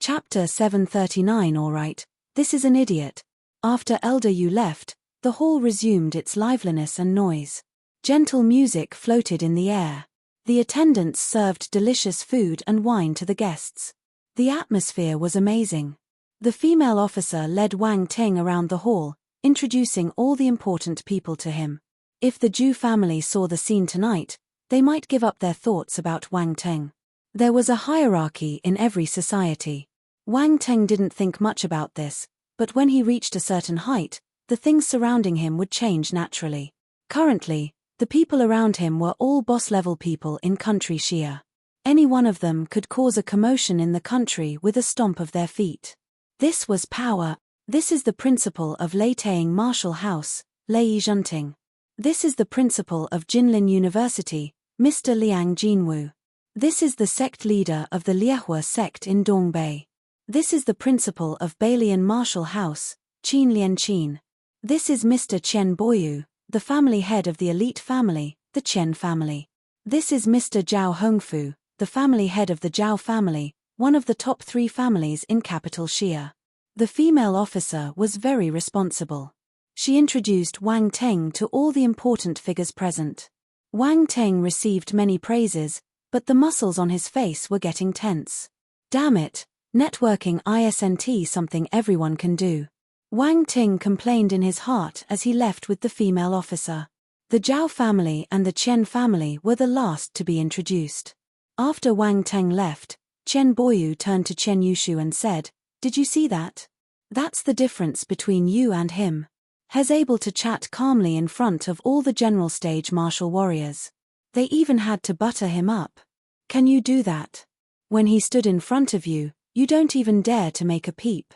Chapter 739. Alright, this is an idiot. After Elder Yu left, the hall resumed its liveliness and noise. Gentle music floated in the air. The attendants served delicious food and wine to the guests. The atmosphere was amazing. The female officer led Wang Ting around the hall, introducing all the important people to him. If the Zhu family saw the scene tonight, they might give up their thoughts about Wang Ting. There was a hierarchy in every society. Wang Ting didn't think much about this, but when he reached a certain height, the things surrounding him would change naturally. Currently, the people around him were all boss-level people in country Xia. Any one of them could cause a commotion in the country with a stomp of their feet. This was power. This is the principle of Leitang Martial House, Lei Zhunting. This is the principle of Jinlin University, Mr. Liang Jinwu. This is the sect leader of the Liehua sect in Dongbei. This is the principle of Bailian Martial House, Qin Lianqin. This is Mr. Chen Boyu, the family head of the elite family, the Chen family. This is Mr. Zhao Hongfu, the family head of the Zhao family, one of the top 3 families in capital Xia. The female officer was very responsible. She introduced Wang Ting to all the important figures present. Wang Ting received many praises, but the muscles on his face were getting tense. Damn it, networking isn't something everyone can do. Wang Ting complained in his heart as he left with the female officer. The Zhao family and the Chen family were the last to be introduced. After Wang Ting left, Chen Boyu turned to Chen Yushu and said, "Did you see that? That's the difference between you and him. He's able to chat calmly in front of all the general stage martial warriors. They even had to butter him up. Can you do that? When he stood in front of you, you don't even dare to make a peep."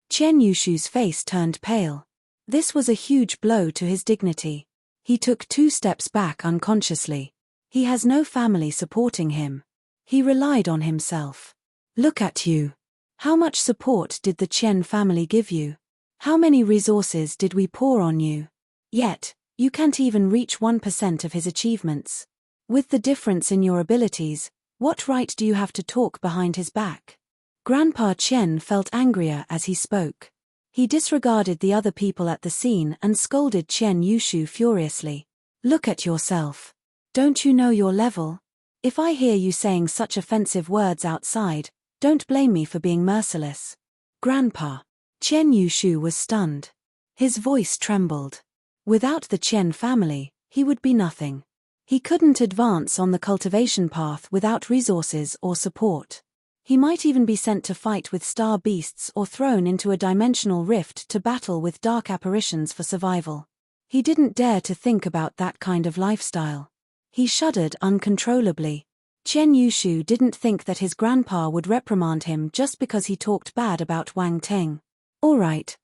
Chen Yushu's face turned pale. This was a huge blow to his dignity. He took 2 steps back unconsciously. He has no family supporting him. He relied on himself. Look at you. How much support did the Chen family give you? How many resources did we pour on you? Yet, you can't even reach 1% of his achievements. With the difference in your abilities, what right do you have to talk behind his back? Grandpa Chen felt angrier as he spoke. He disregarded the other people at the scene and scolded Chen Yushu furiously. Look at yourself. Don't you know your level? If I hear you saying such offensive words outside, don't blame me for being merciless. Grandpa. Chen Yushu was stunned. His voice trembled. Without the Chen family, he would be nothing. He couldn't advance on the cultivation path without resources or support. He might even be sent to fight with star beasts or thrown into a dimensional rift to battle with dark apparitions for survival. He didn't dare to think about that kind of lifestyle. He shuddered uncontrollably. Chen Yushu didn't think that his grandpa would reprimand him just because he talked bad about Wang Ting. Alright.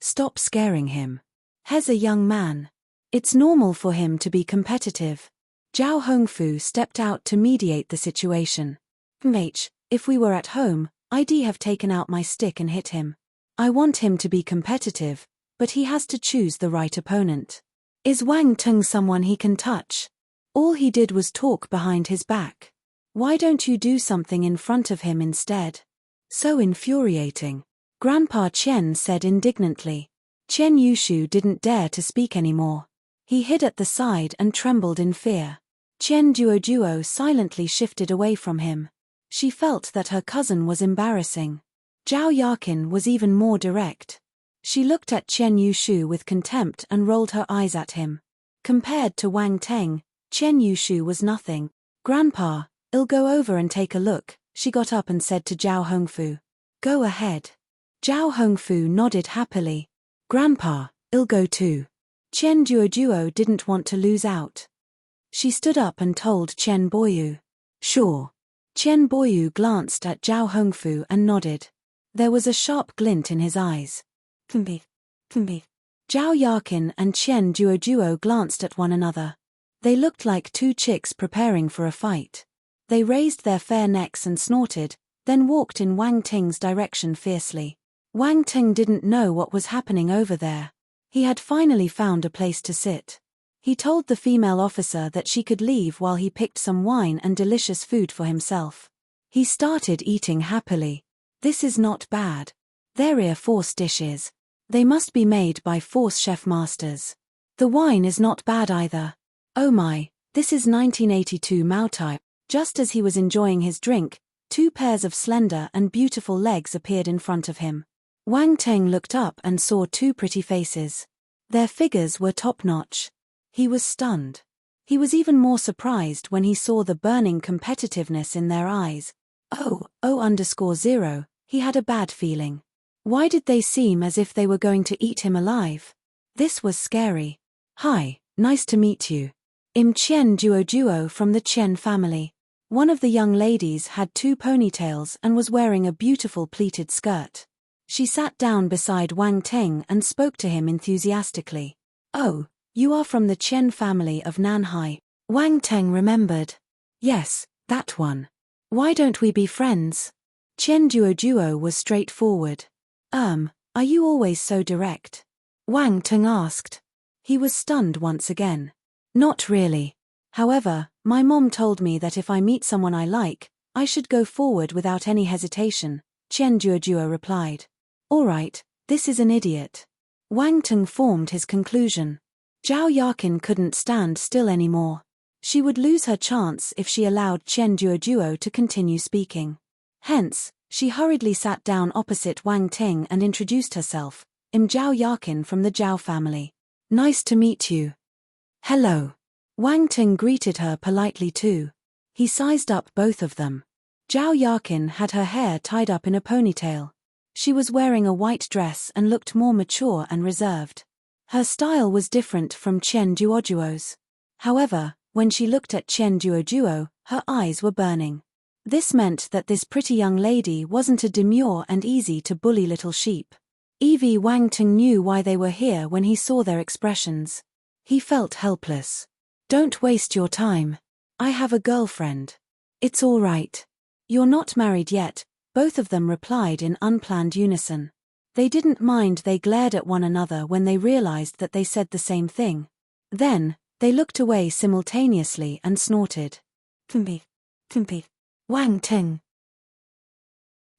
Stop scaring him. He's a young man. It's normal for him to be competitive. Zhao Hongfu stepped out to mediate the situation. If we were at home, I'd have taken out my stick and hit him. I want him to be competitive, but he has to choose the right opponent. Is Wang Ting someone he can touch? All he did was talk behind his back. Why don't you do something in front of him instead? So infuriating. Grandpa Chen said indignantly. Chen Yushu didn't dare to speak anymore. He hid at the side and trembled in fear. Chen Duoduo silently shifted away from him. She felt that her cousin was embarrassing. Zhao Yakin was even more direct. She looked at Chen Yushu with contempt and rolled her eyes at him. Compared to Wang Ting, Chen Yushu was nothing. Grandpa, I'll go over and take a look, she got up and said to Zhao Hongfu. Go ahead. Zhao Hongfu nodded happily. Grandpa, I'll go too. Chen Duoduo didn't want to lose out. She stood up and told Chen Boyu. Sure. Chen Boyu glanced at Zhao Hongfu and nodded. There was a sharp glint in his eyes. Zhao Yakin and Chen Duoduo glanced at one another. They looked like 2 chicks preparing for a fight. They raised their fair necks and snorted, then walked in Wang Ting's direction fiercely. Wang Ting didn't know what was happening over there. He had finally found a place to sit. He told the female officer that she could leave while he picked some wine and delicious food for himself. He started eating happily. This is not bad. They're force dishes. They must be made by force chef masters. The wine is not bad either. Oh my, this is 1982 Moutai. Just as he was enjoying his drink, two pairs of slender and beautiful legs appeared in front of him. Wang Teng looked up and saw two pretty faces. Their figures were top-notch. He was stunned. He was even more surprised when he saw the burning competitiveness in their eyes. _0, he had a bad feeling. Why did they seem as if they were going to eat him alive? This was scary. Hi, nice to meet you. I'm Chen Duo from the Chen family. One of the young ladies had two ponytails and was wearing a beautiful pleated skirt. She sat down beside Wang Teng and spoke to him enthusiastically. Oh, you are from the Chen family of Nanhai. Wang Teng remembered. Yes, that one. Why don't we be friends? Chen Duo was straightforward. Are you always so direct? Wang Teng asked. He was stunned once again. Not really. However, my mom told me that if I meet someone I like, I should go forward without any hesitation, Chen Duo replied. Alright, this is an idiot. Wang Teng formed his conclusion. Zhao Yakin couldn't stand still anymore. She would lose her chance if she allowed Chen Duo to continue speaking. Hence, she hurriedly sat down opposite Wang Teng and introduced herself. I'm Zhao Yakin from the Zhao family. Nice to meet you. Hello. Wang Teng greeted her politely too. He sized up both of them. Zhao Yakin had her hair tied up in a ponytail. She was wearing a white dress and looked more mature and reserved. Her style was different from Chen Duo's. However, when she looked at Chen Duo, her eyes were burning. This meant that this pretty young lady wasn't a demure and easy-to-bully little sheep. Wang Teng knew why they were here when he saw their expressions. He felt helpless. Don't waste your time. I have a girlfriend. It's all right. You're not married yet, both of them replied in unplanned unison. They didn't mind they glared at one another when they realized that they said the same thing. Then, they looked away simultaneously and snorted. Kumpi. Wang Teng.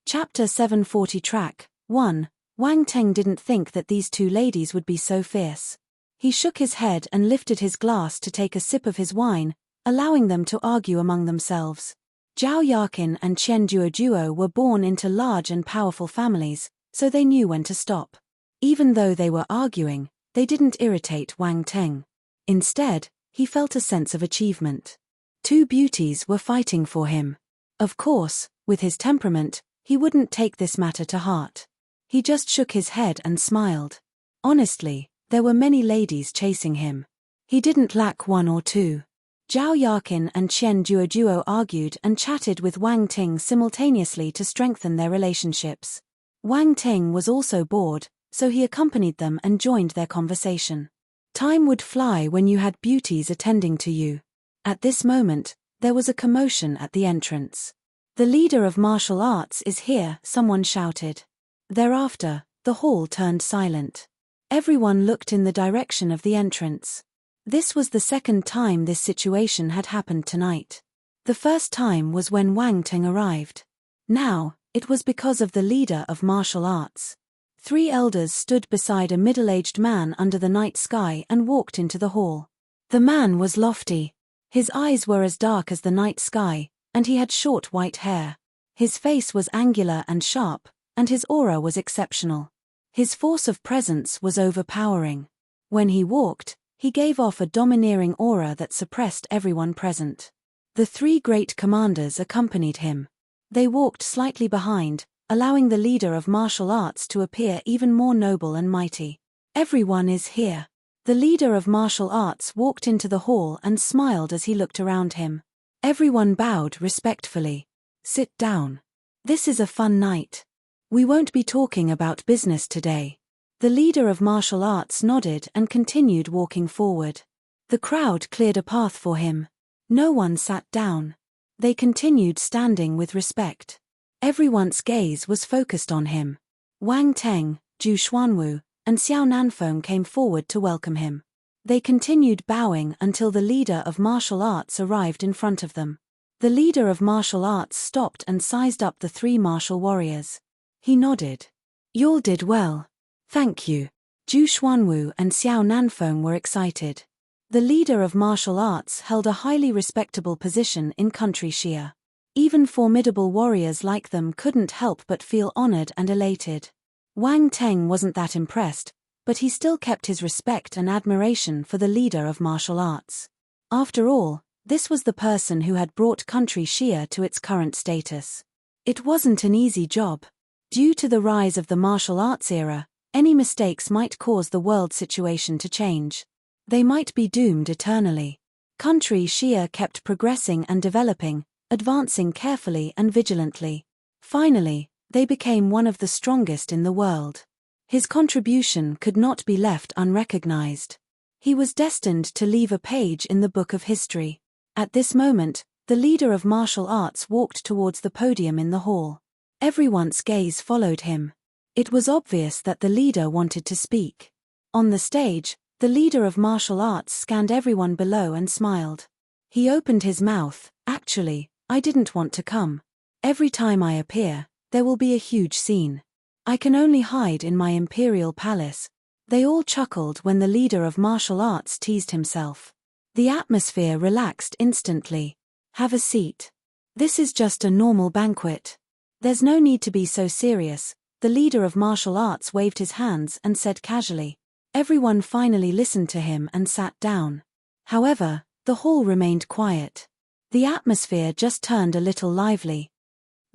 Chapter 740 Track 1. Wang Teng didn't think that these two ladies would be so fierce. He shook his head and lifted his glass to take a sip of his wine, allowing them to argue among themselves. Zhao Yakin and Chen Duo were born into large and powerful families, so they knew when to stop. Even though they were arguing, they didn't irritate Wang Teng. Instead, he felt a sense of achievement. Two beauties were fighting for him. Of course, with his temperament, he wouldn't take this matter to heart. He just shook his head and smiled. Honestly, there were many ladies chasing him. He didn't lack one or two. Zhao Yakin and Chen Duo argued and chatted with Wang Teng simultaneously to strengthen their relationships. Wang Teng was also bored, so he accompanied them and joined their conversation. Time would fly when you had beauties attending to you. At this moment, there was a commotion at the entrance. The leader of martial arts is here, someone shouted. Thereafter, the hall turned silent. Everyone looked in the direction of the entrance. This was the second time this situation had happened tonight. The first time was when Wang Teng arrived. Now, it was because of the leader of martial arts. Three elders stood beside a middle-aged man under the night sky and walked into the hall. The man was lofty. His eyes were as dark as the night sky, and he had short white hair. His face was angular and sharp, and his aura was exceptional. His force of presence was overpowering. When he walked, he gave off a domineering aura that suppressed everyone present. The three great commanders accompanied him. They walked slightly behind, allowing the leader of martial arts to appear even more noble and mighty. Everyone is here. The leader of martial arts walked into the hall and smiled as he looked around him. Everyone bowed respectfully. Sit down. This is a fun night. We won't be talking about business today. The leader of martial arts nodded and continued walking forward. The crowd cleared a path for him. No one sat down. They continued standing with respect. Everyone's gaze was focused on him. Wang Teng, Zhu Xuanwu, and Xiao Nanfeng came forward to welcome him. They continued bowing until the leader of martial arts arrived in front of them. The leader of martial arts stopped and sized up the three martial warriors. He nodded. "You all did well. Thank you." Zhu Xuanwu and Xiao Nanfeng were excited. The leader of martial arts held a highly respectable position in country Xia. Even formidable warriors like them couldn't help but feel honored and elated. Wang Teng wasn't that impressed, but he still kept his respect and admiration for the leader of martial arts. After all, this was the person who had brought country Xia to its current status. It wasn't an easy job. Due to the rise of the martial arts era, any mistakes might cause the world situation to change. They might be doomed eternally. Country Xia kept progressing and developing, advancing carefully and vigilantly. Finally, they became one of the strongest in the world. His contribution could not be left unrecognized. He was destined to leave a page in the book of history. At this moment, the leader of martial arts walked towards the podium in the hall. Everyone's gaze followed him. It was obvious that the leader wanted to speak. On the stage, the leader of martial arts scanned everyone below and smiled. He opened his mouth. "Actually, I didn't want to come. Every time I appear, there will be a huge scene. I can only hide in my imperial palace." They all chuckled when the leader of martial arts teased himself. The atmosphere relaxed instantly. "Have a seat. This is just a normal banquet. There's no need to be so serious." The leader of martial arts waved his hands and said casually. Everyone finally listened to him and sat down. However, the hall remained quiet. The atmosphere just turned a little lively.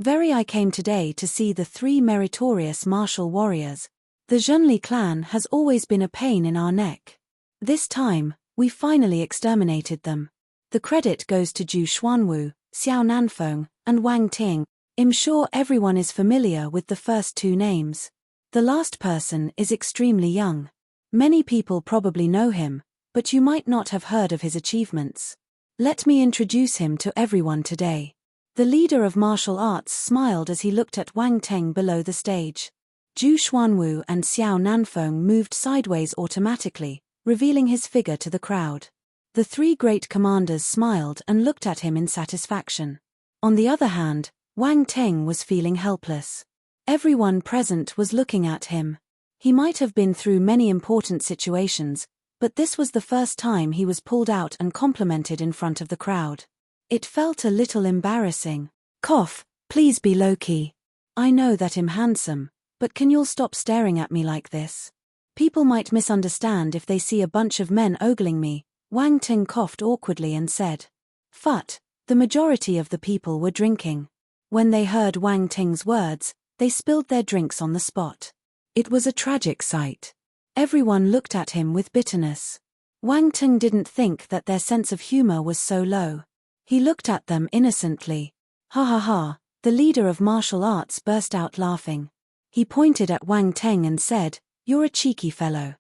I came today to see the 3 meritorious martial warriors. The Zhenli clan has always been a pain in our neck. This time, we finally exterminated them. The credit goes to Zhu Xuanwu, Xiao Nanfeng, and Wang Ting. I'm sure everyone is familiar with the first 2 names. The last person is extremely young. Many people probably know him, but you might not have heard of his achievements. Let me introduce him to everyone today. The leader of martial arts smiled as he looked at Wang Teng below the stage. Zhu Xuanwu and Xiao Nanfeng moved sideways automatically, revealing his figure to the crowd. The 3 great commanders smiled and looked at him in satisfaction. On the other hand, Wang Teng was feeling helpless. Everyone present was looking at him. He might have been through many important situations, but this was the first time he was pulled out and complimented in front of the crowd. It felt a little embarrassing. "Cough, please be low-key. I know that I'm handsome, but can you all stop staring at me like this? People might misunderstand if they see a bunch of men ogling me." Wang Teng coughed awkwardly and said. "Phut." The majority of the people were drinking. When they heard Wang Teng's words, they spilled their drinks on the spot. It was a tragic sight. Everyone looked at him with bitterness. Wang Teng didn't think that their sense of humor was so low. He looked at them innocently. "Ha ha ha," the leader of martial arts burst out laughing. He pointed at Wang Teng and said, "You're a cheeky fellow."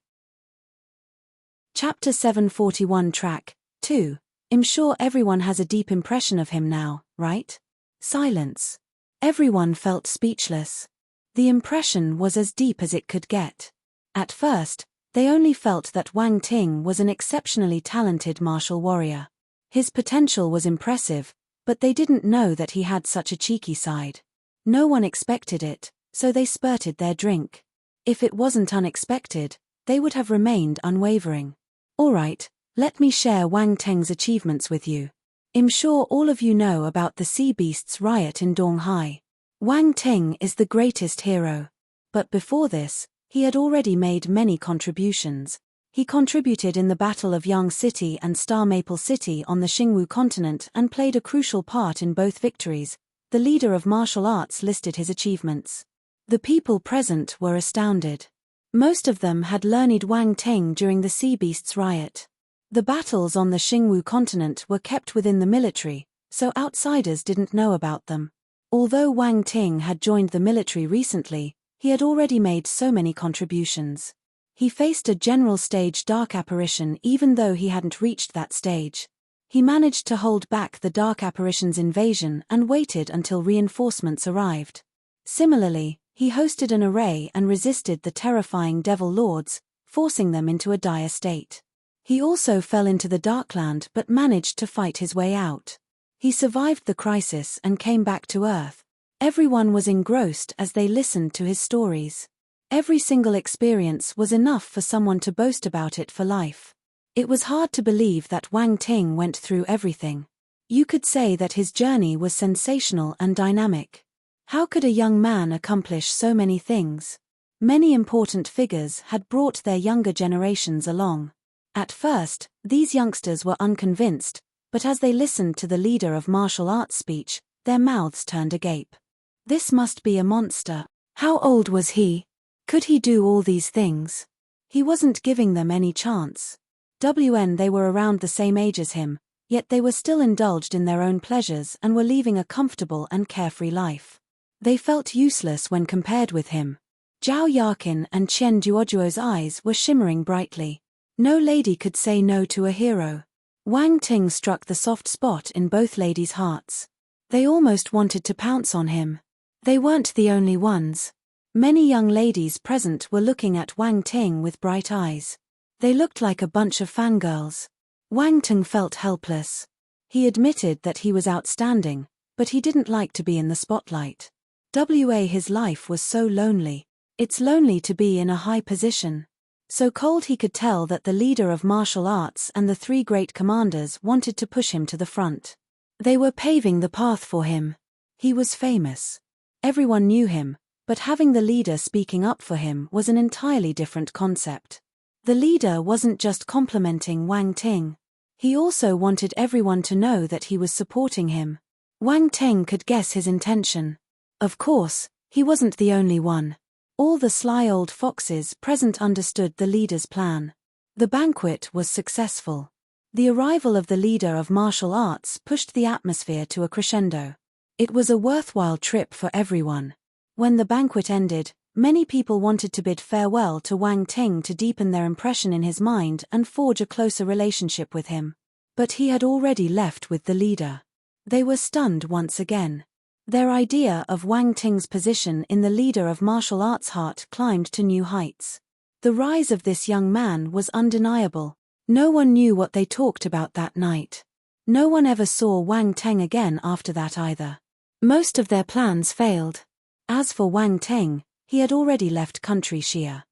Chapter 741 Track 2. I'm sure everyone has a deep impression of him now, right? Silence. Everyone felt speechless. The impression was as deep as it could get. At first, they only felt that Wang Ting was an exceptionally talented martial warrior. His potential was impressive, but they didn't know that he had such a cheeky side. No one expected it, so they spurted their drink. If it wasn't unexpected, they would have remained unwavering. "All right, let me share Wang Teng's achievements with you. I'm sure all of you know about the sea beasts riot in Donghai. Wang Teng is the greatest hero. But before this, he had already made many contributions. He contributed in the Battle of Yang City and Star Maple City on the Xingwu continent and played a crucial part in both victories." The leader of martial arts listed his achievements. The people present were astounded. Most of them had learned Wang Teng during the sea beasts riot. The battles on the Xingwu continent were kept within the military, so outsiders didn't know about them. Although Wang Ting had joined the military recently, he had already made so many contributions. He faced a general stage dark apparition even though he hadn't reached that stage. He managed to hold back the dark apparition's invasion and waited until reinforcements arrived. Similarly, he hosted an array and resisted the terrifying Devil Lords, forcing them into a dire state. He also fell into the Darkland but managed to fight his way out. He survived the crisis and came back to Earth. Everyone was engrossed as they listened to his stories. Every single experience was enough for someone to boast about it for life. It was hard to believe that Wang Ting went through everything. You could say that his journey was sensational and dynamic. How could a young man accomplish so many things? Many important figures had brought their younger generations along. At first, these youngsters were unconvinced, but as they listened to the leader of martial arts speech, their mouths turned agape. This must be a monster. How old was he? Could he do all these things? He wasn't giving them any chance. They were around the same age as him, yet they were still indulged in their own pleasures and were leading a comfortable and carefree life. They felt useless when compared with him. Zhao Yakin and Chen Duojuo's eyes were shimmering brightly. No lady could say no to a hero. Wang Ting struck the soft spot in both ladies' hearts. They almost wanted to pounce on him. They weren't the only ones. Many young ladies present were looking at Wang Ting with bright eyes. They looked like a bunch of fangirls. Wang Ting felt helpless. He admitted that he was outstanding, but he didn't like to be in the spotlight. His life was so lonely. It's lonely to be in a high position. So cold he could tell that the leader of martial arts and the three great commanders wanted to push him to the front. They were paving the path for him. He was famous. Everyone knew him, but having the leader speaking up for him was an entirely different concept. The leader wasn't just complimenting Wang Ting. He also wanted everyone to know that he was supporting him. Wang Ting could guess his intention. Of course, he wasn't the only one. All the sly old foxes present understood the leader's plan. The banquet was successful. The arrival of the leader of martial arts pushed the atmosphere to a crescendo. It was a worthwhile trip for everyone. When the banquet ended, many people wanted to bid farewell to Wang Ting to deepen their impression in his mind and forge a closer relationship with him. But he had already left with the leader. They were stunned once again. Their idea of Wang Ting's position in the leader of martial arts' heart climbed to new heights. The rise of this young man was undeniable. No one knew what they talked about that night. No one ever saw Wang Ting again after that either. Most of their plans failed. As for Wang Ting, he had already left country Xia.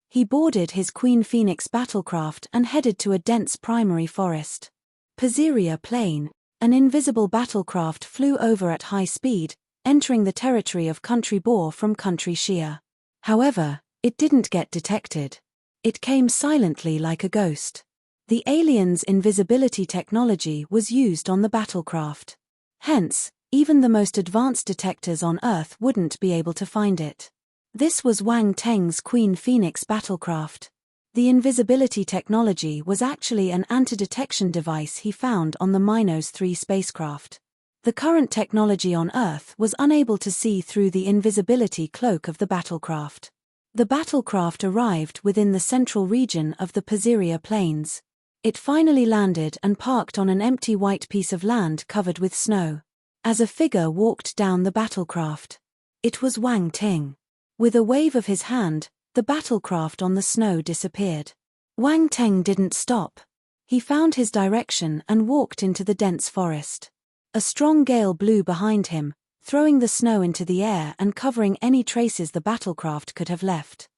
He boarded his Queen Phoenix battlecraft and headed to a dense primary forest. Paziria Plain, an invisible battlecraft flew over at high speed, entering the territory of country boar from country Xia. However, it didn't get detected. It came silently like a ghost. The aliens' invisibility technology was used on the battlecraft. Hence, even the most advanced detectors on Earth wouldn't be able to find it. This was Wang Teng's Queen Phoenix battlecraft. The invisibility technology was actually an anti-detection device he found on the Minos 3 spacecraft. The current technology on Earth was unable to see through the invisibility cloak of the battlecraft. The battlecraft arrived within the central region of the Paziria Plains. It finally landed and parked on an empty white piece of land covered with snow. As a figure walked down the battlecraft. It was Wang Ting. With a wave of his hand, the battlecraft on the snow disappeared. Wang Ting didn't stop. He found his direction and walked into the dense forest. A strong gale blew behind him, throwing the snow into the air and covering any traces the battlecraft could have left.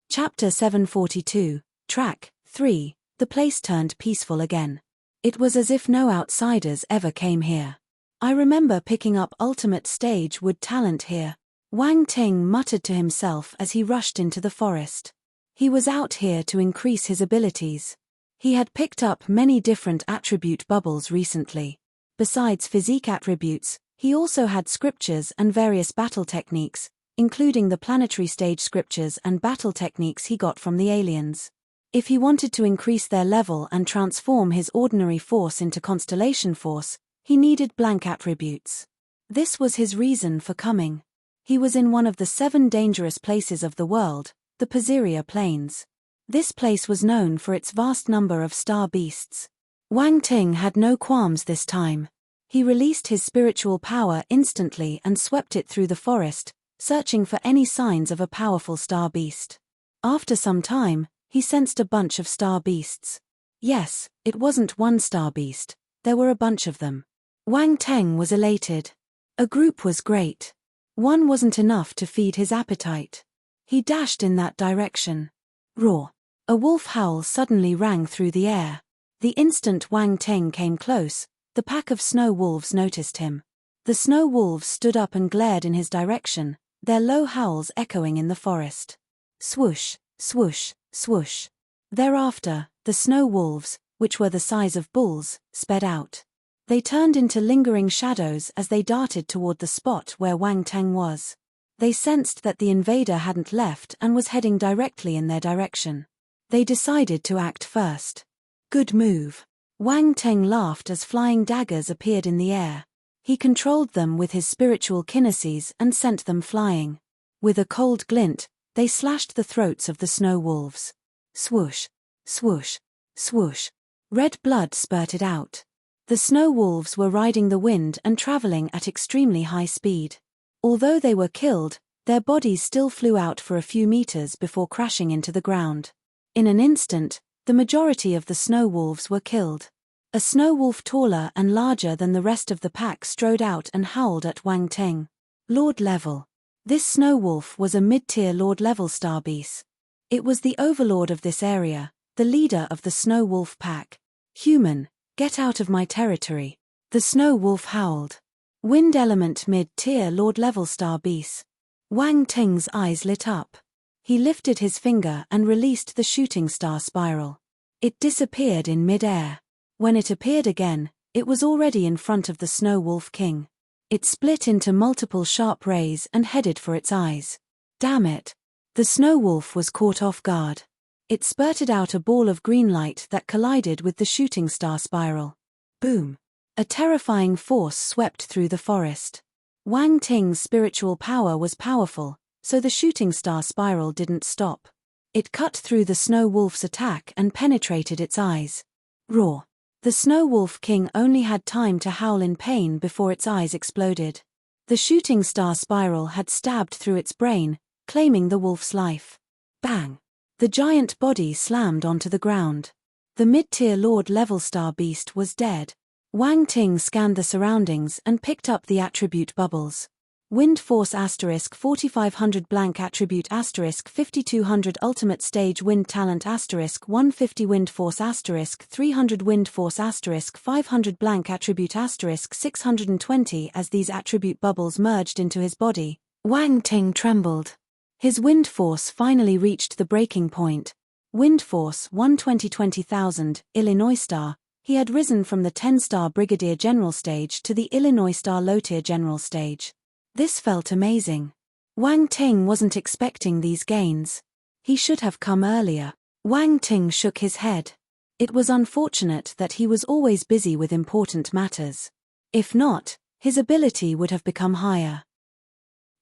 Chapter 742, Track 3, the place turned peaceful again. It was as if no outsiders ever came here. I remember picking up ultimate stage wood talent here. Wang Ting muttered to himself as he rushed into the forest. He was out here to increase his abilities. He had picked up many different attribute bubbles recently. Besides physique attributes, he also had scriptures and various battle techniques, including the planetary stage scriptures and battle techniques he got from the aliens. If he wanted to increase their level and transform his ordinary force into constellation force, he needed blank attributes. This was his reason for coming. He was in one of the 7 dangerous places of the world, the Paziria Plains. This place was known for its vast number of star beasts. Wang Ting had no qualms this time. He released his spiritual power instantly and swept it through the forest, searching for any signs of a powerful star beast. After some time, he sensed a bunch of star beasts. Yes, it wasn't one star beast, there were a bunch of them. Wang Ting was elated. A group was great. One wasn't enough to feed his appetite. He dashed in that direction. Roar! A wolf howl suddenly rang through the air. The instant Wang Ting came close, the pack of snow wolves noticed him. The snow wolves stood up and glared in his direction, their low howls echoing in the forest. Swoosh, swoosh, swoosh. Thereafter, the snow wolves, which were the size of bulls, sped out. They turned into lingering shadows as they darted toward the spot where Wang Ting was. They sensed that the invader hadn't left and was heading directly in their direction. They decided to act first. Good move. Wang Ting laughed as flying daggers appeared in the air. He controlled them with his spiritual kineses and sent them flying. With a cold glint, they slashed the throats of the snow wolves. Swoosh, swoosh, swoosh. Red blood spurted out. The snow wolves were riding the wind and traveling at extremely high speed. Although they were killed, their bodies still flew out for a few meters before crashing into the ground. In an instant, the majority of the snow wolves were killed. A snow wolf taller and larger than the rest of the pack strode out and howled at Wang Ting. Lord level. This snow wolf was a mid-tier Lord level star beast. It was the overlord of this area, the leader of the snow wolf pack. Human, get out of my territory. The snow wolf howled. Wind element mid-tier Lord level star beast. Wang Ting's eyes lit up. He lifted his finger and released the shooting star spiral. It disappeared in mid-air. When it appeared again, it was already in front of the Snow Wolf King. It split into multiple sharp rays and headed for its eyes. Damn it! The Snow Wolf was caught off guard. It spurted out a ball of green light that collided with the shooting star spiral. Boom! A terrifying force swept through the forest. Wang Ting's spiritual power was powerful, so the shooting star spiral didn't stop. It cut through the Snow Wolf's attack and penetrated its eyes. Roar! The Snow Wolf King only had time to howl in pain before its eyes exploded. The shooting star spiral had stabbed through its brain, claiming the wolf's life. Bang! The giant body slammed onto the ground. The mid-tier Lord level star beast was dead. Wang Ting scanned the surroundings and picked up the attribute bubbles. Wind Force * 4500 blank attribute * 5200 ultimate stage wind talent * 150 wind force * 300 wind force * 500 blank attribute * 620. As these attribute bubbles merged into his body, Wang Ting trembled. His wind force finally reached the breaking point. Wind Force 120,000, Illinois Star. He had risen from the 10-star Brigadier General stage to the Illinois Star Low-tier General stage. This felt amazing. Wang Ting wasn't expecting these gains. He should have come earlier. Wang Ting shook his head. It was unfortunate that he was always busy with important matters. If not, his ability would have become higher.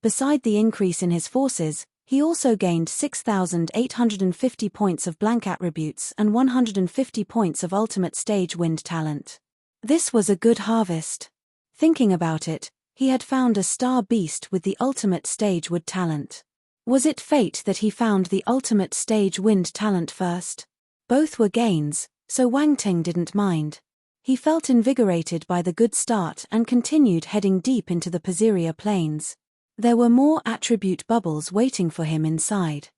Beside the increase in his forces, he also gained 6,850 points of blank attributes and 150 points of ultimate stage wind talent. This was a good harvest. Thinking about it, he had found a star beast with the ultimate stage wood talent. Was it fate that he found the ultimate stage wind talent first? Both were gains, so Wang Ting didn't mind. He felt invigorated by the good start and continued heading deep into the Paziria Plains. There were more attribute bubbles waiting for him inside.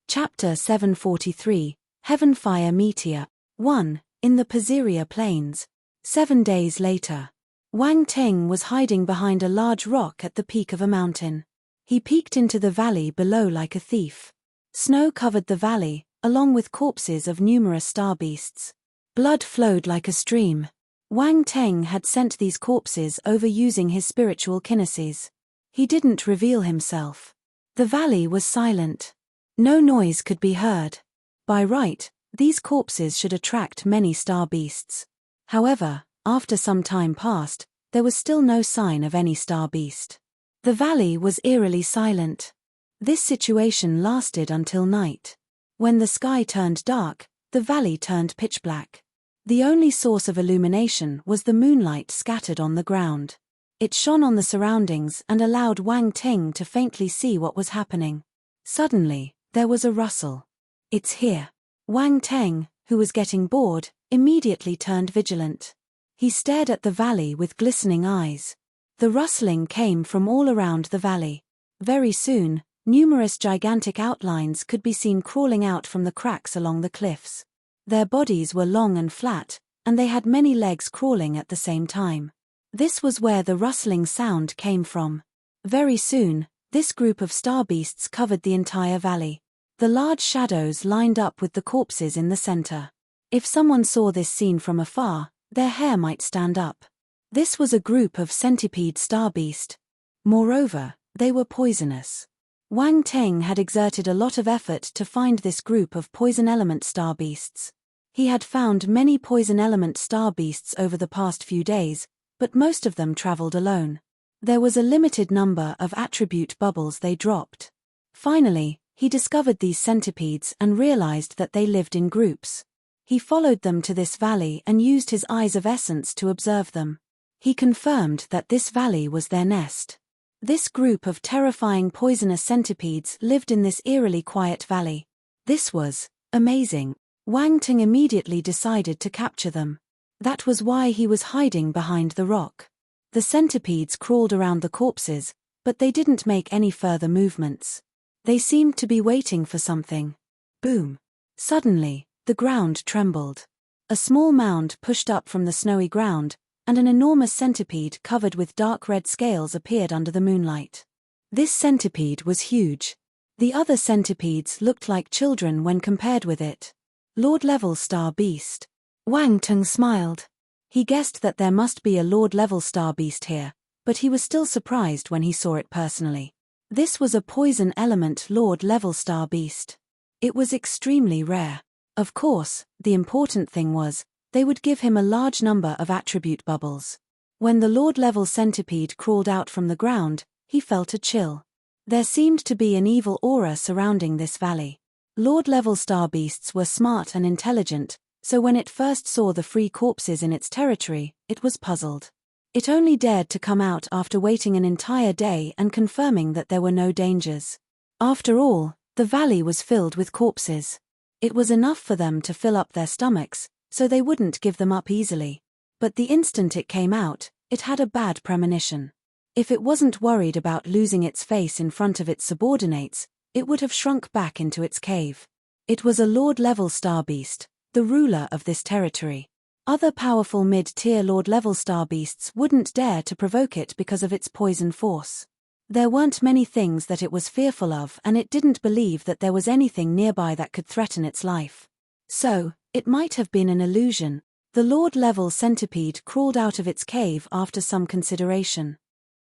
Chapter 743, Heavenfire Meteor. 1. In the Paziria Plains. 7 days later. Wang Ting was hiding behind a large rock at the peak of a mountain. He peeked into the valley below like a thief. Snow covered the valley, along with corpses of numerous star beasts. Blood flowed like a stream. Wang Ting had sent these corpses over using his spiritual kineses. He didn't reveal himself. The valley was silent. No noise could be heard. By right, these corpses should attract many star beasts. However, after some time passed, there was still no sign of any star beast. The valley was eerily silent. This situation lasted until night. When the sky turned dark, the valley turned pitch black. The only source of illumination was the moonlight scattered on the ground. It shone on the surroundings and allowed Wang Ting to faintly see what was happening. Suddenly, there was a rustle. It's here. Wang Ting, who was getting bored, immediately turned vigilant. He stared at the valley with glistening eyes. The rustling came from all around the valley. Very soon, numerous gigantic outlines could be seen crawling out from the cracks along the cliffs. Their bodies were long and flat, and they had many legs crawling at the same time. This was where the rustling sound came from. Very soon, this group of star beasts covered the entire valley. The large shadows lined up with the corpses in the center. If someone saw this scene from afar, their hair might stand up. This was a group of centipede star beast. Moreover, they were poisonous. Wang Teng had exerted a lot of effort to find this group of poison element star beasts. He had found many poison element star beasts over the past few days, but most of them traveled alone. There was a limited number of attribute bubbles they dropped. Finally, he discovered these centipedes and realized that they lived in groups. He followed them to this valley and used his eyes of essence to observe them. He confirmed that this valley was their nest. This group of terrifying poisonous centipedes lived in this eerily quiet valley. This was amazing. Wang Ting immediately decided to capture them. That was why he was hiding behind the rock. The centipedes crawled around the corpses, but they didn't make any further movements. They seemed to be waiting for something. Boom! Suddenly, the ground trembled. A small mound pushed up from the snowy ground, and an enormous centipede covered with dark red scales appeared under the moonlight. This centipede was huge. The other centipedes looked like children when compared with it. Lord-level star beast. Wang Teng smiled. He guessed that there must be a Lord-level star beast here, but he was still surprised when he saw it personally. This was a poison element Lord-level star beast. It was extremely rare. Of course, the important thing was, they would give him a large number of attribute bubbles. When the Lord-level centipede crawled out from the ground, he felt a chill. There seemed to be an evil aura surrounding this valley. Lord-level star beasts were smart and intelligent, so when it first saw the free corpses in its territory, it was puzzled. It only dared to come out after waiting an entire day and confirming that there were no dangers. After all, the valley was filled with corpses. It was enough for them to fill up their stomachs, so they wouldn't give them up easily. But the instant it came out, it had a bad premonition. If it wasn't worried about losing its face in front of its subordinates, it would have shrunk back into its cave. It was a Lord-level star beast, the ruler of this territory. Other powerful mid-tier Lord-level star beasts wouldn't dare to provoke it because of its poison force. There weren't many things that it was fearful of, and it didn't believe that there was anything nearby that could threaten its life. So, it might have been an illusion. The Lord-level centipede crawled out of its cave after some consideration.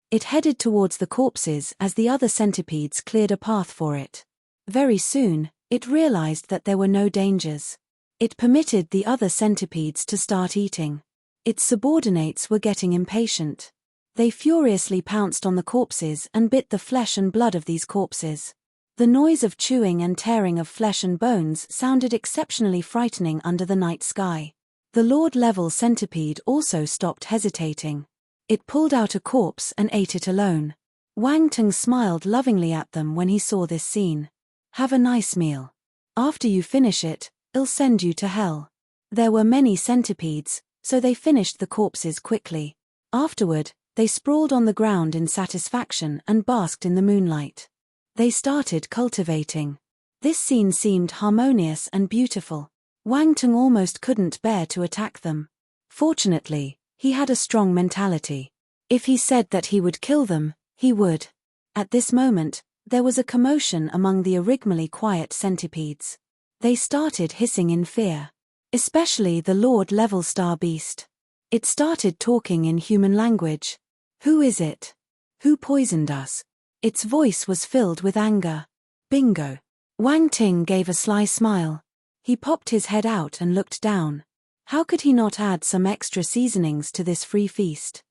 It headed towards the corpses as the other centipedes cleared a path for it. Very soon, it realized that there were no dangers. It permitted the other centipedes to start eating. Its subordinates were getting impatient. They furiously pounced on the corpses and bit the flesh and blood of these corpses. The noise of chewing and tearing of flesh and bones sounded exceptionally frightening under the night sky. The Lord-level centipede also stopped hesitating. It pulled out a corpse and ate it alone. Wang Teng smiled lovingly at them when he saw this scene. Have a nice meal. After you finish it, I'll send you to hell. There were many centipedes, so they finished the corpses quickly. Afterward, they sprawled on the ground in satisfaction and basked in the moonlight. They started cultivating. This scene seemed harmonious and beautiful. Wang Teng almost couldn't bear to attack them. Fortunately, he had a strong mentality. If he said that he would kill them, he would. At this moment, there was a commotion among the originally quiet centipedes. They started hissing in fear. Especially the Lord-level star beast. It started talking in human language. Who is it? Who poisoned us? Its voice was filled with anger. Bingo. Wang Ting gave a sly smile. He popped his head out and looked down. How could he not add some extra seasonings to this free feast?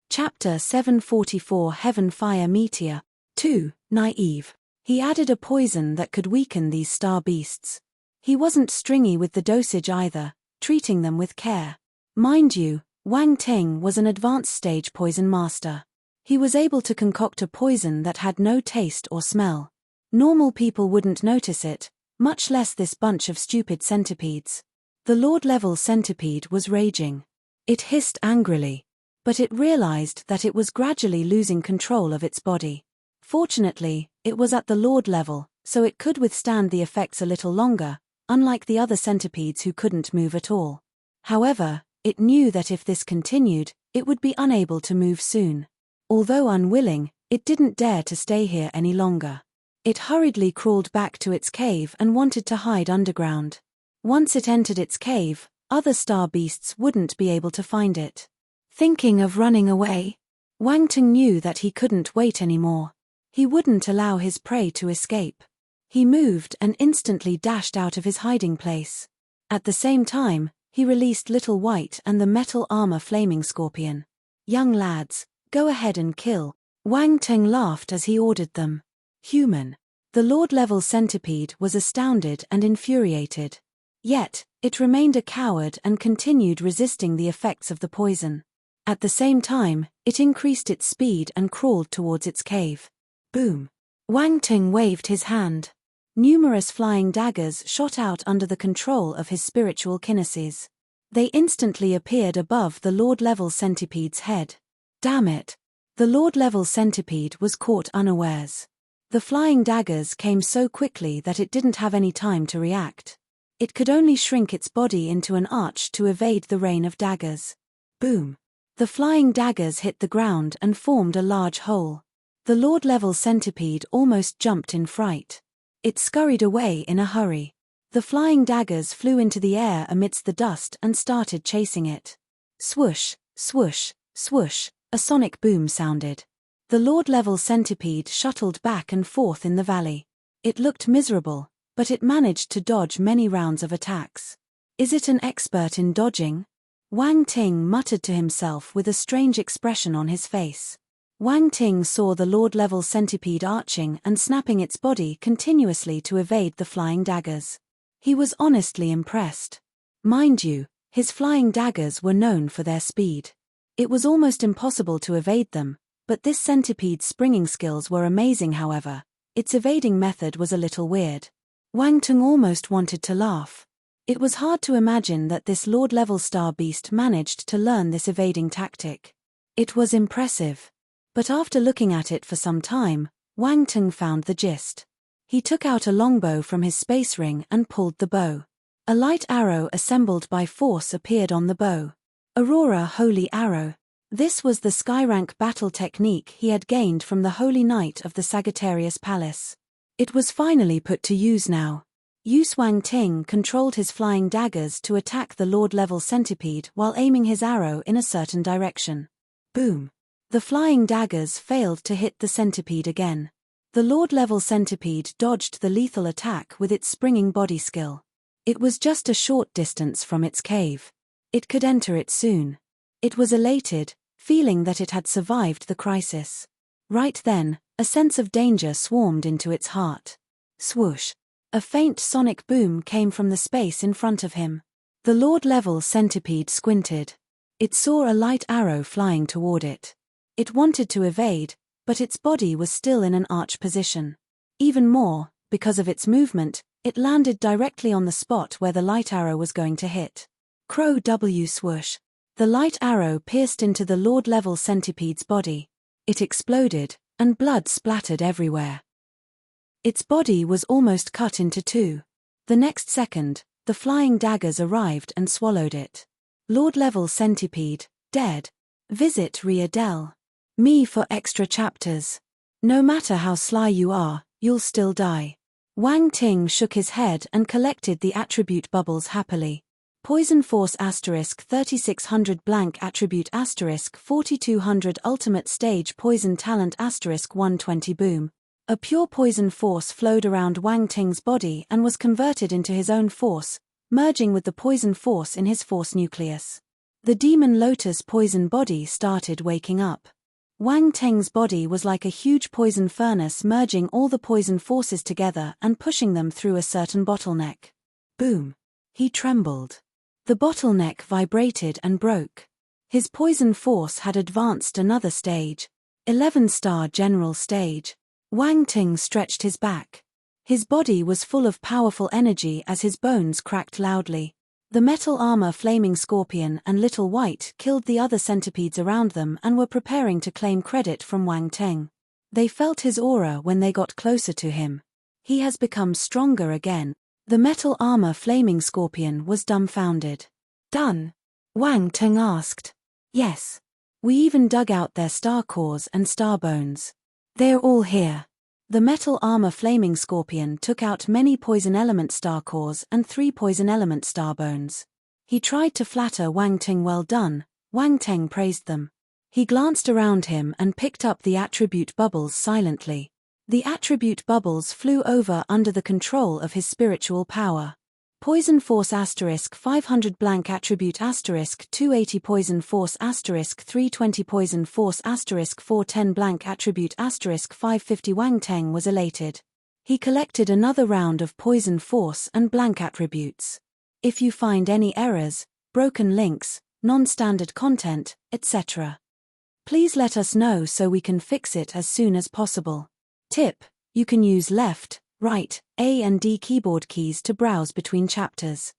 Chapter 744 Heaven Fire Meteor 2. Naive. He added a poison that could weaken these star beasts. He wasn't stringy with the dosage either, treating them with care. Mind you, Wang Ting was an advanced stage poison master. He was able to concoct a poison that had no taste or smell. Normal people wouldn't notice it, much less this bunch of stupid centipedes. The Lord-level centipede was raging. It hissed angrily. But it realized that it was gradually losing control of its body. Fortunately, it was at the Lord level, so it could withstand the effects a little longer, unlike the other centipedes who couldn't move at all. However, it knew that if this continued, it would be unable to move soon. Although unwilling, it didn't dare to stay here any longer. It hurriedly crawled back to its cave and wanted to hide underground. Once it entered its cave, other star beasts wouldn't be able to find it. Thinking of running away, Wang Teng knew that he couldn't wait anymore. He wouldn't allow his prey to escape. He moved and instantly dashed out of his hiding place. At the same time, he released Little White and the metal armor flaming scorpion. "Young lads, go ahead and kill," Wang Teng laughed as he ordered them. Human. The Lord-level centipede was astounded and infuriated. Yet, it remained a coward and continued resisting the effects of the poison. At the same time, it increased its speed and crawled towards its cave. Boom! Wang Teng waved his hand. Numerous flying daggers shot out under the control of his spiritual kinesis. They instantly appeared above the Lord-level centipede's head. Damn it! The Lord-level centipede was caught unawares. The flying daggers came so quickly that it didn't have any time to react. It could only shrink its body into an arch to evade the rain of daggers. Boom! The flying daggers hit the ground and formed a large hole. The Lord-level centipede almost jumped in fright. It scurried away in a hurry. The flying daggers flew into the air amidst the dust and started chasing it. Swoosh, swoosh, swoosh, a sonic boom sounded. The Lord-level centipede shuttled back and forth in the valley. It looked miserable, but it managed to dodge many rounds of attacks. Is it an expert in dodging? Wang Ting muttered to himself with a strange expression on his face. Wang Ting saw the Lord-level centipede arching and snapping its body continuously to evade the flying daggers. He was honestly impressed. Mind you, his flying daggers were known for their speed. It was almost impossible to evade them, but this centipede's springing skills were amazing. However, its evading method was a little weird. Wang Ting almost wanted to laugh. It was hard to imagine that this Lord-level star beast managed to learn this evading tactic. It was impressive. But after looking at it for some time, Wang Ting found the gist. He took out a longbow from his space ring and pulled the bow. A light arrow assembled by force appeared on the bow. Aurora Holy Arrow. This was the sky-rank battle technique he had gained from the Holy Knight of the Sagittarius Palace. It was finally put to use now. Wang Ting controlled his flying daggers to attack the Lord-level centipede while aiming his arrow in a certain direction. Boom! The flying daggers failed to hit the centipede again. The Lord-level centipede dodged the lethal attack with its springing body skill. It was just a short distance from its cave. It could enter it soon. It was elated, feeling that it had survived the crisis. Right then, a sense of danger swarmed into its heart. Swoosh! A faint sonic boom came from the space in front of him. The Lord-level centipede squinted. It saw a light arrow flying toward it. It wanted to evade, but its body was still in an arch position. Even more, because of its movement, it landed directly on the spot where the light arrow was going to hit. Crow W swoosh. The light arrow pierced into the Lord-level centipede's body. It exploded, and blood splattered everywhere. Its body was almost cut into two. The next second, the flying daggers arrived and swallowed it. Lord-level centipede, dead. Visit Ria Del. Me for extra chapters. No matter how sly you are, you'll still die. Wang Ting shook his head and collected the attribute bubbles happily. Poison Force * 3600 blank attribute * 4200 ultimate stage poison talent * 120 boom. A pure poison force flowed around Wang Ting's body and was converted into his own force, merging with the poison force in his force nucleus. The demon lotus poison body started waking up. Wang Ting's body was like a huge poison furnace merging all the poison forces together and pushing them through a certain bottleneck. Boom! He trembled. The bottleneck vibrated and broke. His poison force had advanced another stage. 11-star general stage. Wang Ting stretched his back. His body was full of powerful energy as his bones cracked loudly. The metal armor Flaming Scorpion and Little White killed the other centipedes around them and were preparing to claim credit from Wang Teng. They felt his aura when they got closer to him. He has become stronger again. The metal armor Flaming Scorpion was dumbfounded. Done? Wang Teng asked. Yes. We even dug out their star cores and star bones. They're all here. The metal armor Flaming Scorpion took out many poison element star cores and 3 poison element star bones. He tried to flatter Wang Teng. Well done, Wang Teng praised them. He glanced around him and picked up the attribute bubbles silently. The attribute bubbles flew over under the control of his spiritual power. Poison Force *500 blank attribute *280 Poison Force *320 Poison Force *410 blank attribute *550 Wang Teng was elated. He collected another round of Poison Force and blank attributes. If you find any errors, broken links, non-standard content, etc., please let us know so we can fix it as soon as possible. Tip: you can use left, right, A and D keyboard keys to browse between chapters.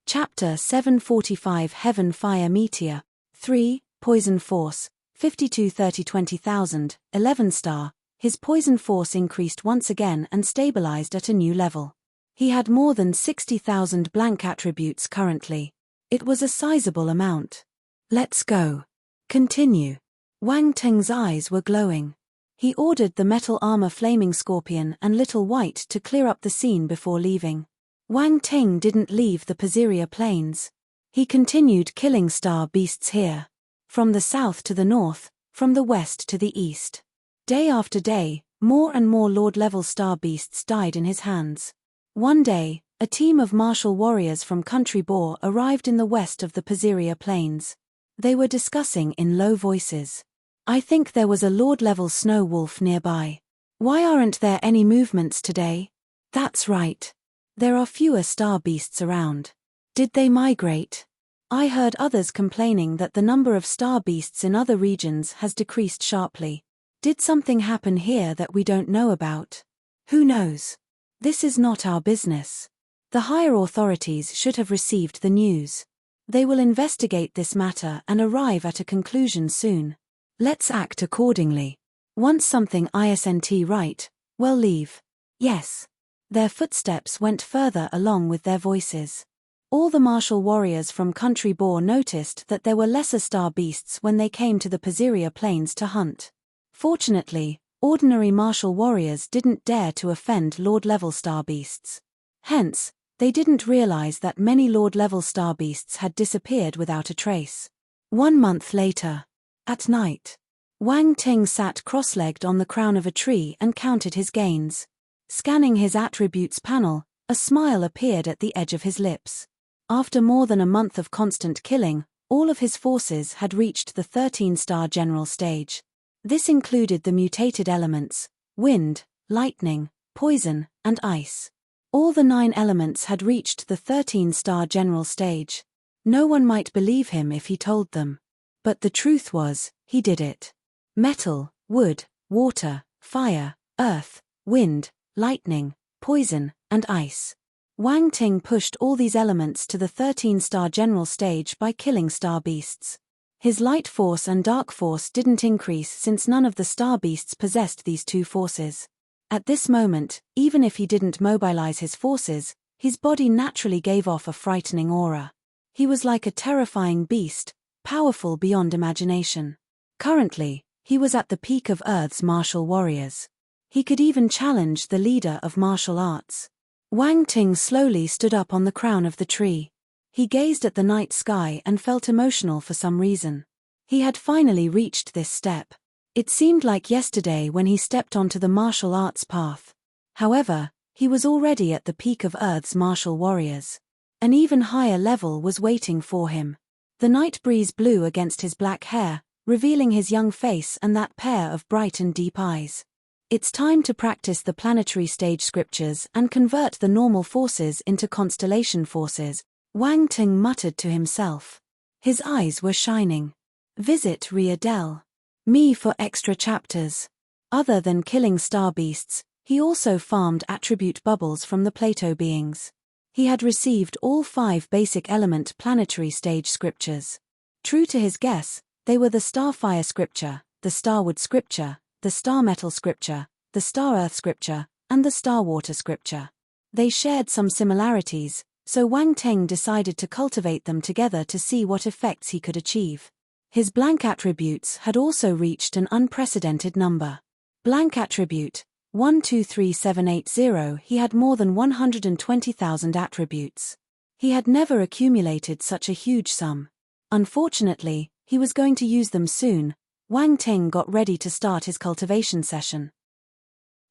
Chapter 745 Heaven Fire Meteor 3, Poison Force, 52 30 20,000, 11 star. His poison force increased once again and stabilized at a new level. He had more than 60,000 blank attributes currently. It was a sizable amount. Let's go. Continue. Wang Teng's eyes were glowing. He ordered the metal armor Flaming Scorpion and Little White to clear up the scene before leaving. Wang Teng didn't leave the Paziria Plains. He continued killing star beasts here. From the south to the north, from the west to the east. Day after day, more and more Lord-level star beasts died in his hands. One day, a team of martial warriors from Country Boar arrived in the west of the Paziria Plains. They were discussing in low voices. I think there was a Lord-level snow wolf nearby. Why aren't there any movements today? That's right. There are fewer star beasts around. Did they migrate? I heard others complaining that the number of star beasts in other regions has decreased sharply. Did something happen here that we don't know about? Who knows? This is not our business. The higher authorities should have received the news. They will investigate this matter and arrive at a conclusion soon. Let's act accordingly. Once something isn't right, we'll leave. Yes. Their footsteps went further along with their voices. All the martial warriors from Country Boar noticed that there were lesser star beasts when they came to the Paziria Plains to hunt. Fortunately, ordinary martial warriors didn't dare to offend Lord-level star beasts. Hence, they didn't realize that many Lord-level star beasts had disappeared without a trace. 1 month later. At night. Wang Teng sat cross-legged on the crown of a tree and counted his gains. Scanning his attributes panel, a smile appeared at the edge of his lips. After more than a month of constant killing, all of his forces had reached the 13-star general stage. This included the mutated elements, wind, lightning, poison, and ice. All the 9 elements had reached the 13-star general stage. No one might believe him if he told them. But the truth was, he did it. Metal, wood, water, fire, earth, wind, lightning, poison, and ice. Wang Teng pushed all these elements to the 13-star general stage by killing star beasts. His light force and dark force didn't increase since none of the star beasts possessed these 2 forces. At this moment, even if he didn't mobilize his forces, his body naturally gave off a frightening aura. He was like a terrifying beast, powerful beyond imagination. Currently, he was at the peak of Earth's martial warriors. He could even challenge the leader of martial arts. Wang Teng slowly stood up on the crown of the tree. He gazed at the night sky and felt emotional for some reason. He had finally reached this step. It seemed like yesterday when he stepped onto the martial arts path. However, he was already at the peak of Earth's martial warriors. An even higher level was waiting for him. The night breeze blew against his black hair, revealing his young face and that pair of bright and deep eyes. It's time to practice the planetary stage scriptures and convert the normal forces into constellation forces, Wang Teng muttered to himself. His eyes were shining. Visit Riadel. Me for extra chapters. Other than killing star beasts, he also farmed attribute bubbles from the Plato beings. He had received all 5 basic element planetary stage scriptures. True to his guess, they were the Starfire scripture, the Starwood scripture, the Starmetal scripture, the Star-Earth scripture, and the Starwater scripture. They shared some similarities, so Wang Teng decided to cultivate them together to see what effects he could achieve. His blank attributes had also reached an unprecedented number. Blank attribute 123780. He had more than 120,000 attributes. He had never accumulated such a huge sum. Unfortunately, he was going to use them soon. Wang Teng got ready to start his cultivation session.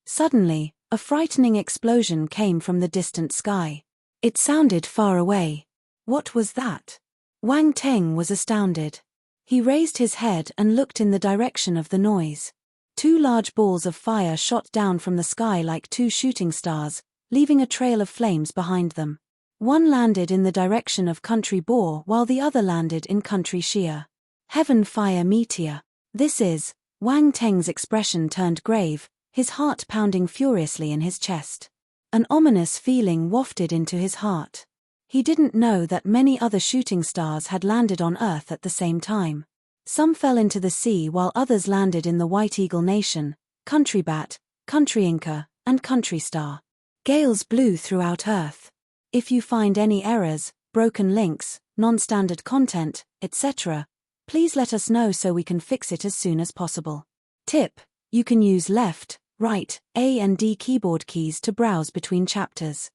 Suddenly, a frightening explosion came from the distant sky. It sounded far away. What was that? Wang Teng was astounded. He raised his head and looked in the direction of the noise. 2 large balls of fire shot down from the sky like 2 shooting stars, leaving a trail of flames behind them. One landed in the direction of Country Boar while the other landed in Country Shia. Heaven Fire Meteor. This is. Wang Teng's expression turned grave, his heart pounding furiously in his chest. An ominous feeling wafted into his heart. He didn't know that many other shooting stars had landed on Earth at the same time. Some fell into the sea while others landed in the White Eagle Nation, Country Bat, Country Inca, and Country Star. Gales blew throughout Earth. If you find any errors, broken links, non-standard content, etc., please let us know so we can fix it as soon as possible. Tip: you can use left, right, A and D keyboard keys to browse between chapters.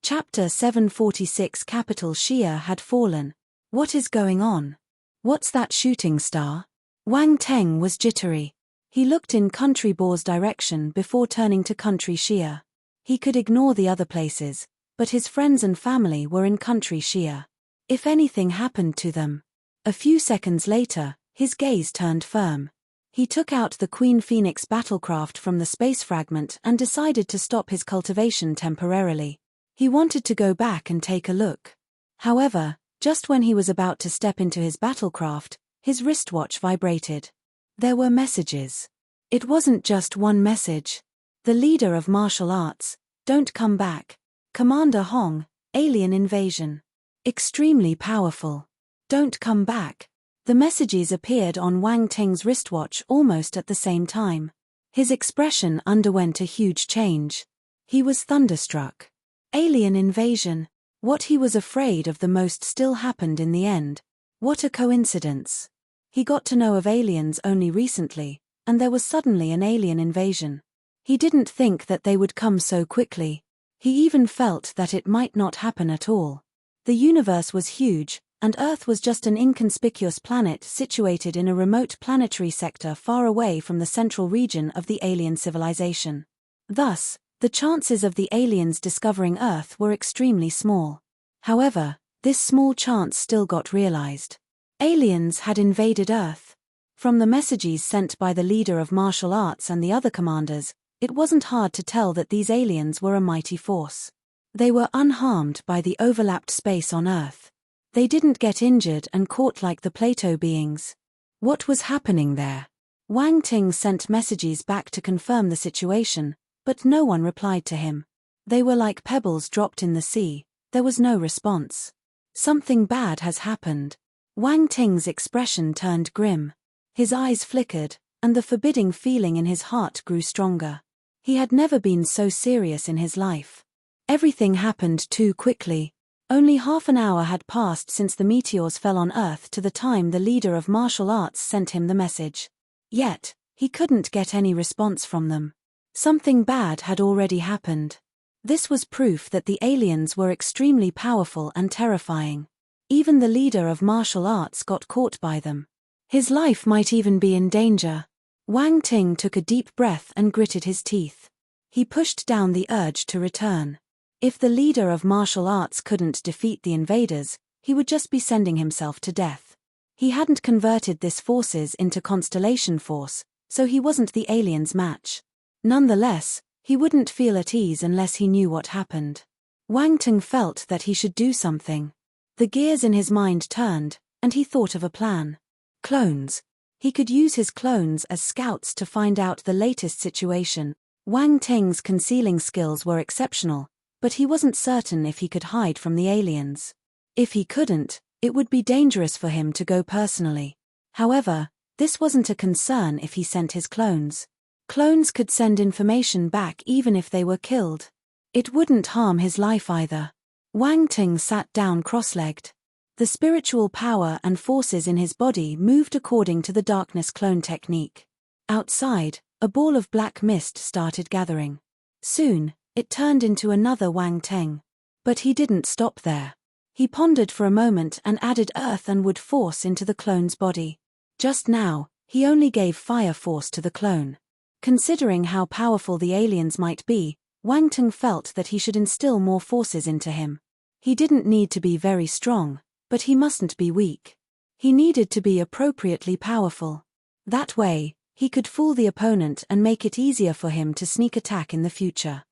Chapter 746. Capital Shia had fallen. What is going on? What's that shooting star? Wang Teng was jittery. He looked in Country Boar's direction before turning to Country Shia. He could ignore the other places, but his friends and family were in Country Shia. If anything happened to them. A few seconds later, his gaze turned firm. He took out the Queen Phoenix battlecraft from the space fragment and decided to stop his cultivation temporarily. He wanted to go back and take a look. However, just when he was about to step into his battlecraft, his wristwatch vibrated. There were messages. It wasn't just one message. The leader of martial arts, don't come back. Commander Hong, alien invasion. Extremely powerful. Don't come back. The messages appeared on Wang Teng's wristwatch almost at the same time. His expression underwent a huge change. He was thunderstruck. Alien invasion. What he was afraid of the most still happened in the end. What a coincidence. He got to know of aliens only recently, and there was suddenly an alien invasion. He didn't think that they would come so quickly. He even felt that it might not happen at all. The universe was huge, and Earth was just an inconspicuous planet situated in a remote planetary sector far away from the central region of the alien civilization. Thus, the chances of the aliens discovering Earth were extremely small. However, this small chance still got realized. Aliens had invaded Earth. From the messages sent by the leader of martial arts and the other commanders, it wasn't hard to tell that these aliens were a mighty force. They were unharmed by the overlapped space on Earth. They didn't get injured and caught like the Plato beings. What was happening there? Wang Ting sent messages back to confirm the situation, but no one replied to him. They were like pebbles dropped in the sea. There was no response. Something bad has happened. Wang Ting's expression turned grim. His eyes flickered, and the forbidding feeling in his heart grew stronger. He had never been so serious in his life. Everything happened too quickly. Only half an hour had passed since the meteors fell on Earth to the time the leader of martial arts sent him the message. Yet, he couldn't get any response from them. Something bad had already happened. This was proof that the aliens were extremely powerful and terrifying. Even the leader of martial arts got caught by them. His life might even be in danger. Wang Ting took a deep breath and gritted his teeth. He pushed down the urge to return. If the leader of martial arts couldn't defeat the invaders, he would just be sending himself to death. He hadn't converted this forces into Constellation Force, so he wasn't the aliens' match. Nonetheless, he wouldn't feel at ease unless he knew what happened. Wang Ting felt that he should do something. The gears in his mind turned, and he thought of a plan. Clones. He could use his clones as scouts to find out the latest situation. Wang Ting's concealing skills were exceptional, But he wasn't certain if he could hide from the aliens. If he couldn't, it would be dangerous for him to go personally. However, this wasn't a concern if he sent his clones. Clones could send information back even if they were killed. It wouldn't harm his life either. Wang Ting sat down cross-legged. The spiritual power and forces in his body moved according to the darkness clone technique. Outside, a ball of black mist started gathering. Soon, it turned into another Wang Ting. But he didn't stop there. He pondered for a moment and added earth and wood force into the clone's body. Just now, he only gave fire force to the clone. Considering how powerful the aliens might be, Wang Ting felt that he should instill more forces into him. He didn't need to be very strong, but he mustn't be weak. He needed to be appropriately powerful. That way, he could fool the opponent and make it easier for him to sneak attack in the future.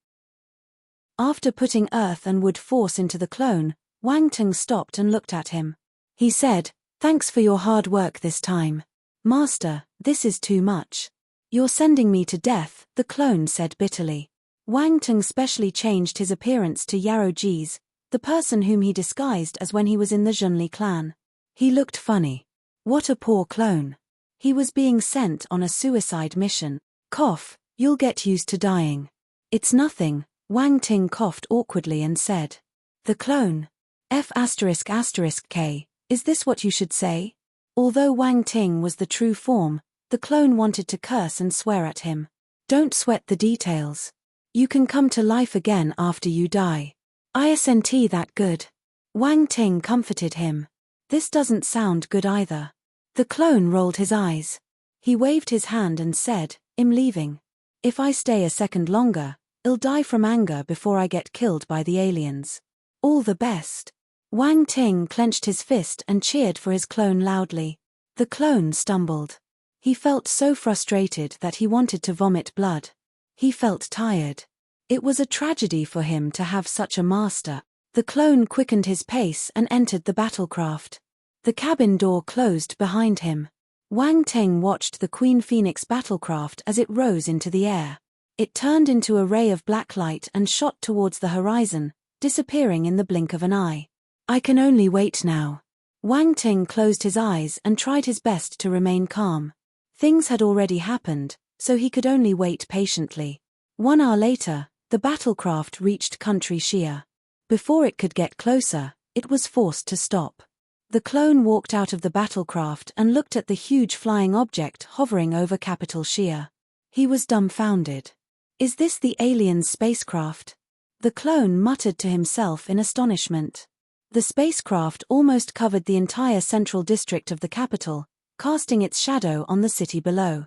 After putting earth and wood force into the clone, Wang Ting stopped and looked at him. He said, "Thanks for your hard work this time. Master, this is too much. You're sending me to death," the clone said bitterly. Wang Ting specially changed his appearance to Yarrow Ji's, the person whom he disguised as when he was in the Zhonli clan. He looked funny. What a poor clone. He was being sent on a suicide mission. Cough, you'll get used to dying. It's nothing, Wang Ting coughed awkwardly and said. The clone. F***K, is this what you should say? Although Wang Ting was the true form, the clone wanted to curse and swear at him. Don't sweat the details. You can come to life again after you die. Isn't that good? Wang Ting comforted him. This doesn't sound good either. The clone rolled his eyes. He waved his hand and said, "I'm leaving. If I stay a second longer, I'll die from anger before I get killed by the aliens. All the best." Wang Ting clenched his fist and cheered for his clone loudly. The clone stumbled. He felt so frustrated that he wanted to vomit blood. He felt tired. It was a tragedy for him to have such a master. The clone quickened his pace and entered the battlecraft. The cabin door closed behind him. Wang Ting watched the Queen Phoenix battlecraft as it rose into the air. It turned into a ray of black light and shot towards the horizon, disappearing in the blink of an eye. I can only wait now. Wang Ting closed his eyes and tried his best to remain calm. Things had already happened, so he could only wait patiently. 1 hour later, the battlecraft reached country Shia. Before it could get closer, it was forced to stop. The clone walked out of the battlecraft and looked at the huge flying object hovering over capital Shia. He was dumbfounded. Is this the alien's spacecraft? The clone muttered to himself in astonishment. The spacecraft almost covered the entire central district of the capital, casting its shadow on the city below.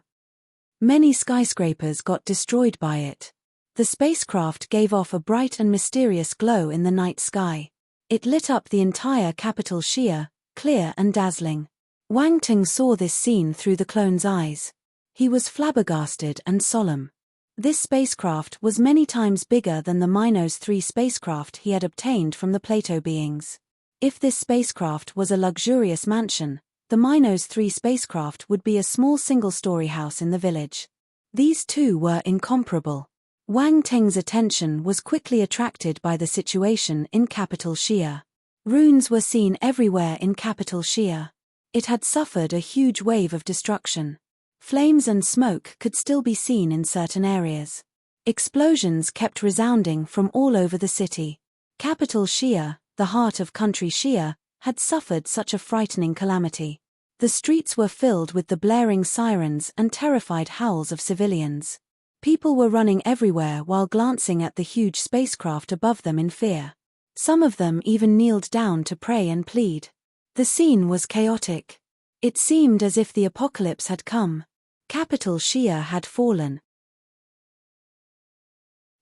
Many skyscrapers got destroyed by it. The spacecraft gave off a bright and mysterious glow in the night sky. It lit up the entire capital Shia, clear and dazzling. Wang Ting saw this scene through the clone's eyes. He was flabbergasted and solemn. This spacecraft was many times bigger than the Minos 3 spacecraft he had obtained from the Plato beings. If this spacecraft was a luxurious mansion, the Minos 3 spacecraft would be a small single-story house in the village. These two were incomparable. Wang Ting's attention was quickly attracted by the situation in capital Shia. Ruins were seen everywhere in capital Shia. It had suffered a huge wave of destruction. Flames and smoke could still be seen in certain areas. Explosions kept resounding from all over the city. Capital Shia, the heart of country Shia, had suffered such a frightening calamity. The streets were filled with the blaring sirens and terrified howls of civilians. People were running everywhere while glancing at the huge spacecraft above them in fear. Some of them even kneeled down to pray and plead. The scene was chaotic. It seemed as if the apocalypse had come. Capital Shia had fallen.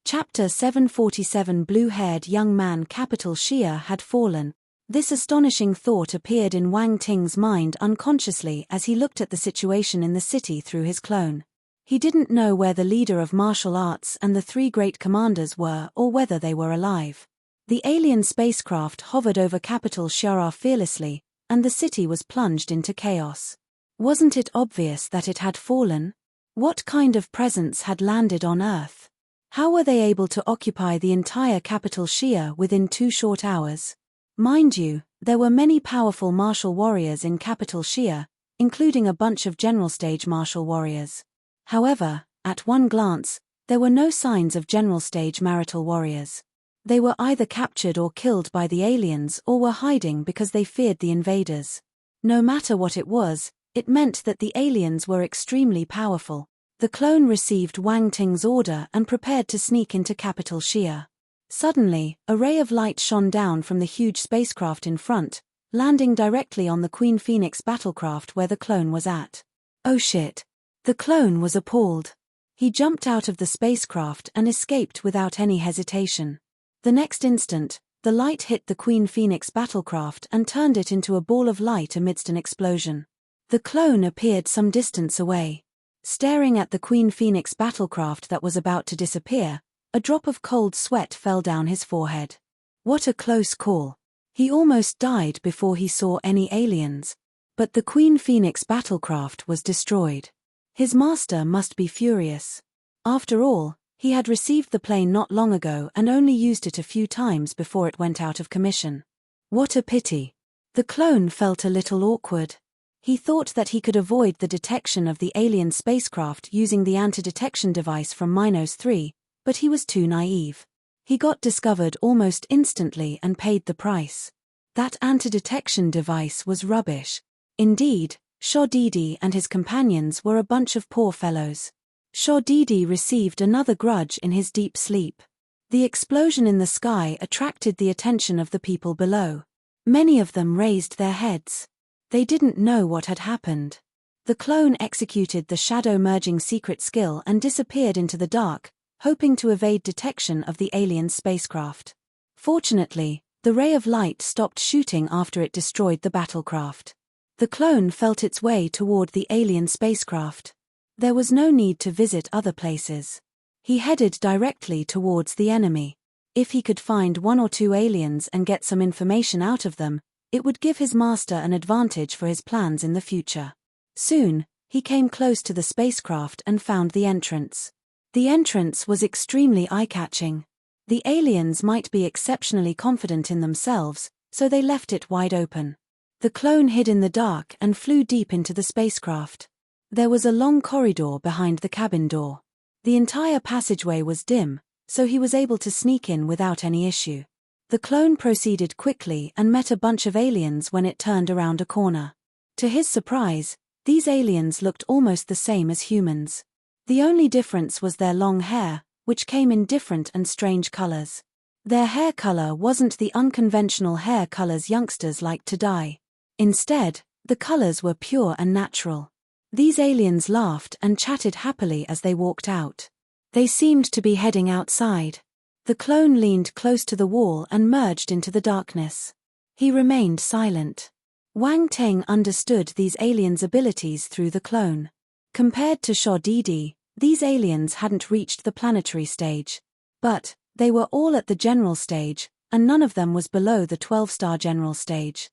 Chapter 747 Blue-haired young man. Capital Shia had fallen. This astonishing thought appeared in Wang Ting's mind unconsciously as he looked at the situation in the city through his clone. He didn't know where the leader of martial arts and the 3 great commanders were or whether they were alive. The alien spacecraft hovered over capital Shia fearlessly, and the city was plunged into chaos. Wasn't it obvious that it had fallen? What kind of presence had landed on Earth? How were they able to occupy the entire capital Shia within 2 short hours? Mind you, there were many powerful martial warriors in capital Shia, including a bunch of general stage martial warriors. However, at one glance, there were no signs of general stage marital warriors. They were either captured or killed by the aliens or were hiding because they feared the invaders. No matter what it was, it meant that the aliens were extremely powerful. The clone received Wang Ting's order and prepared to sneak into capital Shia. Suddenly, a ray of light shone down from the huge spacecraft in front, landing directly on the Queen Phoenix battlecraft where the clone was at. Oh shit! The clone was appalled. He jumped out of the spacecraft and escaped without any hesitation. The next instant, the light hit the Queen Phoenix battlecraft and turned it into a ball of light amidst an explosion. The clone appeared some distance away. Staring at the Queen Phoenix battlecraft that was about to disappear, a drop of cold sweat fell down his forehead. What a close call. He almost died before he saw any aliens. But the Queen Phoenix battlecraft was destroyed. His master must be furious. After all, he had received the plane not long ago and only used it a few times before it went out of commission. What a pity. The clone felt a little awkward. He thought that he could avoid the detection of the alien spacecraft using the anti-detection device from Minos 3, but he was too naive. He got discovered almost instantly and paid the price. That anti-detection device was rubbish. Indeed, Shodidi and his companions were a bunch of poor fellows. Shodidi received another grudge in his deep sleep. The explosion in the sky attracted the attention of the people below. Many of them raised their heads. They didn't know what had happened. The clone executed the shadow merging secret skill and disappeared into the dark, hoping to evade detection of the alien spacecraft. Fortunately, the ray of light stopped shooting after it destroyed the battlecraft. The clone felt its way toward the alien spacecraft. There was no need to visit other places. He headed directly towards the enemy. If he could find 1 or 2 aliens and get some information out of them, it would give his master an advantage for his plans in the future. Soon, he came close to the spacecraft and found the entrance. The entrance was extremely eye-catching. The aliens might be exceptionally confident in themselves, so they left it wide open. The clone hid in the dark and flew deep into the spacecraft. There was a long corridor behind the cabin door. The entire passageway was dim, so he was able to sneak in without any issue. The clone proceeded quickly and met a bunch of aliens when it turned around a corner. To his surprise, these aliens looked almost the same as humans. The only difference was their long hair, which came in different and strange colors. Their hair color wasn't the unconventional hair colors youngsters like to dye. Instead, the colors were pure and natural. These aliens laughed and chatted happily as they walked out. They seemed to be heading outside. The clone leaned close to the wall and merged into the darkness. He remained silent. Wang Ting understood these aliens' abilities through the clone. Compared to Shodidi, these aliens hadn't reached the planetary stage. But they were all at the general stage, and none of them was below the 12-star general stage.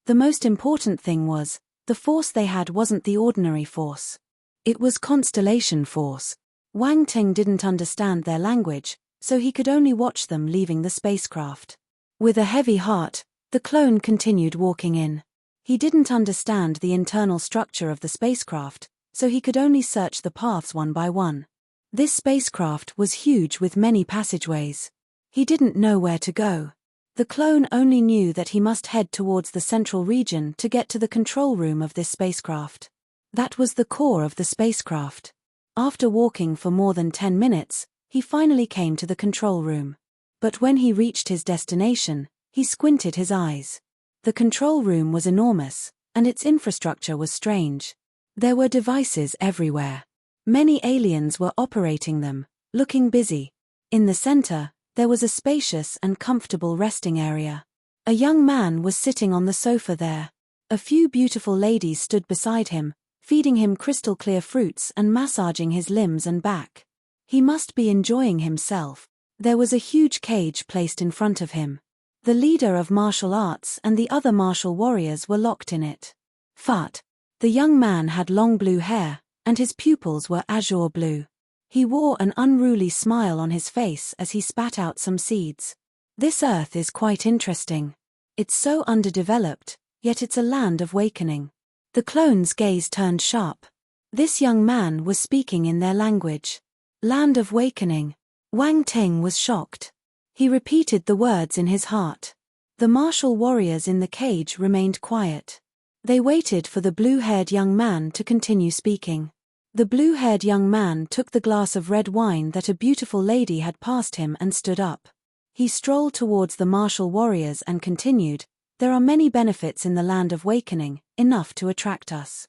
The most important thing was, the force they had wasn't the ordinary force. It was constellation force. Wang Ting didn't understand their language, so he could only watch them leaving the spacecraft. With a heavy heart, the clone continued walking in. He didn't understand the internal structure of the spacecraft, so he could only search the paths one by one. This spacecraft was huge with many passageways. He didn't know where to go. The clone only knew that he must head towards the central region to get to the control room of this spacecraft. That was the core of the spacecraft. After walking for more than 10 minutes, he finally came to the control room. But when he reached his destination, he squinted his eyes. The control room was enormous, and its infrastructure was strange. There were devices everywhere. Many aliens were operating them, looking busy. In the center, there was a spacious and comfortable resting area. A young man was sitting on the sofa there. A few beautiful ladies stood beside him, feeding him crystal-clear fruits and massaging his limbs and back. He must be enjoying himself. There was a huge cage placed in front of him. The leader of martial arts and the other martial warriors were locked in it. Fat. The young man had long blue hair, and his pupils were azure blue. He wore an unruly smile on his face as he spat out some seeds. This earth is quite interesting. It's so underdeveloped, yet it's a land of wakening. The clone's gaze turned sharp. This young man was speaking in their language. Land of wakening. Wang Ting was shocked. He repeated the words in his heart. The martial warriors in the cage remained quiet. They waited for the blue-haired young man to continue speaking. The blue-haired young man took the glass of red wine that a beautiful lady had passed him and stood up. He strolled towards the martial warriors and continued, "There are many benefits in the land of wakening, enough to attract us.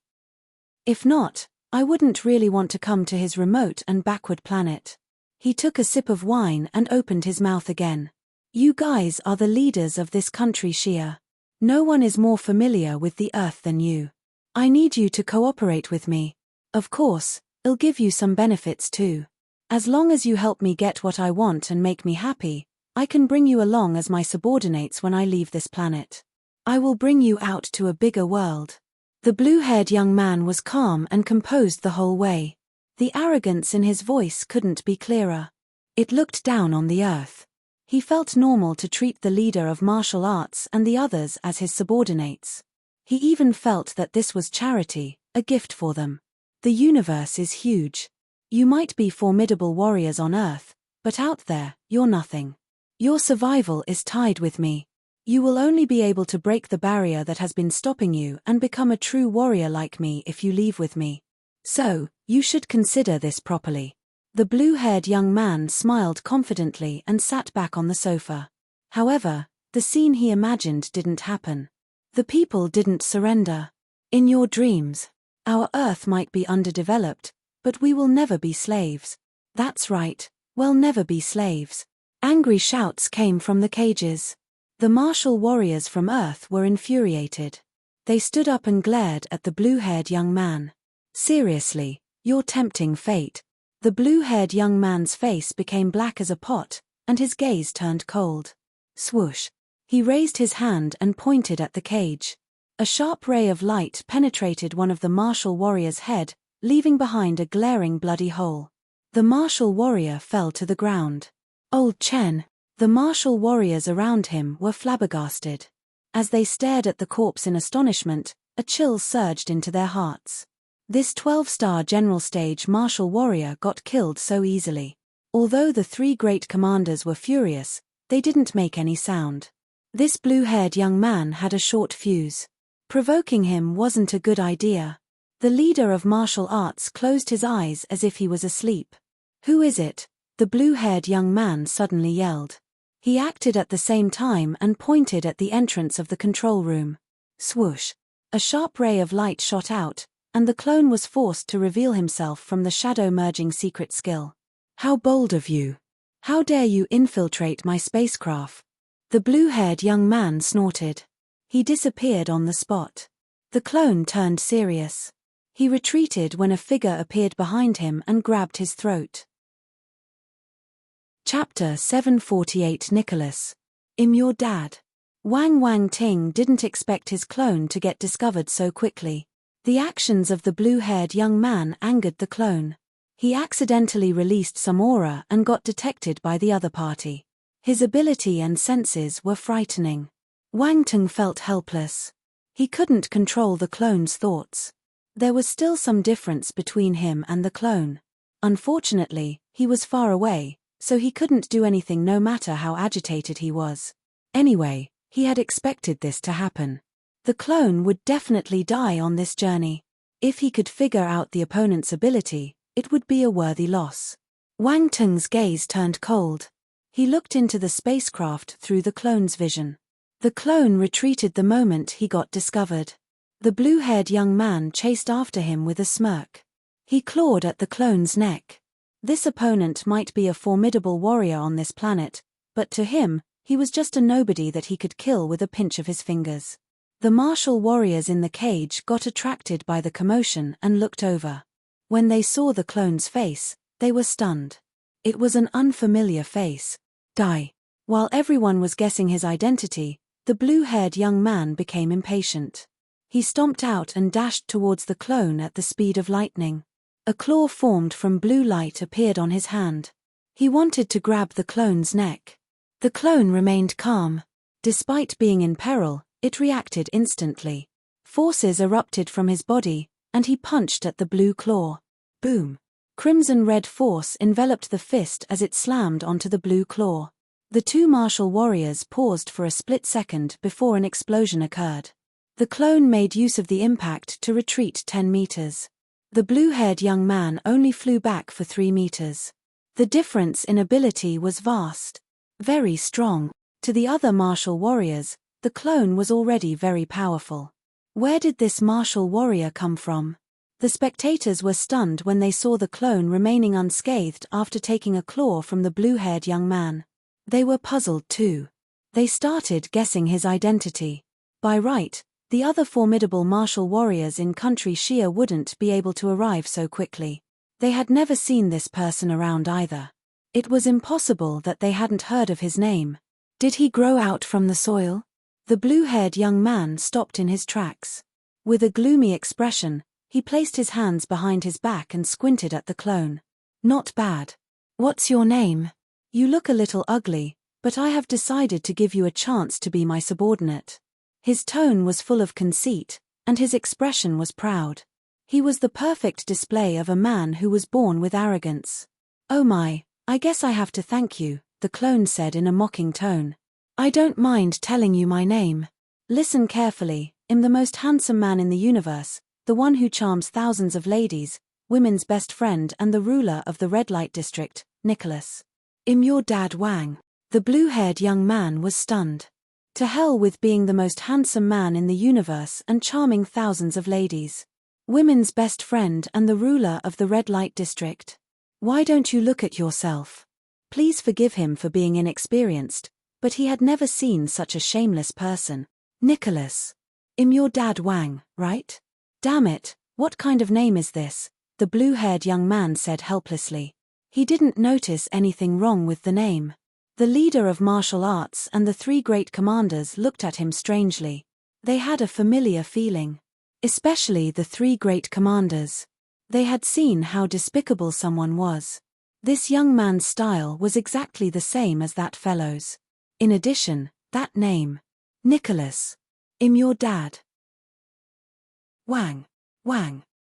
If not, I wouldn't really want to come to his remote and backward planet." He took a sip of wine and opened his mouth again. "You guys are the leaders of this country, Shia. No one is more familiar with the earth than you. I need you to cooperate with me. Of course, I'll give you some benefits too. As long as you help me get what I want and make me happy, I can bring you along as my subordinates when I leave this planet. I will bring you out to a bigger world." The blue-haired young man was calm and composed the whole way. The arrogance in his voice couldn't be clearer. It looked down on the earth. He felt normal to treat the leader of martial arts and the others as his subordinates. He even felt that this was charity, a gift for them. The universe is huge. You might be formidable warriors on Earth, but out there, you're nothing. Your survival is tied with me. You will only be able to break the barrier that has been stopping you and become a true warrior like me if you leave with me. So, you should consider this properly. The blue-haired young man smiled confidently and sat back on the sofa. However, the scene he imagined didn't happen. The people didn't surrender. In your dreams, our Earth might be underdeveloped, but we will never be slaves. That's right, we'll never be slaves. Angry shouts came from the cages. The martial warriors from Earth were infuriated. They stood up and glared at the blue-haired young man. "Seriously, you're tempting fate." The blue-haired young man's face became black as a pot, and his gaze turned cold. Swoosh. He raised his hand and pointed at the cage. A sharp ray of light penetrated one of the martial warrior's head, leaving behind a glaring bloody hole. The martial warrior fell to the ground. Old Chen. The martial warriors around him were flabbergasted. As they stared at the corpse in astonishment, a chill surged into their hearts. This 12-star general stage martial warrior got killed so easily. Although the three great commanders were furious, they didn't make any sound. This blue-haired young man had a short fuse. Provoking him wasn't a good idea. The leader of martial arts closed his eyes as if he was asleep. "Who is it?" the blue-haired young man suddenly yelled. He acted at the same time and pointed at the entrance of the control room. Swoosh. A sharp ray of light shot out, and the clone was forced to reveal himself from the shadow-merging secret skill. "How bold of you! How dare you infiltrate my spacecraft?" The blue-haired young man snorted. He disappeared on the spot. The clone turned serious. He retreated when a figure appeared behind him and grabbed his throat. Chapter 748 Nicholas. "I'm your dad." Wang Ting didn't expect his clone to get discovered so quickly. The actions of the blue-haired young man angered the clone. He accidentally released some aura and got detected by the other party. His ability and senses were frightening. Wang Ting felt helpless. He couldn't control the clone's thoughts. There was still some difference between him and the clone. Unfortunately, he was far away, so he couldn't do anything no matter how agitated he was. Anyway, he had expected this to happen. The clone would definitely die on this journey. If he could figure out the opponent's ability, it would be a worthy loss. Wang Ting's gaze turned cold. He looked into the spacecraft through the clone's vision. The clone retreated the moment he got discovered. The blue-haired young man chased after him with a smirk. He clawed at the clone's neck. This opponent might be a formidable warrior on this planet, but to him, he was just a nobody that he could kill with a pinch of his fingers. The martial warriors in the cage got attracted by the commotion and looked over. When they saw the clone's face, they were stunned. It was an unfamiliar face. Die. While everyone was guessing his identity, the blue-haired young man became impatient. He stomped out and dashed towards the clone at the speed of lightning. A claw formed from blue light appeared on his hand. He wanted to grab the clone's neck. The clone remained calm. Despite being in peril, it reacted instantly. Forces erupted from his body, and he punched at the blue claw. Boom! Crimson-red force enveloped the fist as it slammed onto the blue claw. The two martial warriors paused for a split second before an explosion occurred. The clone made use of the impact to retreat 10 meters. The blue-haired young man only flew back for 3 meters. The difference in ability was vast. Very strong. To the other martial warriors, the clone was already very powerful. Where did this martial warrior come from? The spectators were stunned when they saw the clone remaining unscathed after taking a claw from the blue-haired young man. They were puzzled too. They started guessing his identity. By right, the other formidable martial warriors in country Shia wouldn't be able to arrive so quickly. They had never seen this person around either. It was impossible that they hadn't heard of his name. Did he grow out from the soil? The blue-haired young man stopped in his tracks. With a gloomy expression, he placed his hands behind his back and squinted at the clone. Not bad. What's your name? You look a little ugly, but I have decided to give you a chance to be my subordinate. His tone was full of conceit, and his expression was proud. He was the perfect display of a man who was born with arrogance. Oh my, I guess I have to thank you, the clone said in a mocking tone. I don't mind telling you my name. Listen carefully, I'm the most handsome man in the universe, the one who charms thousands of ladies, women's best friend and the ruler of the red light district, Nicholas. I'm your dad Wang. The blue-haired young man was stunned. To hell with being the most handsome man in the universe and charming thousands of ladies. Women's best friend and the ruler of the red light district. Why don't you look at yourself? Please forgive him for being inexperienced, but he had never seen such a shameless person. Nicholas. I'm your dad Wang, right? Damn it, what kind of name is this? The blue-haired young man said helplessly. He didn't notice anything wrong with the name. The leader of martial arts and the 3 great commanders looked at him strangely. They had a familiar feeling. Especially the 3 great commanders. They had seen how despicable someone was. This young man's style was exactly the same as that fellow's. In addition, that name. Nicholas. I'm your dad. Wang.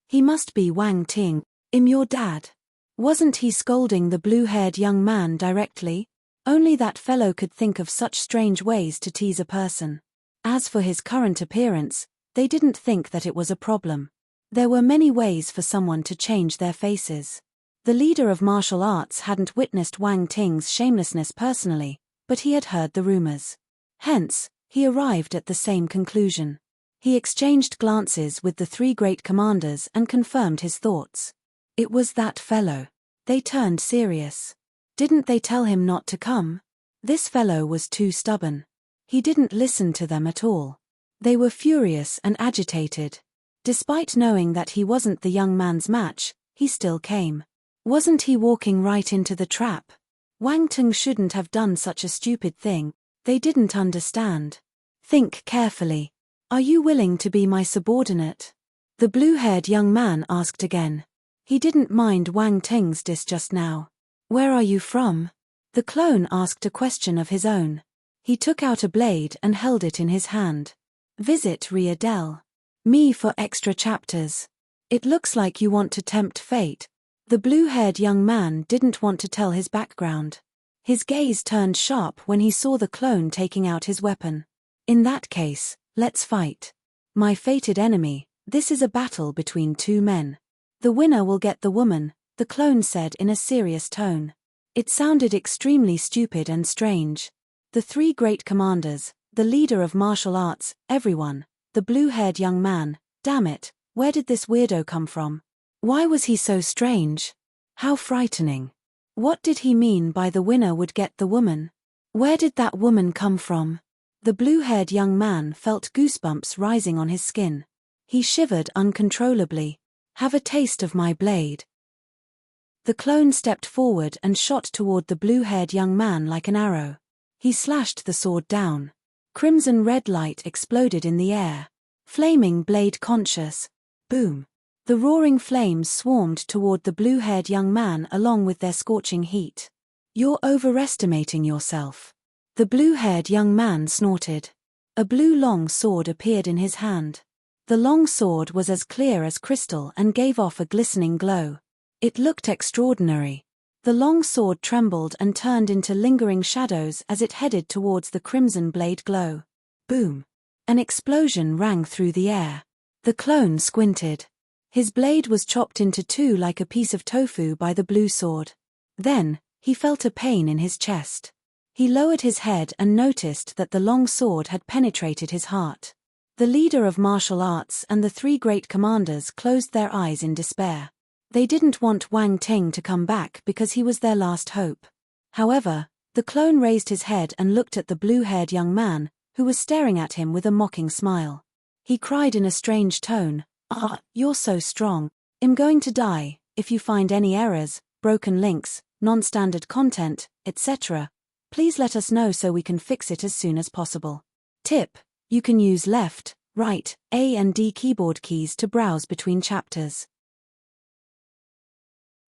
He must be Wang Ting. I'm your dad. Wasn't he scolding the blue-haired young man directly? Only that fellow could think of such strange ways to tease a person. As for his current appearance, they didn't think that it was a problem. There were many ways for someone to change their faces. The leader of martial arts hadn't witnessed Wang Ting's shamelessness personally, but he had heard the rumors. Hence, he arrived at the same conclusion. He exchanged glances with the 3 great commanders and confirmed his thoughts. It was that fellow. They turned serious. Didn't they tell him not to come? This fellow was too stubborn. He didn't listen to them at all. They were furious and agitated. Despite knowing that he wasn't the young man's match, he still came. Wasn't he walking right into the trap? Wang Ting shouldn't have done such a stupid thing. They didn't understand. Think carefully. Are you willing to be my subordinate? The blue-haired young man asked again. He didn't mind Wang Ting's diss just now. Where are you from? The clone asked a question of his own. He took out a blade and held it in his hand. Visit Ria Del. Me for extra chapters. It looks like you want to tempt fate. The blue-haired young man didn't want to tell his background. His gaze turned sharp when he saw the clone taking out his weapon. In that case, let's fight. My fated enemy, this is a battle between 2 men. The winner will get the woman, the clone said in a serious tone. It sounded extremely stupid and strange. The 3 great commanders, the leader of martial arts, everyone, the blue-haired young man, damn it, where did this weirdo come from? Why was he so strange? How frightening. What did he mean by the winner would get the woman? Where did that woman come from? The blue-haired young man felt goosebumps rising on his skin. He shivered uncontrollably. Have a taste of my blade. The clone stepped forward and shot toward the blue-haired young man like an arrow. He slashed the sword down. Crimson red light exploded in the air. Flaming blade conscious. Boom. The roaring flames swarmed toward the blue-haired young man along with their scorching heat. "You're overestimating yourself." The blue-haired young man snorted. A blue long sword appeared in his hand. The long sword was as clear as crystal and gave off a glistening glow. It looked extraordinary. The long sword trembled and turned into lingering shadows as it headed towards the crimson blade glow. Boom! An explosion rang through the air. The clone squinted. His blade was chopped into two like a piece of tofu by the blue sword. Then, he felt a pain in his chest. He lowered his head and noticed that the long sword had penetrated his heart. The leader of martial arts and the three great commanders closed their eyes in despair. They didn't want Wang Ting to come back because he was their last hope. However, the clone raised his head and looked at the blue-haired young man, who was staring at him with a mocking smile. He cried in a strange tone, "Ah, you're so strong. I'm going to die. If you find any errors, broken links, non-standard content, etc., please let us know so we can fix it as soon as possible." Tip: you can use left, right, A and D keyboard keys to browse between chapters.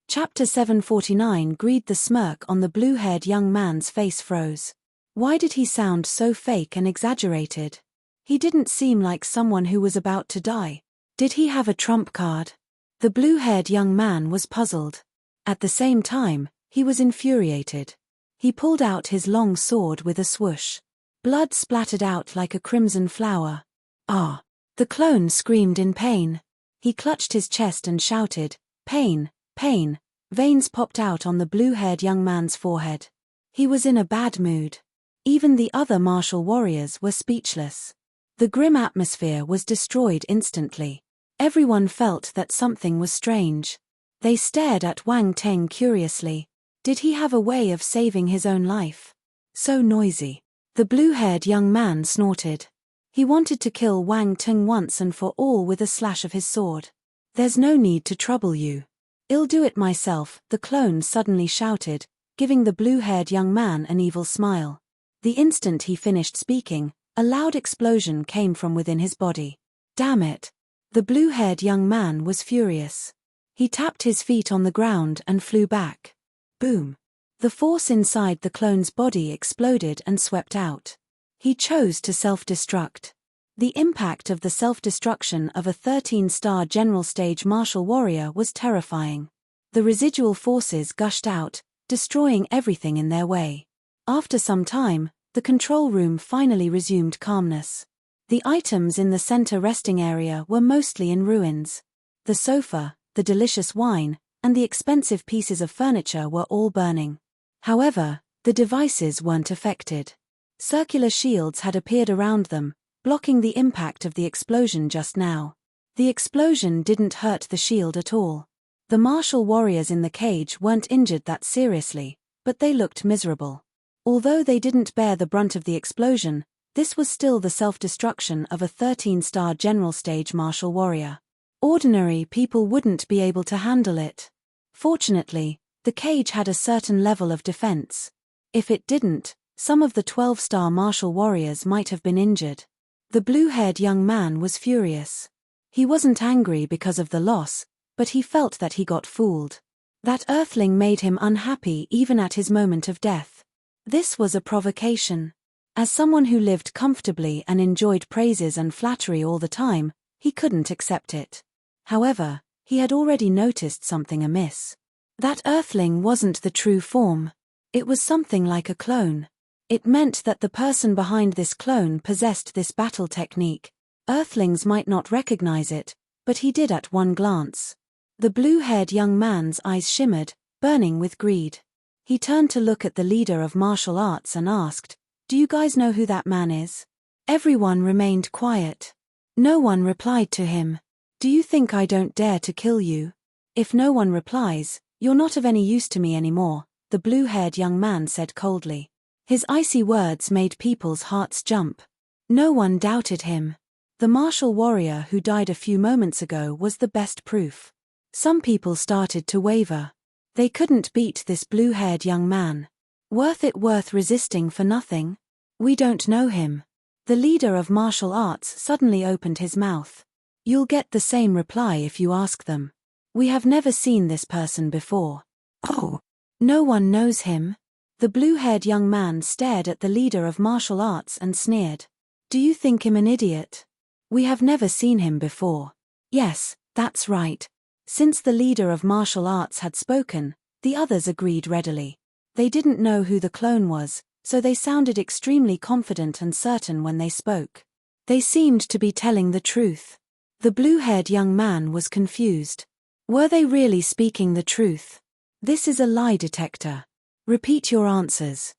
Chapter 749. Greed. The smirk on the blue-haired young man's face froze. Why did he sound so fake and exaggerated? He didn't seem like someone who was about to die. Did he have a trump card? The blue-haired young man was puzzled. At the same time, he was infuriated. He pulled out his long sword with a swoosh. Blood splattered out like a crimson flower. "Ah!" The clone screamed in pain. He clutched his chest and shouted, "Pain, pain." Veins popped out on the blue-haired young man's forehead. He was in a bad mood. Even the other martial warriors were speechless. The grim atmosphere was destroyed instantly. Everyone felt that something was strange. They stared at Wang Ting curiously. Did he have a way of saving his own life? So noisy. The blue-haired young man snorted. He wanted to kill Wang Ting once and for all with a slash of his sword. "There's no need to trouble you. I'll do it myself," the clone suddenly shouted, giving the blue-haired young man an evil smile. The instant he finished speaking, a loud explosion came from within his body. Damn it! The blue-haired young man was furious. He tapped his feet on the ground and flew back. Boom! The force inside the clone's body exploded and swept out. He chose to self-destruct. The impact of the self-destruction of a 13-star general stage martial warrior was terrifying. The residual forces gushed out, destroying everything in their way. After some time, the control room finally resumed calmness. The items in the center resting area were mostly in ruins. The sofa, the delicious wine, and the expensive pieces of furniture were all burning. However, the devices weren't affected. Circular shields had appeared around them, blocking the impact of the explosion just now. The explosion didn't hurt the shield at all. The martial warriors in the cage weren't injured that seriously, but they looked miserable. Although they didn't bear the brunt of the explosion, this was still the self-destruction of a 13-star general stage martial warrior. Ordinary people wouldn't be able to handle it. Fortunately, the cage had a certain level of defense. If it didn't, some of the 12-star martial warriors might have been injured. The blue-haired young man was furious. He wasn't angry because of the loss, but he felt that he got fooled. That earthling made him unhappy even at his moment of death. This was a provocation. As someone who lived comfortably and enjoyed praises and flattery all the time, he couldn't accept it. However, he had already noticed something amiss. That earthling wasn't the true form. It was something like a clone. It meant that the person behind this clone possessed this battle technique. Earthlings might not recognize it, but he did at one glance. The blue-haired young man's eyes shimmered, burning with greed. He turned to look at the leader of martial arts and asked, "Do you guys know who that man is?" Everyone remained quiet. No one replied to him. "Do you think I don't dare to kill you?" "If no one replies, you're not of any use to me anymore," the blue-haired young man said coldly. His icy words made people's hearts jump. No one doubted him. The martial warrior who died a few moments ago was the best proof. Some people started to waver. They couldn't beat this blue-haired young man. Worth resisting for nothing? "We don't know him." The leader of martial arts suddenly opened his mouth. You'll get the same reply if you ask them. We have never seen this person before. Oh, no one knows him? The blue-haired young man stared at the leader of martial arts and sneered. Do you think him an idiot? We have never seen him before. Yes, that's right. Since the leader of martial arts had spoken, the others agreed readily. They didn't know who the clone was, so they sounded extremely confident and certain when they spoke. They seemed to be telling the truth. The blue-haired young man was confused. Were they really speaking the truth? This is a lie detector. Repeat your answers.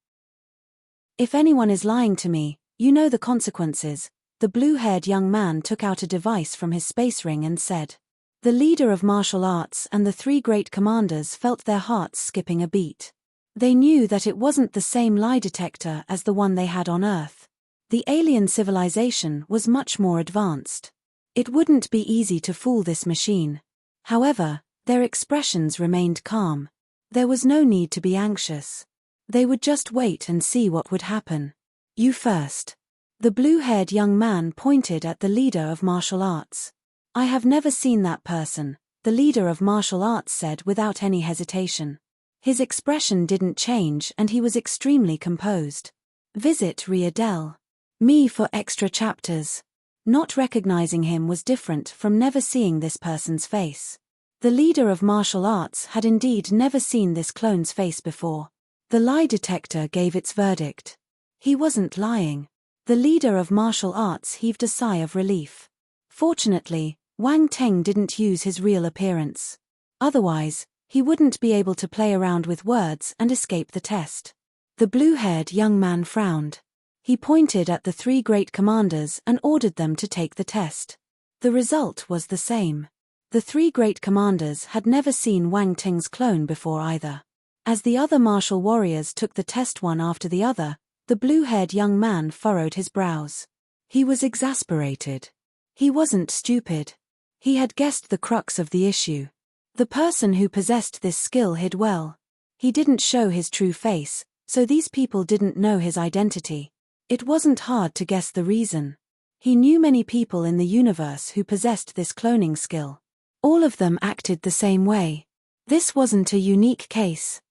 If anyone is lying to me, you know the consequences. The blue-haired young man took out a device from his space ring and said. The leader of martial arts and the three great commanders felt their hearts skipping a beat. They knew that it wasn't the same lie detector as the one they had on Earth. The alien civilization was much more advanced. It wouldn't be easy to fool this machine. However, their expressions remained calm. There was no need to be anxious. They would just wait and see what would happen. You first. The blue-haired young man pointed at the leader of martial arts. I have never seen that person, the leader of martial arts said without any hesitation. His expression didn't change and he was extremely composed. Visit Riadel. Me for extra chapters. Not recognizing him was different from never seeing this person's face. The leader of martial arts had indeed never seen this clone's face before. The lie detector gave its verdict. He wasn't lying. The leader of martial arts heaved a sigh of relief. Fortunately, Wang Teng didn't use his real appearance. Otherwise, he wouldn't be able to play around with words and escape the test. The blue-haired young man frowned. He pointed at the three great commanders and ordered them to take the test. The result was the same. The three great commanders had never seen Wang Teng's clone before either. As the other martial warriors took the test one after the other, the blue-haired young man furrowed his brows. He was exasperated. He wasn't stupid. He had guessed the crux of the issue. The person who possessed this skill hid well. He didn't show his true face, so these people didn't know his identity. It wasn't hard to guess the reason. He knew many people in the universe who possessed this cloning skill. All of them acted the same way. This wasn't a unique case.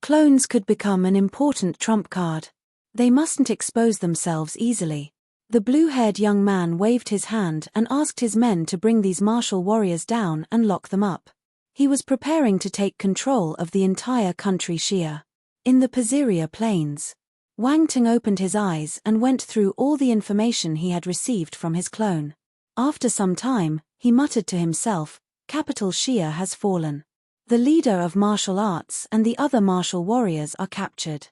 Clones could become an important trump card. They mustn't expose themselves easily. The blue-haired young man waved his hand and asked his men to bring these martial warriors down and lock them up. He was preparing to take control of the entire country Xia. In the Paziria Plains, Wang Teng opened his eyes and went through all the information he had received from his clone. After some time, he muttered to himself, Capital Xia has fallen. The leader of martial arts and the other martial warriors are captured.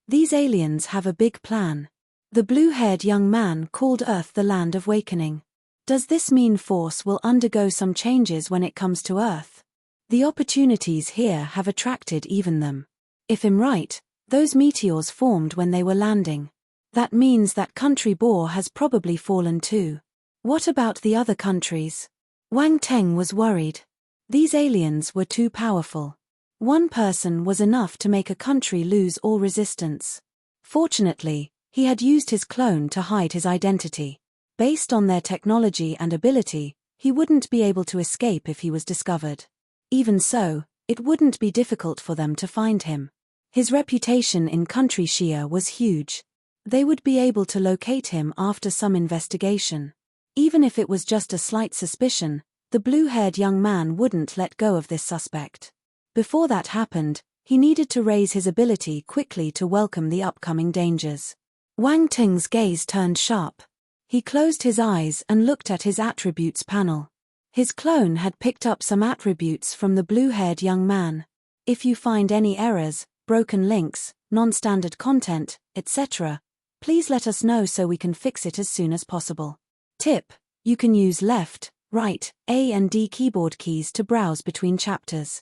These aliens have a big plan. The blue-haired young man called Earth the Land of Awakening. Does this mean Force will undergo some changes when it comes to Earth? The opportunities here have attracted even them. If I'm right, those meteors formed when they were landing. That means that country Boar has probably fallen too. What about the other countries? Wang Teng was worried. These aliens were too powerful. One person was enough to make a country lose all resistance. Fortunately, he had used his clone to hide his identity. Based on their technology and ability, he wouldn't be able to escape if he was discovered. Even so, it wouldn't be difficult for them to find him. His reputation in country Xia was huge. They would be able to locate him after some investigation. Even if it was just a slight suspicion, the blue-haired young man wouldn't let go of this suspect. Before that happened, he needed to raise his ability quickly to welcome the upcoming dangers. Wang Teng's gaze turned sharp. He closed his eyes and looked at his attributes panel. His clone had picked up some attributes from the blue-haired young man. If you find any errors, broken links, non-standard content, etc., please let us know so we can fix it as soon as possible. Tip: you can use left, right, A and D keyboard keys to browse between chapters.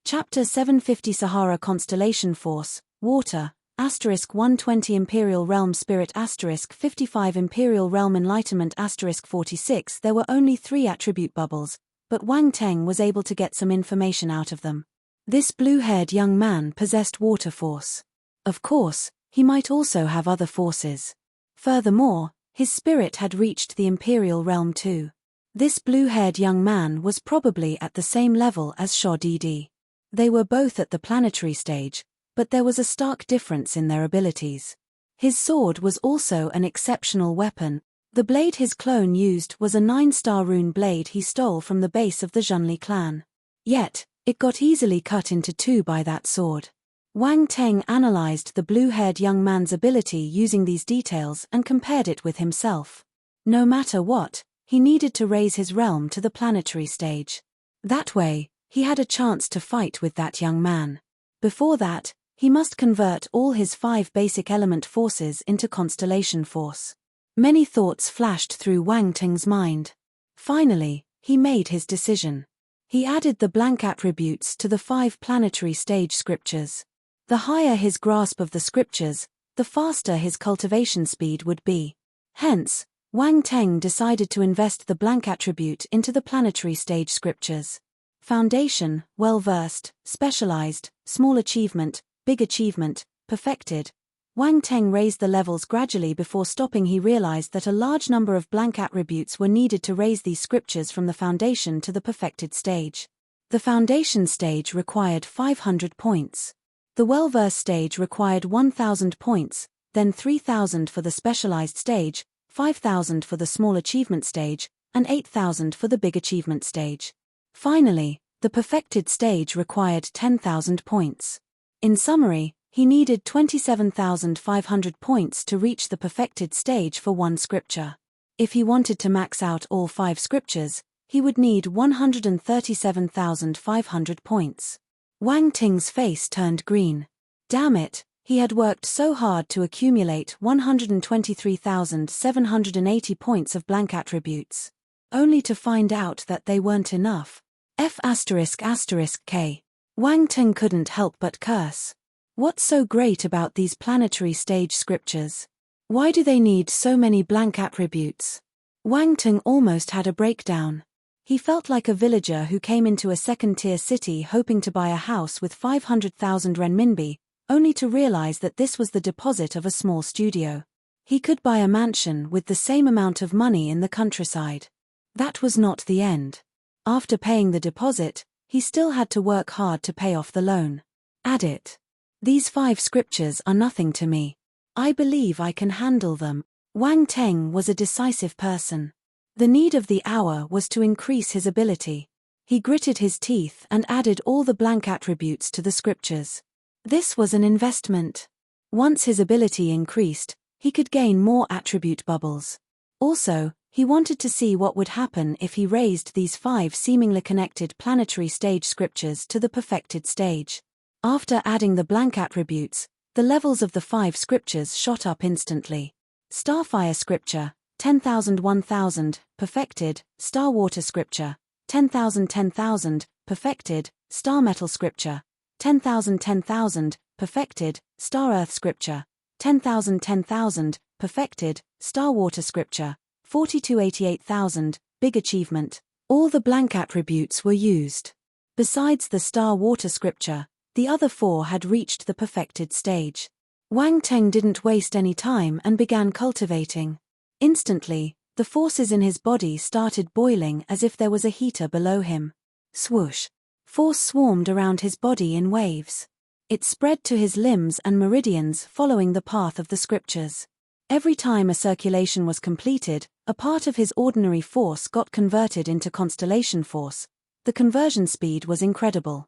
Chapter 750 Sahara Constellation Force, Water, *120 Imperial Realm Spirit *55 Imperial Realm Enlightenment *46. There were only 3 attribute bubbles, but Wang Teng was able to get some information out of them. This blue-haired young man possessed water force. Of course, he might also have other forces. Furthermore, His spirit had reached the Imperial realm too. This blue-haired young man was probably at the same level as Shao Didi. They were both at the planetary stage, but there was a stark difference in their abilities. His sword was also an exceptional weapon. The blade his clone used was a 9-star rune blade he stole from the base of the Zhonli clan. Yet, it got easily cut into two by that sword. Wang Teng analyzed the blue-haired young man's ability using these details and compared it with himself. No matter what, he needed to raise his realm to the planetary stage. That way, he had a chance to fight with that young man. Before that, he must convert all his 5 basic element forces into constellation force. Many thoughts flashed through Wang Teng's mind. Finally, he made his decision. He added the blank attributes to the 5 planetary stage scriptures. The higher his grasp of the scriptures, the faster his cultivation speed would be. Hence, Wang Teng decided to invest the blank attribute into the planetary stage scriptures. Foundation, well-versed, specialized, small achievement, big achievement, perfected. Wang Teng raised the levels gradually. Before stopping, he realized that a large number of blank attributes were needed to raise these scriptures from the foundation to the perfected stage. The foundation stage required 500 points. The well-versed stage required 1,000 points, then 3,000 for the specialized stage, 5,000 for the small achievement stage, and 8,000 for the big achievement stage. Finally, the perfected stage required 10,000 points. In summary, he needed 27,500 points to reach the perfected stage for one scripture. If he wanted to max out all 5 scriptures, he would need 137,500 points. Wang Ting's face turned green. Damn it, he had worked so hard to accumulate 123,780 points of blank attributes. Only to find out that they weren't enough. F***K. Wang Ting couldn't help but curse. What's so great about these planetary stage scriptures? Why do they need so many blank attributes? Wang Ting almost had a breakdown. He felt like a villager who came into a second-tier city hoping to buy a house with 500,000 renminbi, only to realize that this was the deposit of a small studio. He could buy a mansion with the same amount of money in the countryside. That was not the end. After paying the deposit, he still had to work hard to pay off the loan. Add it. These 5 scriptures are nothing to me. I believe I can handle them. Wang Teng was a decisive person. The need of the hour was to increase his ability. He gritted his teeth and added all the blank attributes to the scriptures. This was an investment. Once his ability increased, he could gain more attribute bubbles. Also, he wanted to see what would happen if he raised these 5 seemingly connected planetary stage scriptures to the perfected stage. After adding the blank attributes, the levels of the 5 scriptures shot up instantly. Starfire scripture, 10,000 1,000, perfected. Star water scripture, 10,000 10,000, perfected. Star metal scripture, 10,000 10,000, perfected. Star earth scripture, 10,000 10,000, perfected. Star water scripture, 4288,000, big achievement. All the blank attributes were used. Besides the star water scripture, the other 4 had reached the perfected stage. Wang Teng didn't waste any time and began cultivating. Instantly, the forces in his body started boiling as if there was a heater below him. Swoosh. Force swarmed around his body in waves. It spread to his limbs and meridians following the path of the scriptures. Every time a circulation was completed, a part of his ordinary force got converted into constellation force. The conversion speed was incredible.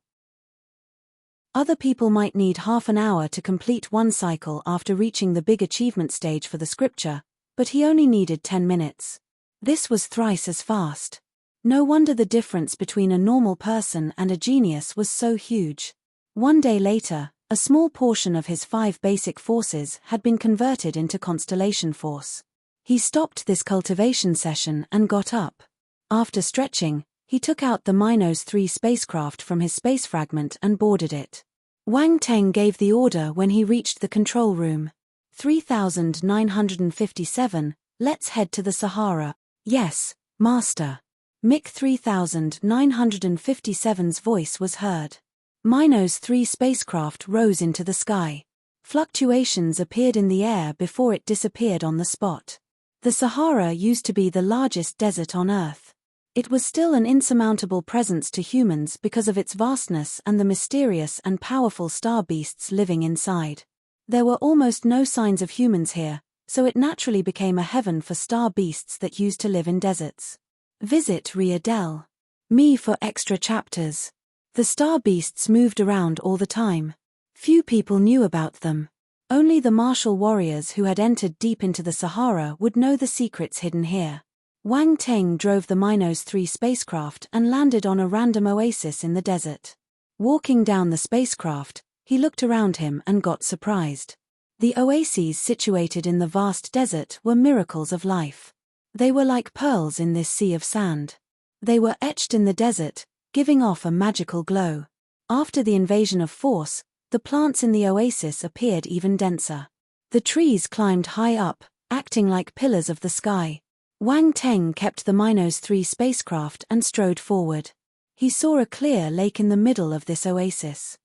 Other people might need half an hour to complete one cycle after reaching the big achievement stage for the scripture, but he only needed 10 minutes. This was thrice as fast. No wonder the difference between a normal person and a genius was so huge. One day later, a small portion of his 5 basic forces had been converted into constellation force. He stopped this cultivation session and got up. After stretching, he took out the Minos 3 spacecraft from his space fragment and boarded it. Wang Teng gave the order when he reached the control room. 3957, let's head to the Sahara. Yes, Master. MiG 3957's voice was heard. Minos 3 spacecraft rose into the sky. Fluctuations appeared in the air before it disappeared on the spot. The Sahara used to be the largest desert on Earth. It was still an insurmountable presence to humans because of its vastness and the mysterious and powerful star beasts living inside. There were almost no signs of humans here, so it naturally became a heaven for star beasts that used to live in deserts. Visit Riadel. Me for extra chapters. The star beasts moved around all the time. Few people knew about them. Only the martial warriors who had entered deep into the Sahara would know the secrets hidden here. Wang Teng drove the Minos 3 spacecraft and landed on a random oasis in the desert. Walking down the spacecraft, he looked around him and got surprised. The oases situated in the vast desert were miracles of life. They were like pearls in this sea of sand. They were etched in the desert, giving off a magical glow. After the invasion of Force, the plants in the oasis appeared even denser. The trees climbed high up, acting like pillars of the sky. Wang Teng kept the Minos 3 spacecraft and strode forward. He saw a clear lake in the middle of this oasis.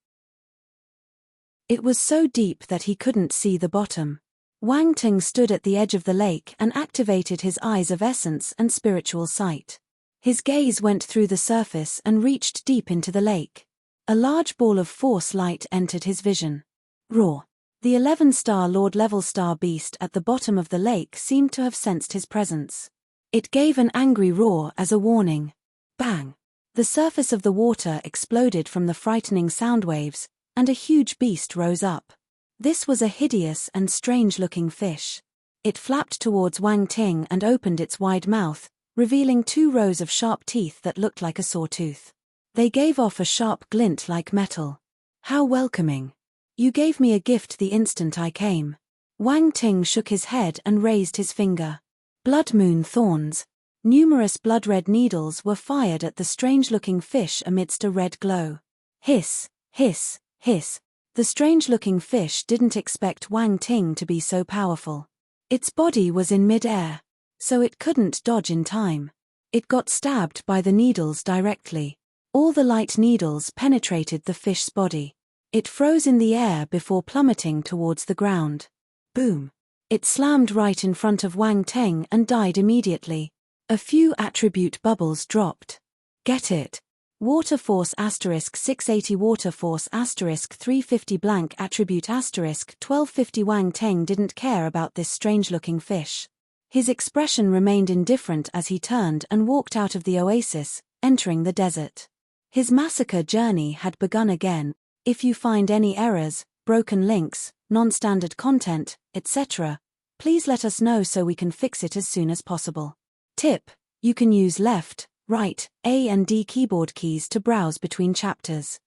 It was so deep that he couldn't see the bottom. Wang Teng stood at the edge of the lake and activated his eyes of essence and spiritual sight. His gaze went through the surface and reached deep into the lake. A large ball of force light entered his vision. Roar! The 11-star Lord Level Star Beast at the bottom of the lake seemed to have sensed his presence. It gave an angry roar as a warning. Bang! The surface of the water exploded from the frightening sound waves, and a huge beast rose up. This was a hideous and strange-looking fish. It flapped towards Wang Ting and opened its wide mouth, revealing 2 rows of sharp teeth that looked like a sawtooth. They gave off a sharp glint like metal. How welcoming! You gave me a gift the instant I came. Wang Ting shook his head and raised his finger. Blood moon thorns. Numerous blood-red needles were fired at the strange-looking fish amidst a red glow. Hiss, hiss, hiss. The strange-looking fish didn't expect Wang Ting to be so powerful. Its body was in mid-air, so it couldn't dodge in time. It got stabbed by the needles directly. All the light needles penetrated the fish's body. It froze in the air before plummeting towards the ground. Boom! It slammed right in front of Wang Teng and died immediately. A few attribute bubbles dropped. Get it? Water Force *680 Water Force *350 blank attribute *1250 Wang Teng didn't care about this strange-looking fish. His expression remained indifferent as he turned and walked out of the oasis, entering the desert. His massacre journey had begun again. If you find any errors, broken links, non-standard content, etc., please let us know so we can fix it as soon as possible. Tip: you can use left, right, A and D keyboard keys to browse between chapters.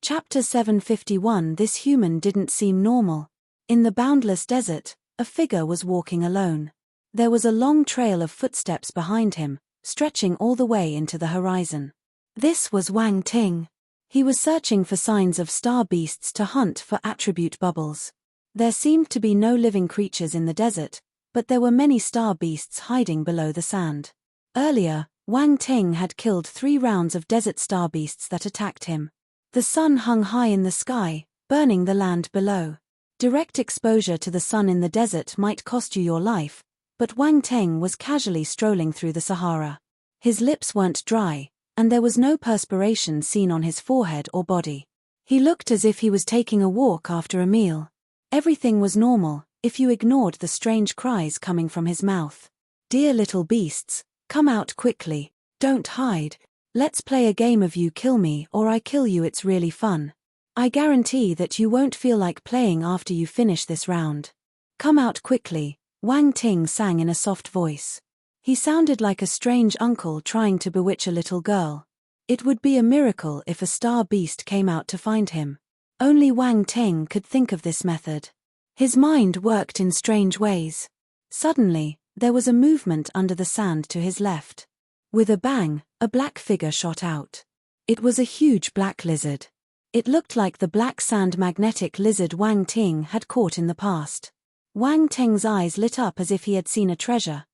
Chapter 751. This human didn't seem normal. In the boundless desert, a figure was walking alone. There was a long trail of footsteps behind him, stretching all the way into the horizon. This was Wang Ting. He was searching for signs of star beasts to hunt for attribute bubbles. There seemed to be no living creatures in the desert, but there were many star beasts hiding below the sand. Earlier, Wang Ting had killed 3 rounds of desert star beasts that attacked him. The sun hung high in the sky, burning the land below. Direct exposure to the sun in the desert might cost you your life, but Wang Ting was casually strolling through the Sahara. His lips weren't dry, and there was no perspiration seen on his forehead or body. He looked as if he was taking a walk after a meal. Everything was normal, if you ignored the strange cries coming from his mouth. Dear little beasts, come out quickly, don't hide. Let's play a game of you kill me or I kill you. It's really fun. I guarantee that you won't feel like playing after you finish this round. Come out quickly, Wang Ting sang in a soft voice. He sounded like a strange uncle trying to bewitch a little girl. It would be a miracle if a star beast came out to find him. Only Wang Ting could think of this method. His mind worked in strange ways. Suddenly, there was a movement under the sand to his left. With a bang, a black figure shot out. It was a huge black lizard. It looked like the black sand magnetic lizard Wang Ting had caught in the past. Wang Ting's eyes lit up as if he had seen a treasure.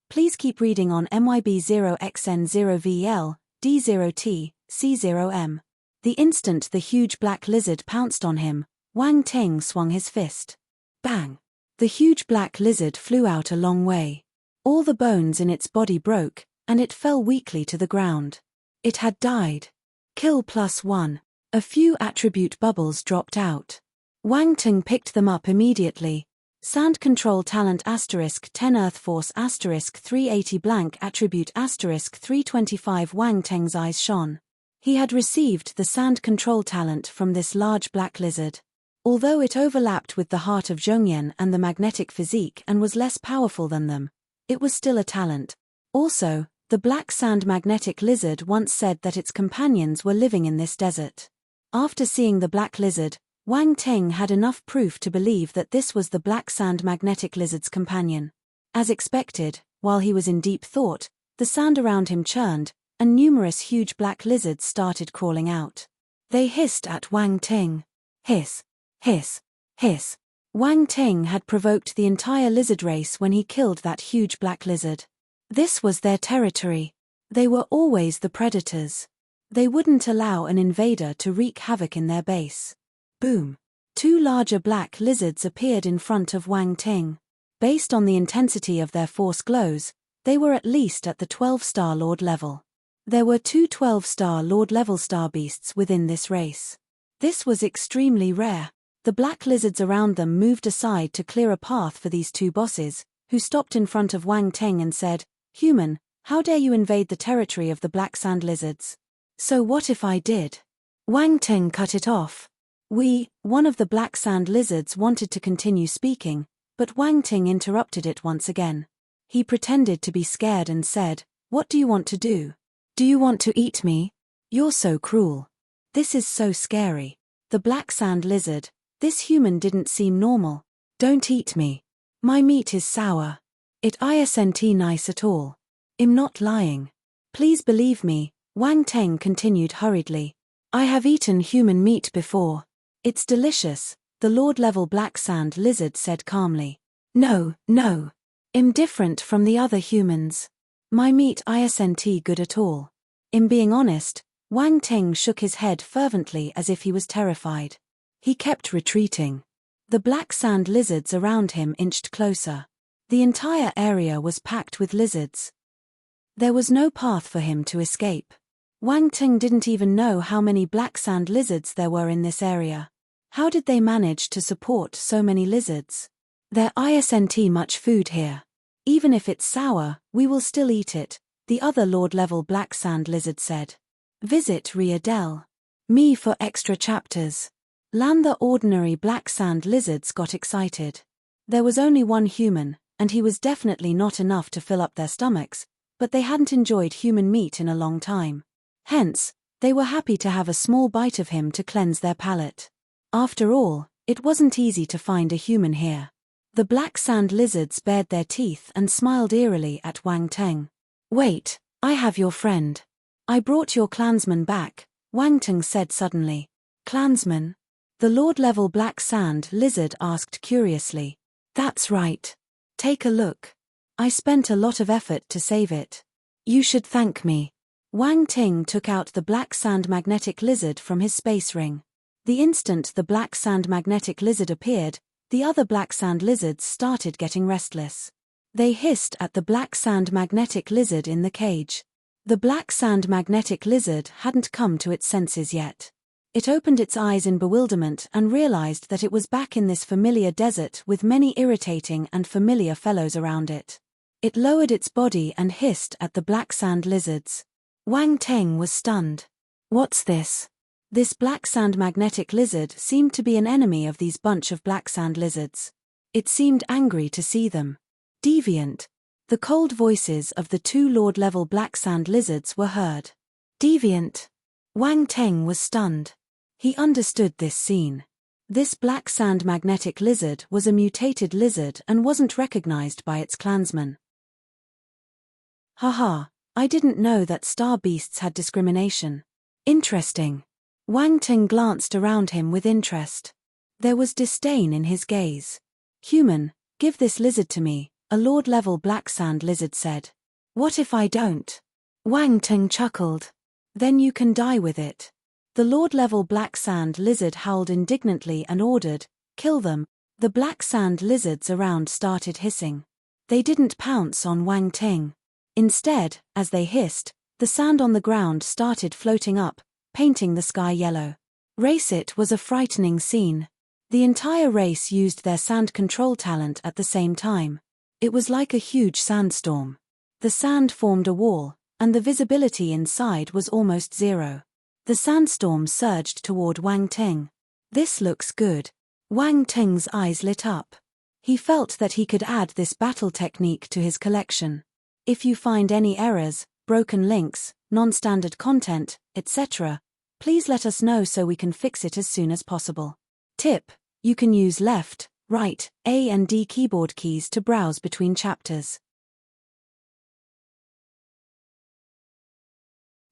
Please keep reading on MYB0XN0VL, D0T, C0M. The instant the huge black lizard pounced on him, Wang Ting swung his fist. Bang! The huge black lizard flew out a long way. All the bones in its body broke, and it fell weakly to the ground. It had died. Kill +1. A few attribute bubbles dropped out. Wang Ting picked them up immediately. Sand control talent *10 Earth Force *380 blank attribute *325. Wang Teng's eyes shone. He had received the sand control talent from this large black lizard. Although it overlapped with the heart of Zhongyan and the magnetic physique and was less powerful than them, it was still a talent. Also, the black sand magnetic lizard once said that its companions were living in this desert. After seeing the black lizard, Wang Teng had enough proof to believe that this was the black sand magnetic lizard's companion. As expected, while he was in deep thought, the sand around him churned, and numerous huge black lizards started crawling out. They hissed at Wang Teng. Hiss, hiss, hiss. Wang Teng had provoked the entire lizard race when he killed that huge black lizard. This was their territory. They were always the predators. They wouldn't allow an invader to wreak havoc in their base. Boom. Two larger black lizards appeared in front of Wang Ting. Based on the intensity of their force glows, they were at least at the 12-star Lord level. There were two 12-star Lord level star beasts within this race. This was extremely rare. The black lizards around them moved aside to clear a path for these two bosses, who stopped in front of Wang Ting and said, "Human, how dare you invade the territory of the black sand lizards?" "So what if I did?" Wang Ting cut it off. One of the black sand lizards wanted to continue speaking, but Wang Ting interrupted it once again. He pretended to be scared and said, "What do you want to do? Do you want to eat me? You're so cruel. This is so scary." The black sand lizard, "This human didn't seem normal. Don't eat me. My meat is sour. It isn't nice at all. I'm not lying. Please believe me," Wang Teng continued hurriedly. "I have eaten human meat before. It's delicious," the Lord-level black sand lizard said calmly. No, I'm different from the other humans. My meat isn't good at all." In being honest, Wang Teng shook his head fervently as if he was terrified. He kept retreating. The black sand lizards around him inched closer. The entire area was packed with lizards. There was no path for him to escape. Wang Teng didn't even know how many black sand lizards there were in this area. How did they manage to support so many lizards? "There isn't much food here. Even if it's sour, we will still eat it," the other Lord-level black sand lizard said. Visit Riadel. Me for extra chapters. The ordinary black sand lizards got excited. There was only one human, and he was definitely not enough to fill up their stomachs, but they hadn't enjoyed human meat in a long time. Hence, they were happy to have a small bite of him to cleanse their palate. After all, it wasn't easy to find a human here. The black sand lizards bared their teeth and smiled eerily at Wang Teng. "Wait, I have your friend. I brought your clansman back," Wang Teng said suddenly. "Clansman?" The Lord-level black sand lizard asked curiously. "That's right. Take a look. I spent a lot of effort to save it. You should thank me." Wang Ting took out the black sand magnetic lizard from his space ring. The instant the black sand magnetic lizard appeared, the other black sand lizards started getting restless. They hissed at the black sand magnetic lizard in the cage. The black sand magnetic lizard hadn't come to its senses yet. It opened its eyes in bewilderment and realized that it was back in this familiar desert with many irritating and familiar fellows around it. It lowered its body and hissed at the black sand lizards. Wang Teng was stunned. "What's this?" This black sand magnetic lizard seemed to be an enemy of these bunch of black sand lizards. It seemed angry to see them. "Deviant." The cold voices of the two Lord-level black sand lizards were heard. "Deviant." Wang Teng was stunned. He understood this scene. This black sand magnetic lizard was a mutated lizard and wasn't recognized by its clansmen. "Haha, I didn't know that star beasts had discrimination. Interesting." Wang Teng glanced around him with interest. There was disdain in his gaze. "Human, give this lizard to me," a Lord-level black sand lizard said. "What if I don't?" Wang Teng chuckled. "Then you can die with it." The Lord-level black sand lizard howled indignantly and ordered, "Kill them." The black sand lizards around started hissing. They didn't pounce on Wang Ting. Instead, as they hissed, the sand on the ground started floating up, painting the sky yellow. It was a frightening scene. The entire race used their sand control talent at the same time. It was like a huge sandstorm. The sand formed a wall, and the visibility inside was almost zero. The sandstorm surged toward Wang Ting. This looks good. Wang Ting's eyes lit up. He felt that he could add this battle technique to his collection. If you find any errors, broken links, non-standard content, etc., please let us know so we can fix it as soon as possible. Tip: you can use left, right, A and D keyboard keys to browse between chapters.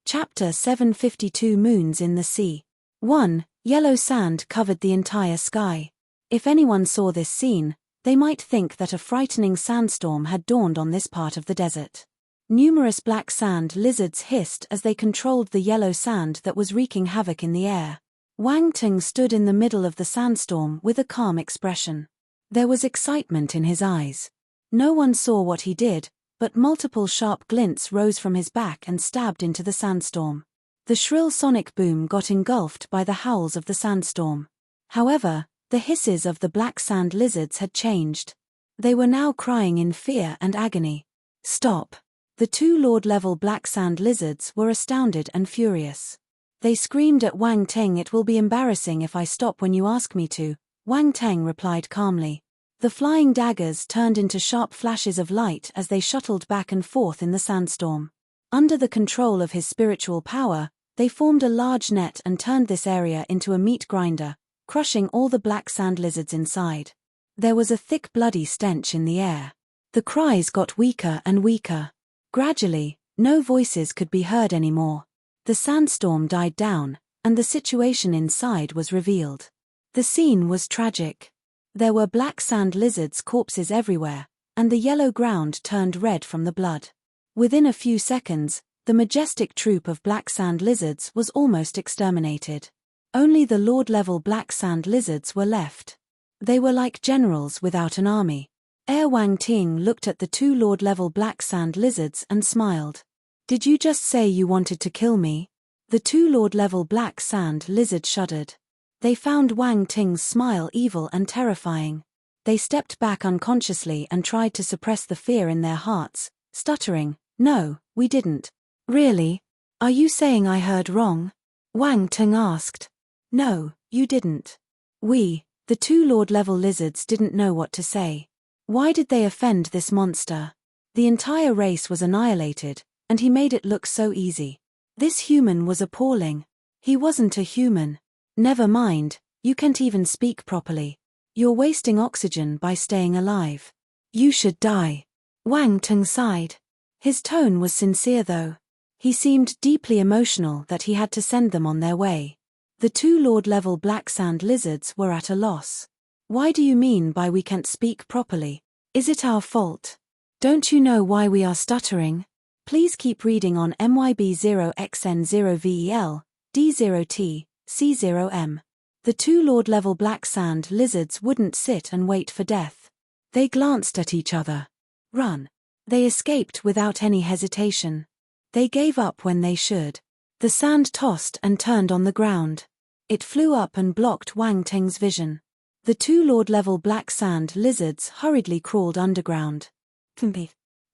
Chapter 752 Moons in the Sea. 1. Yellow sand covered the entire sky. If anyone saw this scene, they might think that a frightening sandstorm had dawned on this part of the desert. Numerous black sand lizards hissed as they controlled the yellow sand that was wreaking havoc in the air. Wang Ting stood in the middle of the sandstorm with a calm expression. There was excitement in his eyes. No one saw what he did, but multiple sharp glints rose from his back and stabbed into the sandstorm. The shrill sonic boom got engulfed by the howls of the sandstorm. However, the hisses of the black sand lizards had changed. They were now crying in fear and agony. Stop! The two Lord-level black sand lizards were astounded and furious. They screamed at Wang Ting. "It will be embarrassing if I stop when you ask me to," Wang Ting replied calmly. The flying daggers turned into sharp flashes of light as they shuttled back and forth in the sandstorm. Under the control of his spiritual power, they formed a large net and turned this area into a meat grinder, crushing all the black sand lizards inside. There was a thick bloody stench in the air. The cries got weaker and weaker. Gradually, no voices could be heard anymore. The sandstorm died down, and the situation inside was revealed. The scene was tragic. There were black sand lizards' corpses everywhere, and the yellow ground turned red from the blood. Within a few seconds, the majestic troop of black sand lizards was almost exterminated. Only the Lord-level black sand lizards were left. They were like generals without an army. Wang Ting looked at the two Lord-level black sand lizards and smiled. "Did you just say you wanted to kill me?" The two Lord-level black sand lizards shuddered. They found Wang Ting's smile evil and terrifying. They stepped back unconsciously and tried to suppress the fear in their hearts, stuttering, "No, we didn't." "Really? Are you saying I heard wrong?" Wang Ting asked. "No, you didn't." The two Lord-level lizards didn't know what to say. Why did they offend this monster? The entire race was annihilated, and he made it look so easy. This human was appalling. He wasn't a human. "Never mind, you can't even speak properly. You're wasting oxygen by staying alive. You should die." Wang Ting sighed. His tone was sincere though. He seemed deeply emotional that he had to send them on their way. The two Lord-level black sand lizards were at a loss. "Why do you mean by we can't speak properly? Is it our fault? Don't you know why we are stuttering?" Please keep reading on MYB0XN0VEL, D0T, C0M. The two Lord-level black sand lizards wouldn't sit and wait for death. They glanced at each other. Run. They escaped without any hesitation. They gave up when they should. The sand tossed and turned on the ground. It flew up and blocked Wang Ting's vision. The two Lord-level black sand lizards hurriedly crawled underground.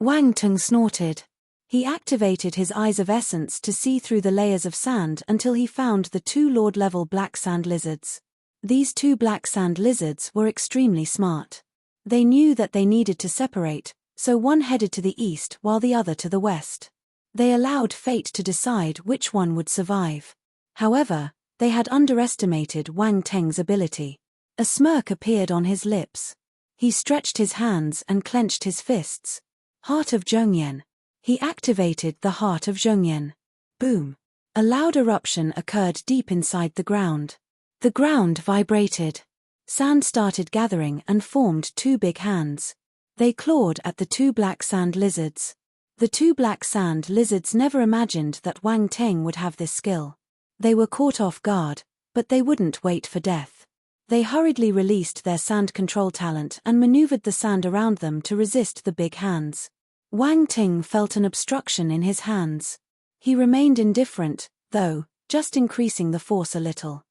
Wang Ting snorted. He activated his eyes of essence to see through the layers of sand until he found the two Lord-level black sand lizards. These two black sand lizards were extremely smart. They knew that they needed to separate, so one headed to the east while the other to the west. They allowed fate to decide which one would survive. However, they had underestimated Wang Teng's ability. A smirk appeared on his lips. He stretched his hands and clenched his fists. Heart of Zhongyan. He activated the Heart of Zhongyan. Boom. A loud eruption occurred deep inside the ground. The ground vibrated. Sand started gathering and formed two big hands. They clawed at the two black sand lizards. The two black sand lizards never imagined that Wang Teng would have this skill. They were caught off guard, but they wouldn't wait for death. They hurriedly released their sand control talent and maneuvered the sand around them to resist the big hands. Wang Ting felt an obstruction in his hands. He remained indifferent, though, just increasing the force a little.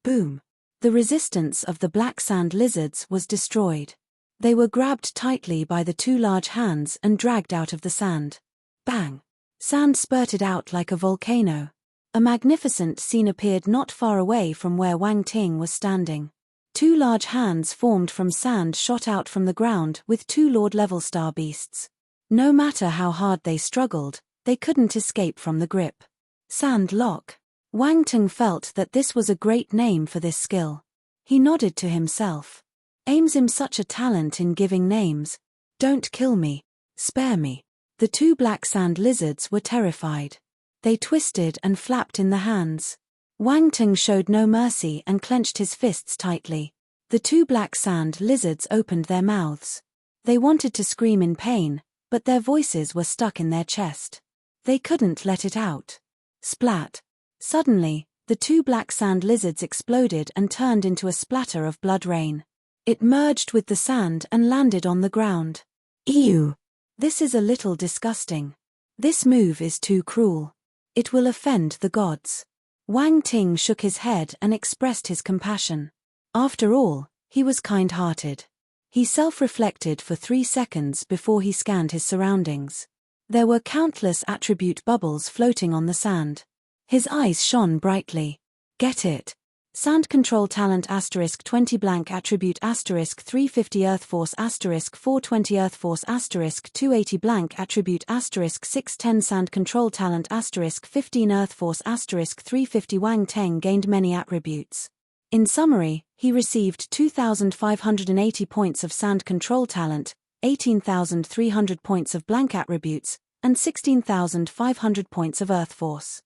Boom! The resistance of the black sand lizards was destroyed. They were grabbed tightly by the two large hands and dragged out of the sand. Bang! Sand spurted out like a volcano. A magnificent scene appeared not far away from where Wang Ting was standing. Two large hands formed from sand shot out from the ground with two Lord-level star beasts. No matter how hard they struggled, they couldn't escape from the grip. Sand lock. Wang Ting felt that this was a great name for this skill. He nodded to himself. Aims him such a talent in giving names. Don't kill me. Spare me. The two black sand lizards were terrified. They twisted and flapped in the hands. Wang Ting showed no mercy and clenched his fists tightly. The two black sand lizards opened their mouths. They wanted to scream in pain, but their voices were stuck in their chest. They couldn't let it out. Splat. Suddenly, the two black sand lizards exploded and turned into a splatter of blood rain. It merged with the sand and landed on the ground. Ew! This is a little disgusting. This move is too cruel. It will offend the gods. Wang Ting shook his head and expressed his compassion. After all, he was kind-hearted. He self-reflected for 3 seconds before he scanned his surroundings. There were countless attribute bubbles floating on the sand. His eyes shone brightly. Get it. Sand control talent *20 blank attribute *350 Earth Force *420 Earth Force *280 blank attribute *610 Sand control talent *15 Earth Force *350 Wang Ting gained many attributes. In summary, he received 2,580 points of sand control talent, 18,300 points of blank attributes, and 16,500 points of Earth Force.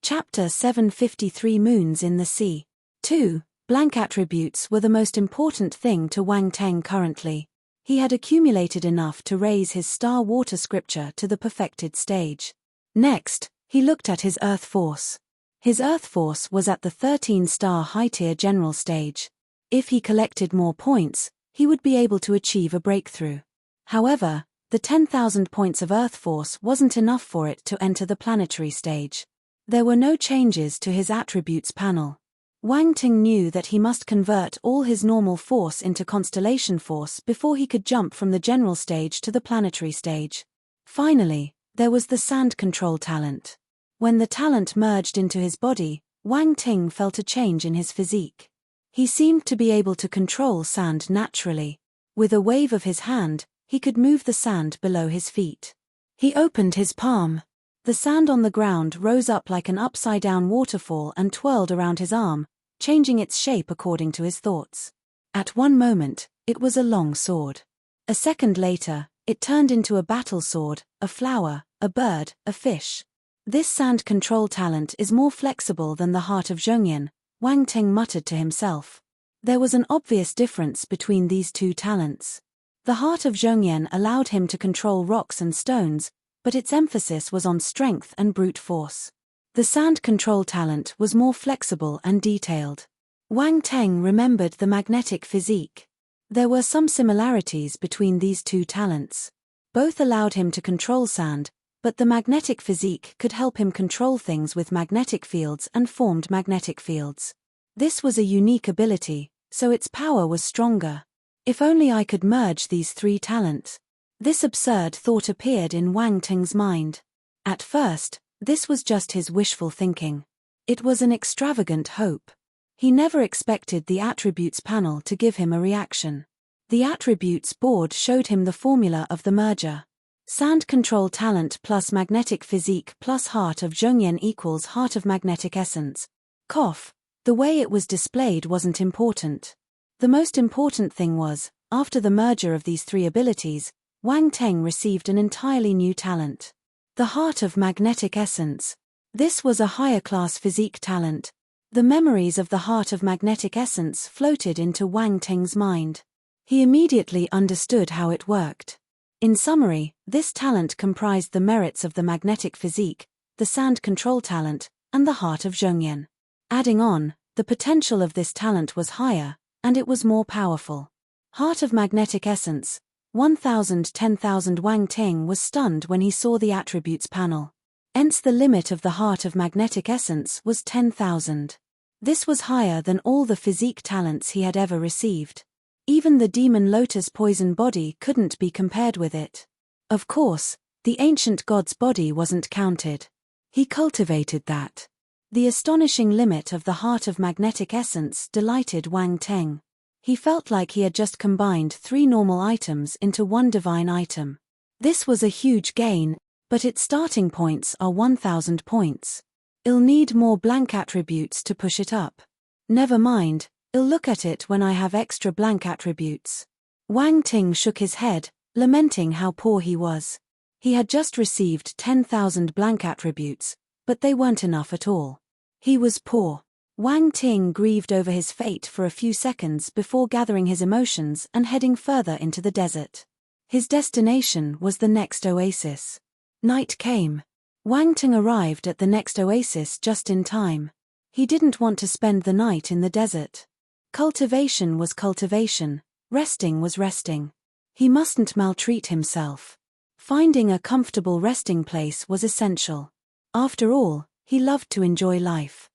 Chapter 753 Moons in the Sea. 2. Blank attributes were the most important thing to Wang Ting currently. He had accumulated enough to raise his star water scripture to the perfected stage. Next, he looked at his Earth Force. His Earth Force was at the 13-star high-tier general stage. If he collected more points, he would be able to achieve a breakthrough. However, the 10,000 points of Earth Force wasn't enough for it to enter the planetary stage. There were no changes to his attributes panel. Wang Ting knew that he must convert all his normal force into constellation force before he could jump from the general stage to the planetary stage. Finally, there was the sand control talent. When the talent merged into his body, Wang Ting felt a change in his physique. He seemed to be able to control sand naturally. With a wave of his hand, he could move the sand below his feet. He opened his palm. The sand on the ground rose up like an upside-down waterfall and twirled around his arm, changing its shape according to his thoughts. At one moment, it was a long sword. A second later, it turned into a battle sword, a flower, a bird, a fish. This sand control talent is more flexible than the heart of Zhongyan, Wang Ting muttered to himself. There was an obvious difference between these two talents. The heart of Zhongyan allowed him to control rocks and stones, but its emphasis was on strength and brute force. The sand control talent was more flexible and detailed. Wang Ting remembered the magnetic physique. There were some similarities between these two talents. Both allowed him to control sand, but the magnetic physique could help him control things with magnetic fields and formed magnetic fields. This was a unique ability, so its power was stronger. If only I could merge these three talents. This absurd thought appeared in Wang Ting's mind. At first, this was just his wishful thinking. It was an extravagant hope. He never expected the attributes panel to give him a reaction. The attributes board showed him the formula of the merger. Sand control talent plus magnetic physique plus heart of Zhongyan equals heart of magnetic essence. Cough. The way it was displayed wasn't important. The most important thing was, after the merger of these three abilities, Wang Ting received an entirely new talent. The heart of magnetic essence. This was a higher-class physique talent. The memories of the heart of magnetic essence floated into Wang Ting's mind. He immediately understood how it worked. In summary, this talent comprised the merits of the magnetic physique, the sand control talent, and the heart of Zhongyan. Adding on, the potential of this talent was higher, and it was more powerful. Heart of magnetic essence, 10,000. Wang Ting was stunned when he saw the attributes panel. Hence the limit of the heart of magnetic essence was 10,000. This was higher than all the physique talents he had ever received. Even the demon lotus poison body couldn't be compared with it. Of course, the ancient god's body wasn't counted. He cultivated that. The astonishing limit of the heart of magnetic essence delighted Wang Ting. He felt like he had just combined 3 normal items into one divine item. This was a huge gain, but its starting points are 1,000 points. I'll need more blank attributes to push it up. Never mind, I'll look at it when I have extra blank attributes. Wang Ting shook his head, lamenting how poor he was. He had just received 10,000 blank attributes, but they weren't enough at all. He was poor. Wang Ting grieved over his fate for a few seconds before gathering his emotions and heading further into the desert. His destination was the next oasis. Night came. Wang Ting arrived at the next oasis just in time. He didn't want to spend the night in the desert. Cultivation was cultivation, resting was resting. He mustn't maltreat himself. Finding a comfortable resting place was essential. After all, he loved to enjoy life.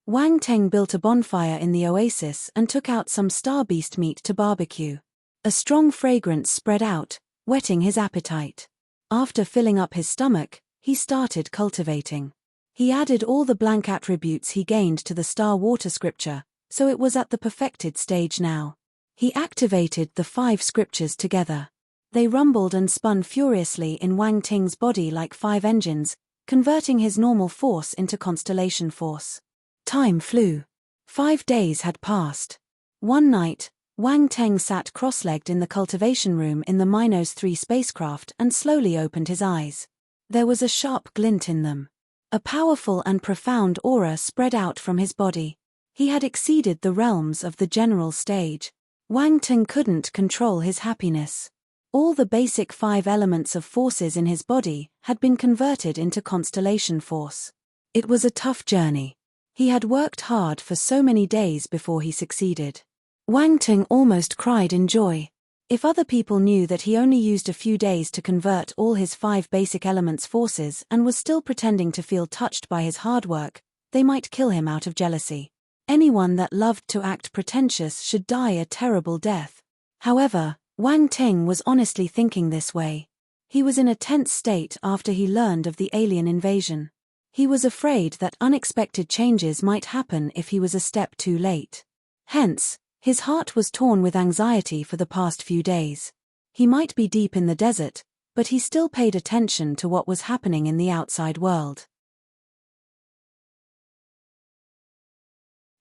Wang Ting built a bonfire in the oasis and took out some star beast meat to barbecue. A strong fragrance spread out, whetting his appetite. After filling up his stomach, he started cultivating. He added all the blank attributes he gained to the star water scripture, so it was at the perfected stage now. He activated the 5 scriptures together. They rumbled and spun furiously in Wang Ting's body like 5 engines, converting his normal force into constellation force. Time flew. 5 days had passed. One night, Wang Ting sat cross-legged in the cultivation room in the Minos 3 spacecraft and slowly opened his eyes. There was a sharp glint in them. A powerful and profound aura spread out from his body. He had exceeded the realms of the general stage. Wang Ting couldn't control his happiness. All the basic 5 elements of forces in his body had been converted into constellation force. It was a tough journey. He had worked hard for so many days before he succeeded. Wang Ting almost cried in joy. If other people knew that he only used a few days to convert all his 5 basic elements forces and was still pretending to feel touched by his hard work, they might kill him out of jealousy. Anyone that loved to act pretentious should die a terrible death. However, Wang Ting was honestly thinking this way. He was in a tense state after he learned of the alien invasion. He was afraid that unexpected changes might happen if he was a step too late. Hence, his heart was torn with anxiety for the past few days. He might be deep in the desert, but he still paid attention to what was happening in the outside world.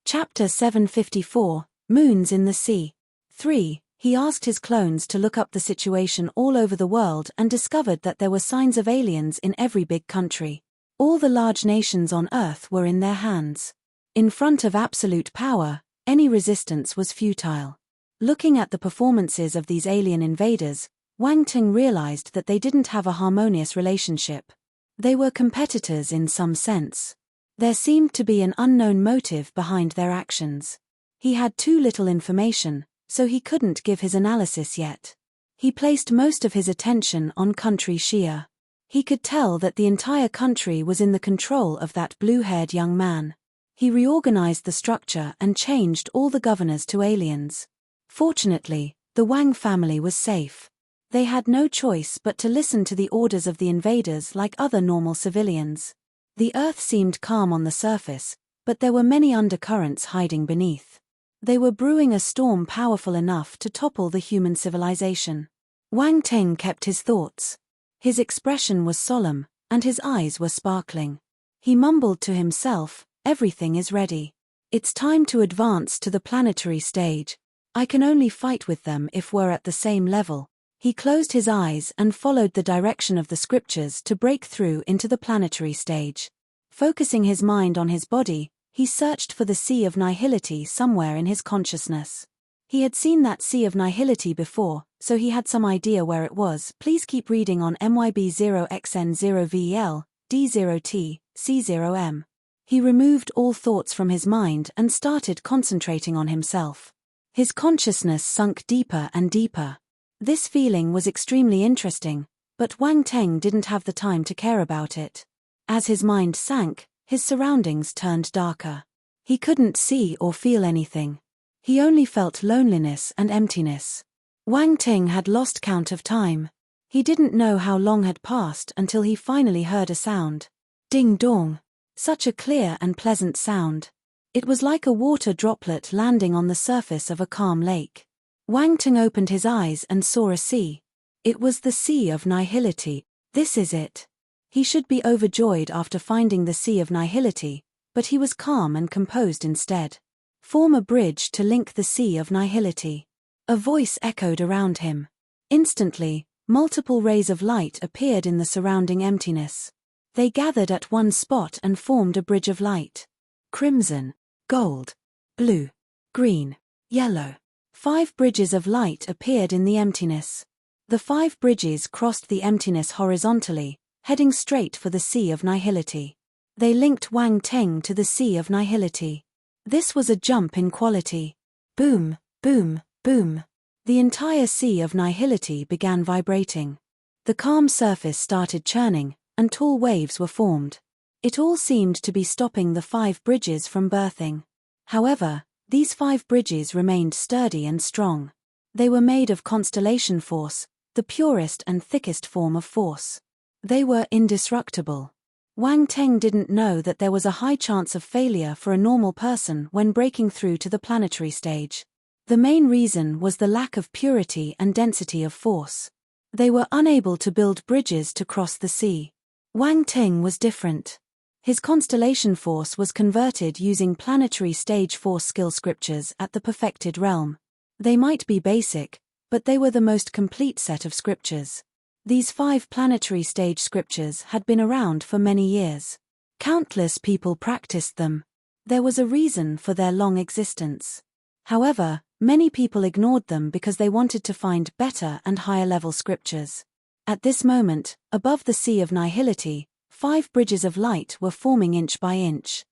Chapter 754, Moons in the Sea. 3. He asked his clones to look up the situation all over the world and discovered that there were signs of aliens in every big country. All the large nations on Earth were in their hands. In front of absolute power, any resistance was futile. Looking at the performances of these alien invaders, Wang Ting realized that they didn't have a harmonious relationship. They were competitors in some sense. There seemed to be an unknown motive behind their actions. He had too little information, so he couldn't give his analysis yet. He placed most of his attention on country Xia. He could tell that the entire country was in the control of that blue-haired young man. He reorganized the structure and changed all the governors to aliens. Fortunately, the Wang family was safe. They had no choice but to listen to the orders of the invaders like other normal civilians. The earth seemed calm on the surface, but there were many undercurrents hiding beneath. They were brewing a storm powerful enough to topple the human civilization. Wang Ting kept his thoughts. His expression was solemn, and his eyes were sparkling. He mumbled to himself, "Everything is ready. It's time to advance to the planetary stage. I can only fight with them if we're at the same level." He closed his eyes and followed the direction of the scriptures to break through into the planetary stage. Focusing his mind on his body, he searched for the Sea of Nihility somewhere in his consciousness. He had seen that Sea of Nihility before, so he had some idea where it was. Please keep reading on MYB0XN0VEL, D0T, C0M. He removed all thoughts from his mind and started concentrating on himself. His consciousness sunk deeper and deeper. This feeling was extremely interesting, but Wang Teng didn't have the time to care about it. As his mind sank, his surroundings turned darker. He couldn't see or feel anything. He only felt loneliness and emptiness. Wang Teng had lost count of time. He didn't know how long had passed until he finally heard a sound. Ding dong. Such a clear and pleasant sound. It was like a water droplet landing on the surface of a calm lake. Wang Teng opened his eyes and saw a sea. It was the Sea of Nihility. This is it. He should be overjoyed after finding the Sea of Nihility, but he was calm and composed instead. Form a bridge to link the Sea of Nihility. A voice echoed around him. Instantly, multiple rays of light appeared in the surrounding emptiness. They gathered at one spot and formed a bridge of light. Crimson, gold, blue, green, yellow. 5 bridges of light appeared in the emptiness. The 5 bridges crossed the emptiness horizontally, heading straight for the Sea of Nihility. They linked Wang Teng to the Sea of Nihility. This was a jump in quality. Boom, boom, boom. The entire Sea of Nihility began vibrating. The calm surface started churning, and tall waves were formed. It all seemed to be stopping the 5 bridges from birthing. However, these 5 bridges remained sturdy and strong. They were made of constellation force, the purest and thickest form of force. They were indestructible. Wang Teng didn't know that there was a high chance of failure for a normal person when breaking through to the planetary stage. The main reason was the lack of purity and density of force. They were unable to build bridges to cross the sea. Wang Teng was different. His constellation force was converted using planetary stage force skill scriptures at the perfected realm. They might be basic, but they were the most complete set of scriptures. These 5 planetary stage scriptures had been around for many years. Countless people practiced them. There was a reason for their long existence. However, many people ignored them because they wanted to find better and higher level scriptures. At this moment, above the Sea of Nihility, 5 bridges of light were forming inch by inch.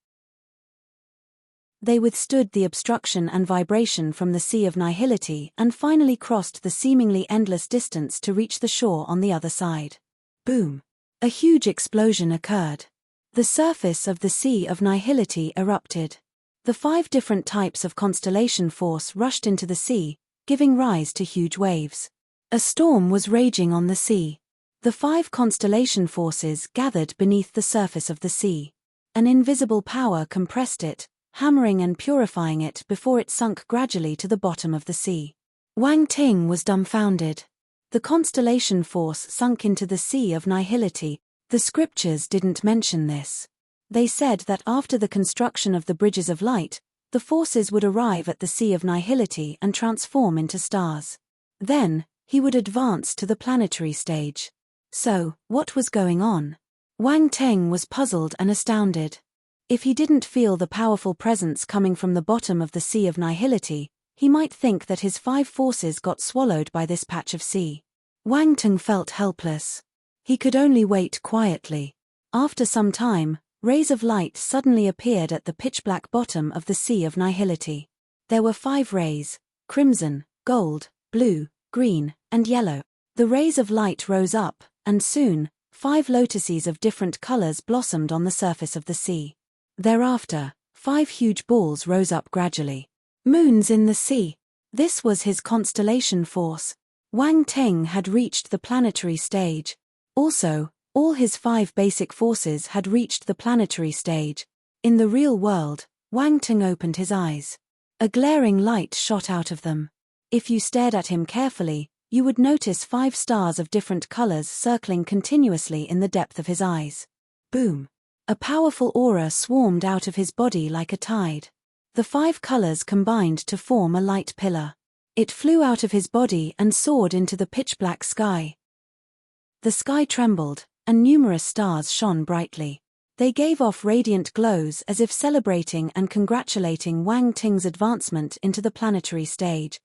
They withstood the obstruction and vibration from the Sea of Nihility and finally crossed the seemingly endless distance to reach the shore on the other side. Boom! A huge explosion occurred. The surface of the Sea of Nihility erupted. The 5 different types of constellation force rushed into the sea, giving rise to huge waves. A storm was raging on the sea. The 5 constellation forces gathered beneath the surface of the sea. An invisible power compressed it, hammering and purifying it before it sunk gradually to the bottom of the sea. Wang Teng was dumbfounded. The constellation force sunk into the Sea of Nihility. The scriptures didn't mention this. They said that after the construction of the bridges of light, the forces would arrive at the Sea of Nihility and transform into stars. Then, he would advance to the planetary stage. So, what was going on? Wang Teng was puzzled and astounded. If he didn't feel the powerful presence coming from the bottom of the Sea of Nihility, he might think that his 5 forces got swallowed by this patch of sea. Wang Teng felt helpless. He could only wait quietly. After some time, rays of light suddenly appeared at the pitch-black bottom of the Sea of Nihility. There were 5 rays: crimson, gold, blue, green, and yellow. The rays of light rose up, and soon, 5 lotuses of different colors blossomed on the surface of the sea. Thereafter, 5 huge balls rose up gradually. Moons in the sea. This was his constellation force. Wang Teng had reached the planetary stage. Also, all his 5 basic forces had reached the planetary stage. In the real world, Wang Teng opened his eyes. A glaring light shot out of them. If you stared at him carefully, you would notice 5 stars of different colors circling continuously in the depth of his eyes. Boom! A powerful aura swarmed out of his body like a tide. The 5 colors combined to form a light pillar. It flew out of his body and soared into the pitch-black sky. The sky trembled, and numerous stars shone brightly. They gave off radiant glows as if celebrating and congratulating Wang Teng's advancement into the planetary stage.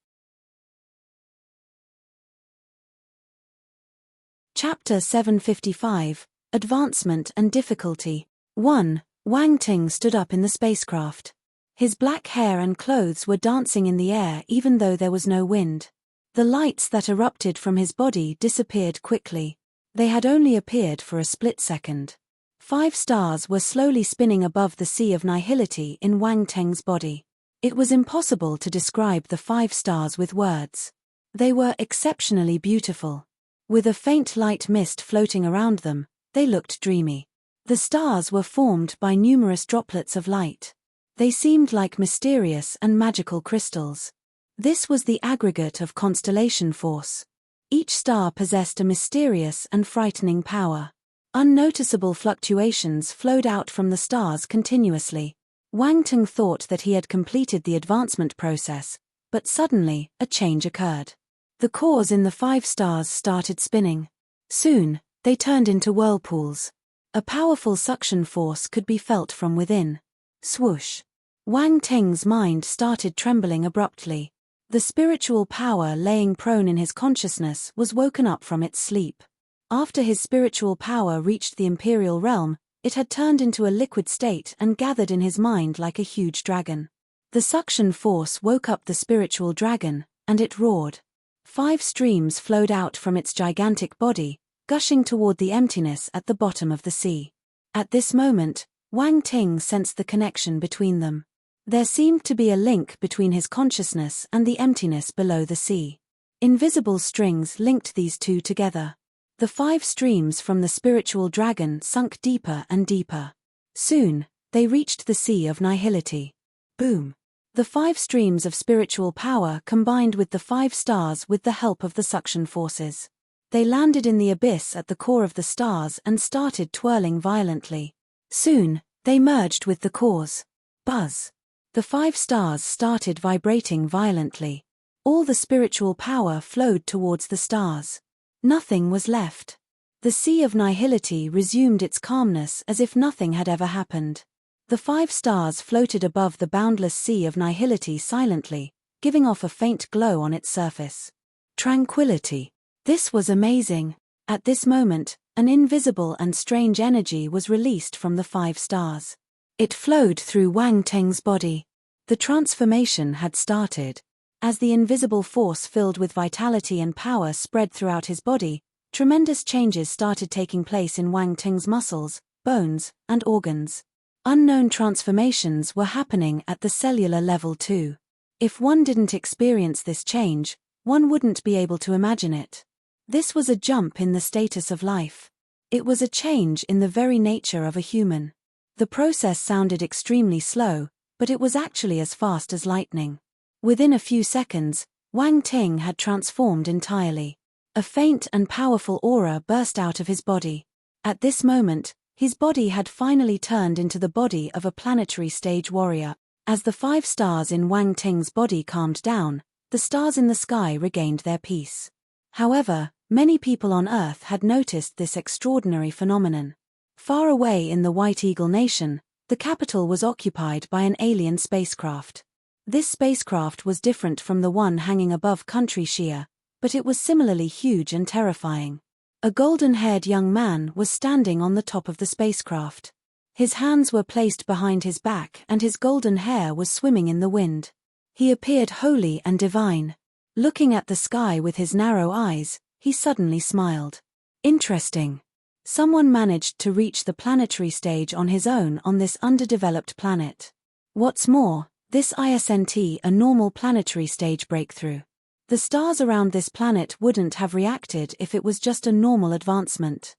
Chapter 755, Advancement and Difficulty. 1. Wang Ting stood up in the spacecraft. His black hair and clothes were dancing in the air even though there was no wind. The lights that erupted from his body disappeared quickly. They had only appeared for a split second. 5 stars were slowly spinning above the sea of nihility in Wang Teng's body. It was impossible to describe the 5 stars with words. They were exceptionally beautiful. With a faint light mist floating around them, they looked dreamy. The stars were formed by numerous droplets of light. They seemed like mysterious and magical crystals. This was the aggregate of constellation force. Each star possessed a mysterious and frightening power. Unnoticeable fluctuations flowed out from the stars continuously. Wang Teng thought that he had completed the advancement process, but suddenly, a change occurred. The cores in the 5 stars started spinning. Soon, they turned into whirlpools. A powerful suction force could be felt from within. Swoosh! Wang Teng's mind started trembling abruptly. The spiritual power laying prone in his consciousness was woken up from its sleep. After his spiritual power reached the imperial realm, it had turned into a liquid state and gathered in his mind like a huge dragon. The suction force woke up the spiritual dragon, and it roared. 5 streams flowed out from its gigantic body, gushing toward the emptiness at the bottom of the sea. At this moment, Wang Ting sensed the connection between them. There seemed to be a link between his consciousness and the emptiness below the sea. Invisible strings linked these two together. The 5 streams from the spiritual dragon sunk deeper and deeper. Soon, they reached the sea of nihility. Boom! The 5 streams of spiritual power combined with the 5 stars with the help of the suction forces. They landed in the abyss at the core of the stars and started twirling violently. Soon, they merged with the cores. Buzz! The 5 stars started vibrating violently. All the spiritual power flowed towards the stars. Nothing was left. The sea of nihility resumed its calmness as if nothing had ever happened. The 5 stars floated above the boundless sea of nihility silently, giving off a faint glow on its surface. Tranquility. This was amazing. At this moment, an invisible and strange energy was released from the 5 stars. It flowed through Wang Teng's body. The transformation had started. As the invisible force filled with vitality and power spread throughout his body, tremendous changes started taking place in Wang Teng's muscles, bones, and organs. Unknown transformations were happening at the cellular level too. If one didn't experience this change, one wouldn't be able to imagine it. This was a jump in the status of life. It was a change in the very nature of a human. The process sounded extremely slow, but it was actually as fast as lightning. Within a few seconds, Wang Ting had transformed entirely. A faint and powerful aura burst out of his body. At this moment, his body had finally turned into the body of a planetary stage warrior. As the 5 stars in Wang Ting's body calmed down, the stars in the sky regained their peace. However, many people on Earth had noticed this extraordinary phenomenon. Far away in the White Eagle Nation, the capital was occupied by an alien spacecraft. This spacecraft was different from the one hanging above country Shia, but it was similarly huge and terrifying. A golden-haired young man was standing on the top of the spacecraft. His hands were placed behind his back and his golden hair was swimming in the wind. He appeared holy and divine. Looking at the sky with his narrow eyes, he suddenly smiled. Interesting. Someone managed to reach the planetary stage on his own on this underdeveloped planet. What's more, this isn't a normal planetary stage breakthrough. The stars around this planet wouldn't have reacted if it was just a normal advancement.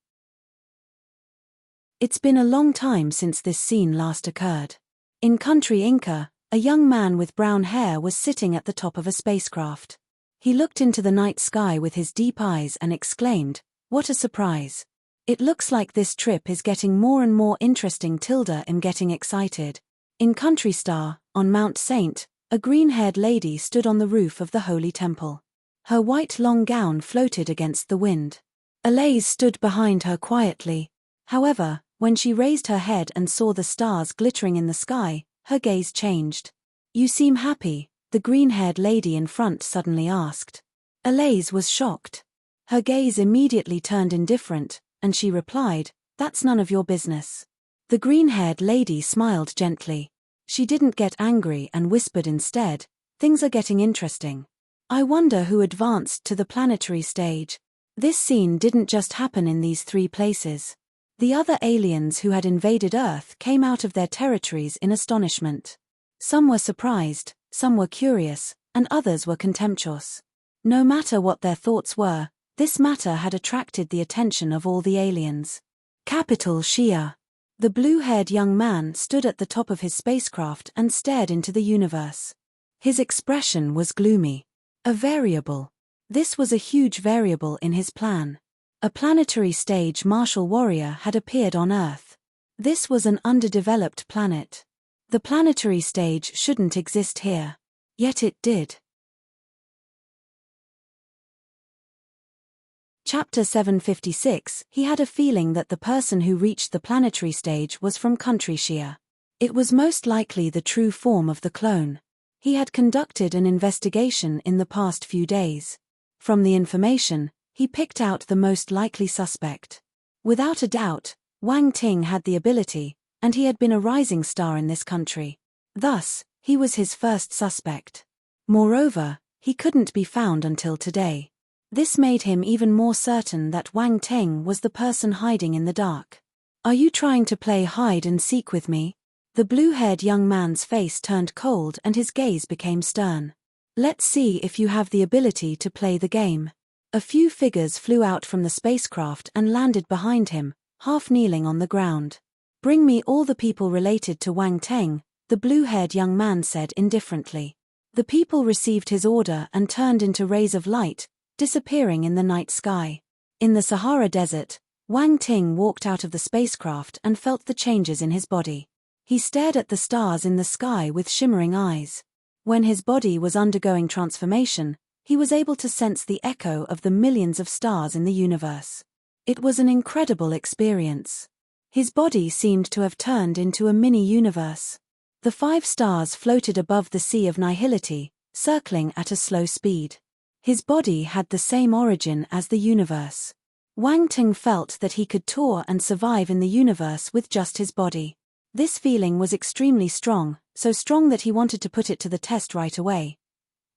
It's been a long time since this scene last occurred. In country Inca, a young man with brown hair was sitting at the top of a spacecraft. He looked into the night sky with his deep eyes and exclaimed, "What a surprise. It looks like this trip is getting more and more interesting. I'm getting excited." In Country Star, on Mount Saint, a green-haired lady stood on the roof of the holy temple. Her white long gown floated against the wind. Alaise stood behind her quietly. However, when she raised her head and saw the stars glittering in the sky, her gaze changed. "You seem happy," the green-haired lady in front suddenly asked. Alaise was shocked. Her gaze immediately turned indifferent, and she replied, "That's none of your business." The green-haired lady smiled gently. She didn't get angry and whispered instead, "Things are getting interesting. I wonder who advanced to the planetary stage." This scene didn't just happen in these 3 places. The other aliens who had invaded Earth came out of their territories in astonishment. Some were surprised, some were curious, and others were contemptuous. No matter what their thoughts were, this matter had attracted the attention of all the aliens. Capital Shia. The blue-haired young man stood at the top of his spacecraft and stared into the universe. His expression was gloomy. A variable. This was a huge variable in his plan. A planetary stage martial warrior had appeared on Earth. This was an underdeveloped planet. The planetary stage shouldn't exist here. Yet it did. Chapter 756. He had a feeling that the person who reached the planetary stage was from country Shia. It was most likely the true form of the clone. He had conducted an investigation in the past few days. From the information, he picked out the most likely suspect. Without a doubt, Wang Ting had the ability, and he had been a rising star in this country. Thus, he was his first suspect. Moreover, he couldn't be found until today. This made him even more certain that Wang Ting was the person hiding in the dark. "Are you trying to play hide and seek with me?" The blue-haired young man's face turned cold and his gaze became stern. "Let's see if you have the ability to play the game." A few figures flew out from the spacecraft and landed behind him, half kneeling on the ground. "Bring me all the people related to Wang Ting," the blue-haired young man said indifferently. The people received his order and turned into rays of light, disappearing in the night sky. In the Sahara Desert, Wang Ting walked out of the spacecraft and felt the changes in his body. He stared at the stars in the sky with shimmering eyes. When his body was undergoing transformation, he was able to sense the echo of the millions of stars in the universe. It was an incredible experience. His body seemed to have turned into a mini-universe. The 5 stars floated above the sea of nihility, circling at a slow speed. His body had the same origin as the universe. Wang Ting felt that he could tour and survive in the universe with just his body. This feeling was extremely strong, so strong that he wanted to put it to the test right away.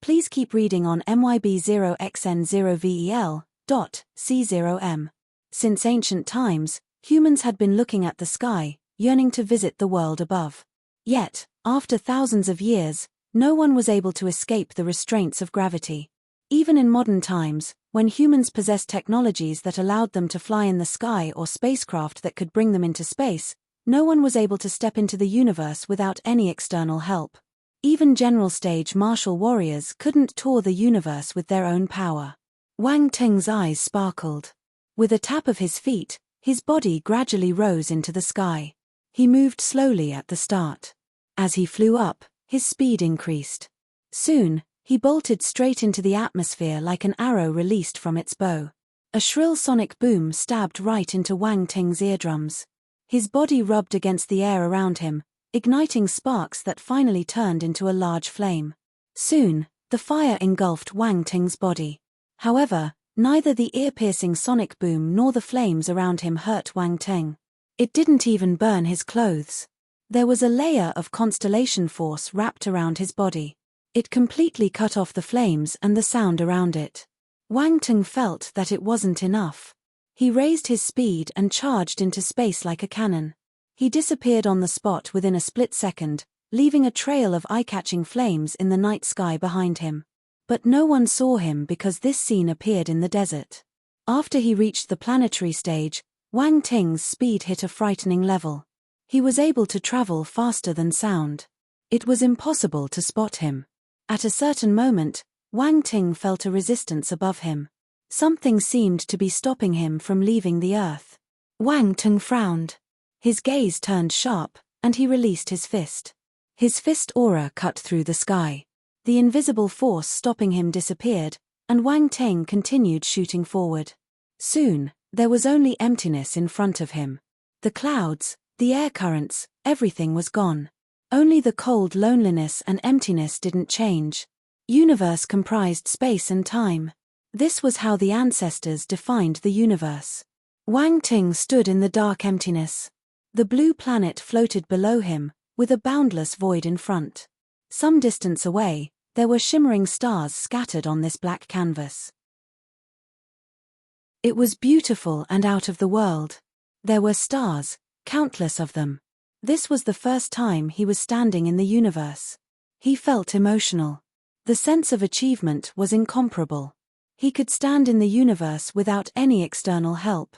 Please keep reading on MYB0XN0VEL.C0M. Since ancient times, humans had been looking at the sky, yearning to visit the world above. Yet, after thousands of years, no one was able to escape the restraints of gravity. Even in modern times, when humans possessed technologies that allowed them to fly in the sky or spacecraft that could bring them into space, no one was able to step into the universe without any external help. Even general stage martial warriors couldn't tour the universe with their own power. Wang Ting's eyes sparkled. With a tap of his feet, his body gradually rose into the sky. He moved slowly at the start. As he flew up, his speed increased. Soon, he bolted straight into the atmosphere like an arrow released from its bow. A shrill sonic boom stabbed right into Wang Ting's eardrums. His body rubbed against the air around him, igniting sparks that finally turned into a large flame. Soon, the fire engulfed Wang Ting's body. However, neither the ear-piercing sonic boom nor the flames around him hurt Wang Ting. It didn't even burn his clothes. There was a layer of constellation force wrapped around his body. It completely cut off the flames and the sound around it. Wang Ting felt that it wasn't enough. He raised his speed and charged into space like a cannon. He disappeared on the spot within a split second, leaving a trail of eye-catching flames in the night sky behind him. But no one saw him because this scene appeared in the desert. After he reached the planetary stage, Wang Ting's speed hit a frightening level. He was able to travel faster than sound. It was impossible to spot him. At a certain moment, Wang Ting felt a resistance above him. Something seemed to be stopping him from leaving the earth. Wang Ting frowned. His gaze turned sharp, and he released his fist. His fist aura cut through the sky. The invisible force stopping him disappeared, and Wang Ting continued shooting forward. Soon, there was only emptiness in front of him. The clouds, the air currents, everything was gone. Only the cold loneliness and emptiness didn't change. Universe comprised space and time. This was how the ancestors defined the universe. Wang Ting stood in the dark emptiness. The blue planet floated below him, with a boundless void in front. Some distance away, there were shimmering stars scattered on this black canvas. It was beautiful and out of the world. There were stars, countless of them. This was the first time he was standing in the universe. He felt emotional. The sense of achievement was incomparable. He could stand in the universe without any external help.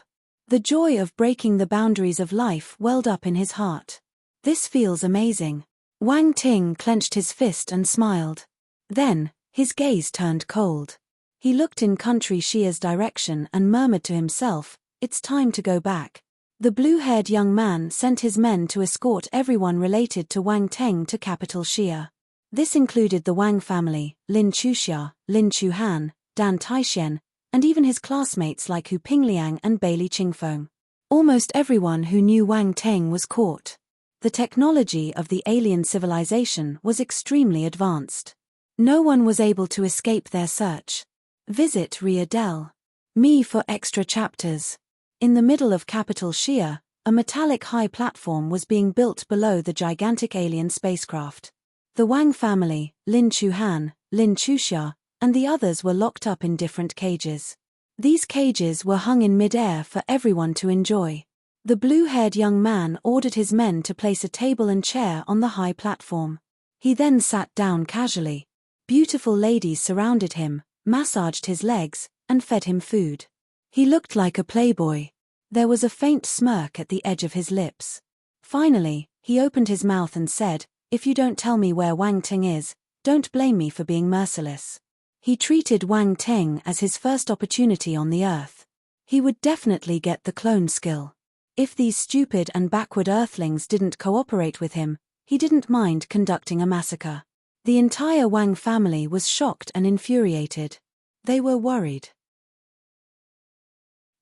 The joy of breaking the boundaries of life welled up in his heart. This feels amazing. Wang Ting clenched his fist and smiled. Then, his gaze turned cold. He looked in Country Xia's direction and murmured to himself, "It's time to go back." The blue-haired young man sent his men to escort everyone related to Wang Teng to capital Xia. This included the Wang family, Lin Chuxia, Lin Chuhan, Dan Taixian, and even his classmates like Hu Pingliang and Bailey Qingfeng. Almost everyone who knew Wang Teng was caught. The technology of the alien civilization was extremely advanced. No one was able to escape their search. Visit Ria Del. Me for extra chapters. In the middle of capital Xia, a metallic high platform was being built below the gigantic alien spacecraft. The Wang family, Lin Chuhan, Lin Chuxia, and the others were locked up in different cages. These cages were hung in mid-air for everyone to enjoy. The blue-haired young man ordered his men to place a table and chair on the high platform. He then sat down casually. Beautiful ladies surrounded him, massaged his legs, and fed him food. He looked like a playboy. There was a faint smirk at the edge of his lips. Finally, he opened his mouth and said, "If you don't tell me where Wang Ting is, don't blame me for being merciless." He treated Wang Ting as his first opportunity on the earth. He would definitely get the clone skill. If these stupid and backward earthlings didn't cooperate with him, he didn't mind conducting a massacre. The entire Wang family was shocked and infuriated. They were worried.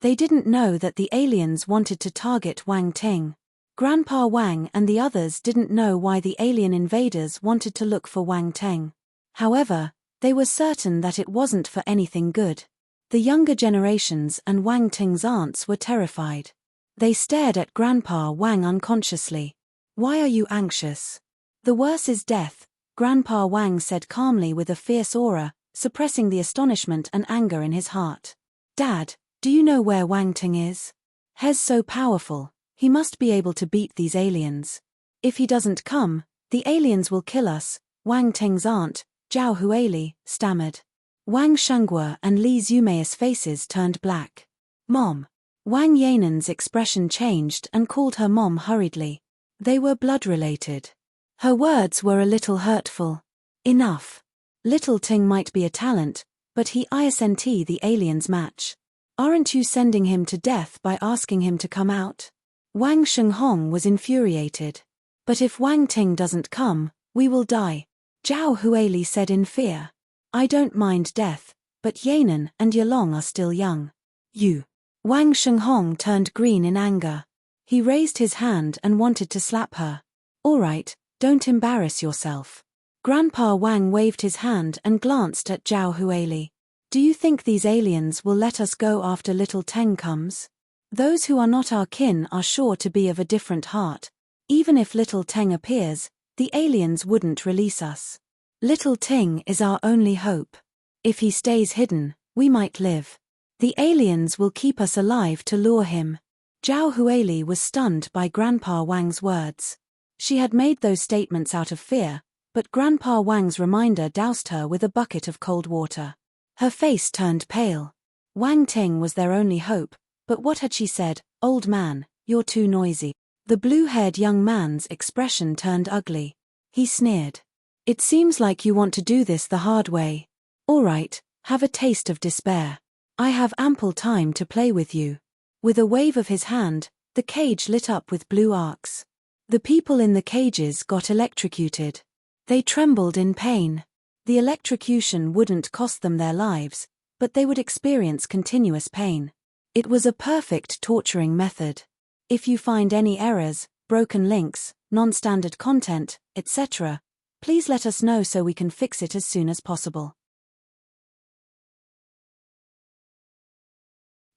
They didn't know that the aliens wanted to target Wang Ting. Grandpa Wang and the others didn't know why the alien invaders wanted to look for Wang Teng. However, they were certain that it wasn't for anything good. The younger generations and Wang Ting's aunts were terrified. They stared at Grandpa Wang unconsciously. "Why are you anxious? The worst is death," Grandpa Wang said calmly with a fierce aura, suppressing the astonishment and anger in his heart. "Dad, do you know where Wang Ting is? He's so powerful, he must be able to beat these aliens. If he doesn't come, the aliens will kill us," Wang Ting's aunt, Zhao Huili, stammered. Wang Shenghua and Li Zumei's faces turned black. "Mom." Wang Yanen's expression changed and called her mom hurriedly. They were blood-related. Her words were a little hurtful. "Enough. Little Ting might be a talent, but he isn't the alien's match. Aren't you sending him to death by asking him to come out?" Wang Shenghong was infuriated. "But if Wang Ting doesn't come, we will die," Zhao Huili said in fear. "I don't mind death, but Yanen and Yalong are still young." "You." Wang Shenghong turned green in anger. He raised his hand and wanted to slap her. "All right, don't embarrass yourself." Grandpa Wang waved his hand and glanced at Zhao Huili. "Do you think these aliens will let us go after little Teng comes? Those who are not our kin are sure to be of a different heart. Even if little Teng appears, the aliens wouldn't release us. Little Ting is our only hope. If he stays hidden, we might live. The aliens will keep us alive to lure him." Zhao Huili was stunned by Grandpa Wang's words. She had made those statements out of fear, but Grandpa Wang's reminder doused her with a bucket of cold water. Her face turned pale. Wang Ting was their only hope, but what had she said? "Old man, you're too noisy." The blue-haired young man's expression turned ugly. He sneered. "It seems like you want to do this the hard way. All right, have a taste of despair. I have ample time to play with you." With a wave of his hand, the cage lit up with blue arcs. The people in the cages got electrocuted. They trembled in pain. The electrocution wouldn't cost them their lives, but they would experience continuous pain. It was a perfect torturing method. If you find any errors, broken links, non-standard content, etc., please let us know so we can fix it as soon as possible.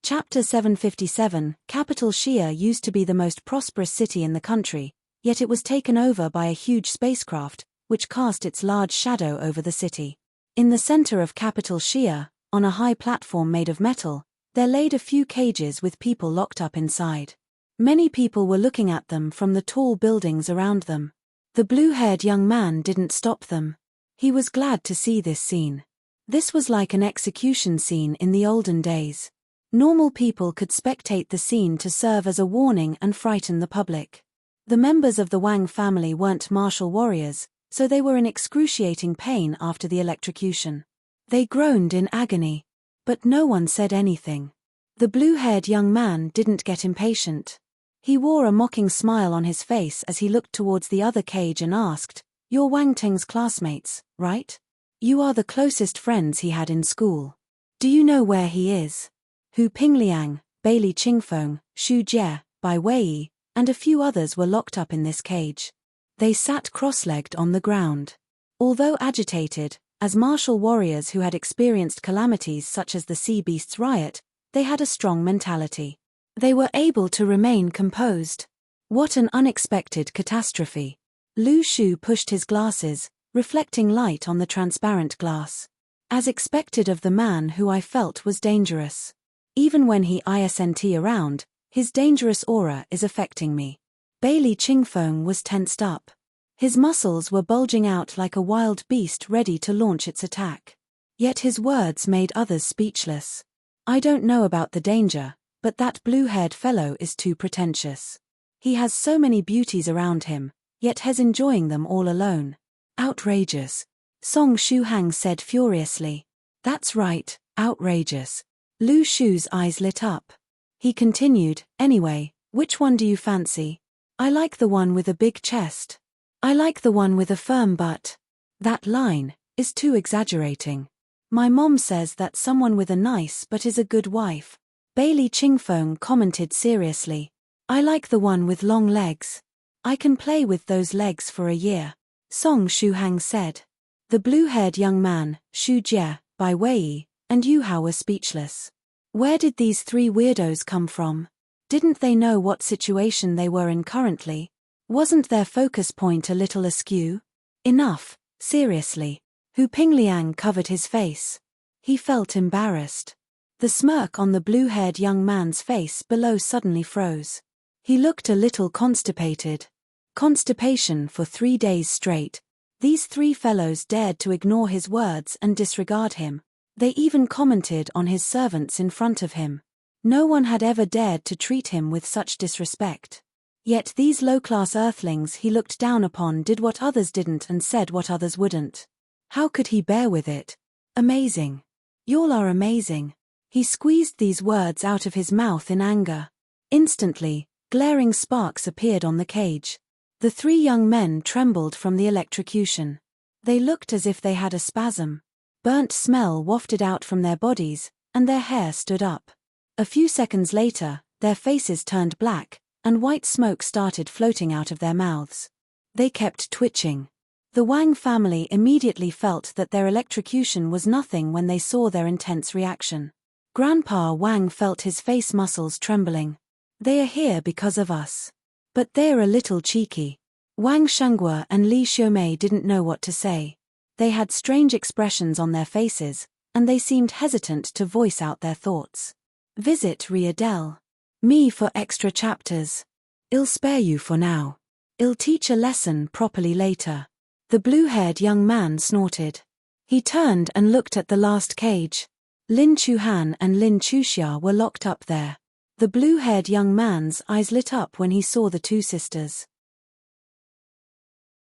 Chapter 757. Capital Shia used to be the most prosperous city in the country, yet it was taken over by a huge spacecraft, which cast its large shadow over the city. In the center of Capital Shia, on a high platform made of metal, there laid a few cages with people locked up inside. Many people were looking at them from the tall buildings around them. The blue-haired young man didn't stop them. He was glad to see this scene. This was like an execution scene in the olden days. Normal people could spectate the scene to serve as a warning and frighten the public. The members of the Wang family weren't martial warriors, so they were in excruciating pain after the electrocution. They groaned in agony. But no one said anything. The blue-haired young man didn't get impatient. He wore a mocking smile on his face as he looked towards the other cage and asked, "You're Wang Teng's classmates, right? You are the closest friends he had in school. Do you know where he is?" Hu Pingliang, Bailey Qingfeng, Xu Jie, Bai Wei, and a few others were locked up in this cage. They sat cross-legged on the ground. Although agitated, as martial warriors who had experienced calamities such as the Sea Beasts riot, they had a strong mentality. They were able to remain composed. What an unexpected catastrophe. Lu Shu pushed his glasses, reflecting light on the transparent glass. As expected of the man who I felt was dangerous. Even when he isn't around, his dangerous aura is affecting me. Bailey Qingfeng was tensed up. His muscles were bulging out like a wild beast ready to launch its attack. Yet his words made others speechless. I don't know about the danger, but that blue-haired fellow is too pretentious. He has so many beauties around him, yet he's enjoying them all alone. Outrageous. Song Shuhang said furiously. That's right, outrageous. Lu Shu's eyes lit up. He continued, "Anyway, which one do you fancy? I like the one with a big chest. I like the one with a firm butt." That line is too exaggerating. My mom says that someone with a nice butt is a good wife. Bailey Qingfeng commented seriously. I like the one with long legs. I can play with those legs for a year. Song Shuhang said. The blue-haired young man, Xu Jie, Bai Wei, and Yu Hao were speechless. Where did these three weirdos come from? Didn't they know what situation they were in currently? Wasn't their focus point a little askew? Enough, seriously. Hu Pingliang covered his face. He felt embarrassed. The smirk on the blue-haired young man's face below suddenly froze. He looked a little constipated. Constipation for 3 days straight. These three fellows dared to ignore his words and disregard him. They even commented on his servants in front of him. No one had ever dared to treat him with such disrespect. Yet these low-class earthlings he looked down upon did what others didn't and said what others wouldn't. How could he bear with it? Amazing. Y'all are amazing. He squeezed these words out of his mouth in anger. Instantly, glaring sparks appeared on the cage. The three young men trembled from the electrocution. They looked as if they had a spasm. Burnt smell wafted out from their bodies, and their hair stood up. A few seconds later, their faces turned black, and white smoke started floating out of their mouths. They kept twitching. The Wang family immediately felt that their electrocution was nothing when they saw their intense reaction. Grandpa Wang felt his face muscles trembling. They are here because of us. But they're a little cheeky. Wang Shenghua and Li Xiumei didn't know what to say. They had strange expressions on their faces, and they seemed hesitant to voice out their thoughts. Visit Riadel. Me for extra chapters. I'll spare you for now. I'll teach a lesson properly later. The blue-haired young man snorted. He turned and looked at the last cage. Lin Chuhan and Lin Chuxia were locked up there. The blue-haired young man's eyes lit up when he saw the two sisters.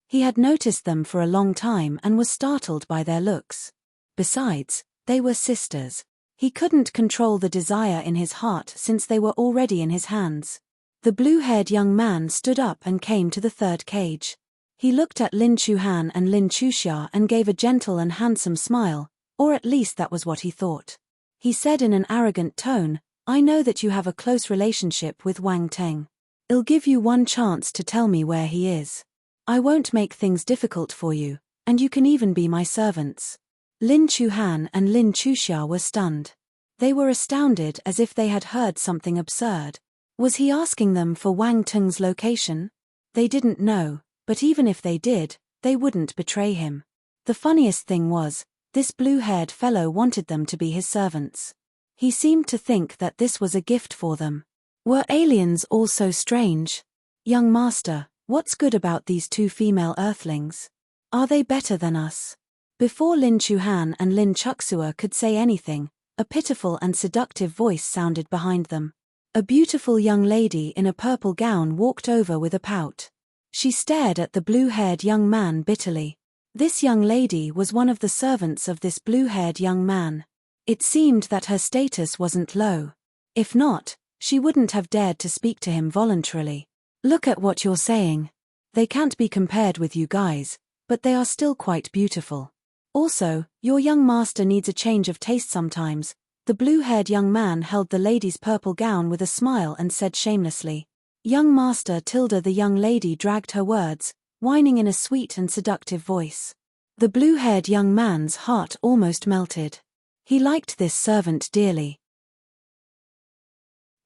He had noticed them for a long time and was startled by their looks. Besides, they were sisters. He couldn't control the desire in his heart since they were already in his hands. The blue-haired young man stood up and came to the third cage. He looked at Lin Chuhan and Lin Chuxia and gave a gentle and handsome smile, or at least that was what he thought. He said in an arrogant tone, I know that you have a close relationship with Wang Teng. I'll give you one chance to tell me where he is. I won't make things difficult for you, and you can even be my servants. Lin Chuhan and Lin Chuxia were stunned. They were astounded as if they had heard something absurd. Was he asking them for Wang Tung's location? They didn't know, but even if they did, they wouldn't betray him. The funniest thing was, this blue-haired fellow wanted them to be his servants. He seemed to think that this was a gift for them. Were aliens all so strange? Young master, what's good about these two female earthlings? Are they better than us? Before Lin Chuhan and Lin Chuxua could say anything, a pitiful and seductive voice sounded behind them. A beautiful young lady in a purple gown walked over with a pout. She stared at the blue-haired young man bitterly. This young lady was one of the servants of this blue-haired young man. It seemed that her status wasn't low. If not, she wouldn't have dared to speak to him voluntarily. Look at what you're saying. They can't be compared with you guys, but they are still quite beautiful. Also, your young master needs a change of taste sometimes. The blue-haired young man held the lady's purple gown with a smile and said shamelessly. Young master Tilda. The young lady dragged her words, whining in a sweet and seductive voice. The blue-haired young man's heart almost melted. He liked this servant dearly.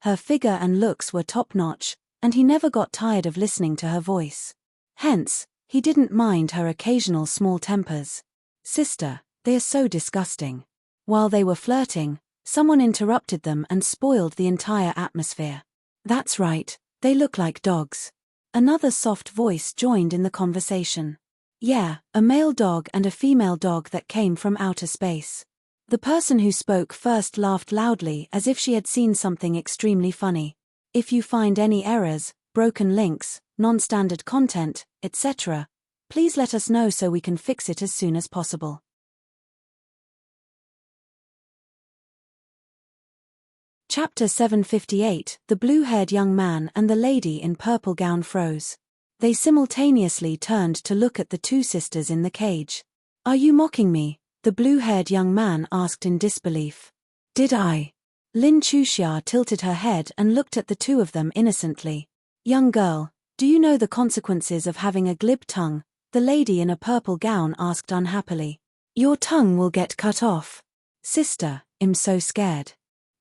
Her figure and looks were top-notch, and he never got tired of listening to her voice. Hence, he didn't mind her occasional small tempers. Sister, they are so disgusting. While they were flirting, someone interrupted them and spoiled the entire atmosphere. That's right, they look like dogs. Another soft voice joined in the conversation. Yeah, a male dog and a female dog that came from outer space. The person who spoke first laughed loudly as if she had seen something extremely funny. If you find any errors, broken links, non-standard content, etc., please let us know so we can fix it as soon as possible. Chapter 758. The blue-haired young man and the lady in purple gown froze. They simultaneously turned to look at the two sisters in the cage. Are you mocking me? The blue-haired young man asked in disbelief. Did I? Lin Chuxia tilted her head and looked at the two of them innocently. Young girl, do you know the consequences of having a glib tongue? The lady in a purple gown asked unhappily. Your tongue will get cut off. Sister, I'm so scared.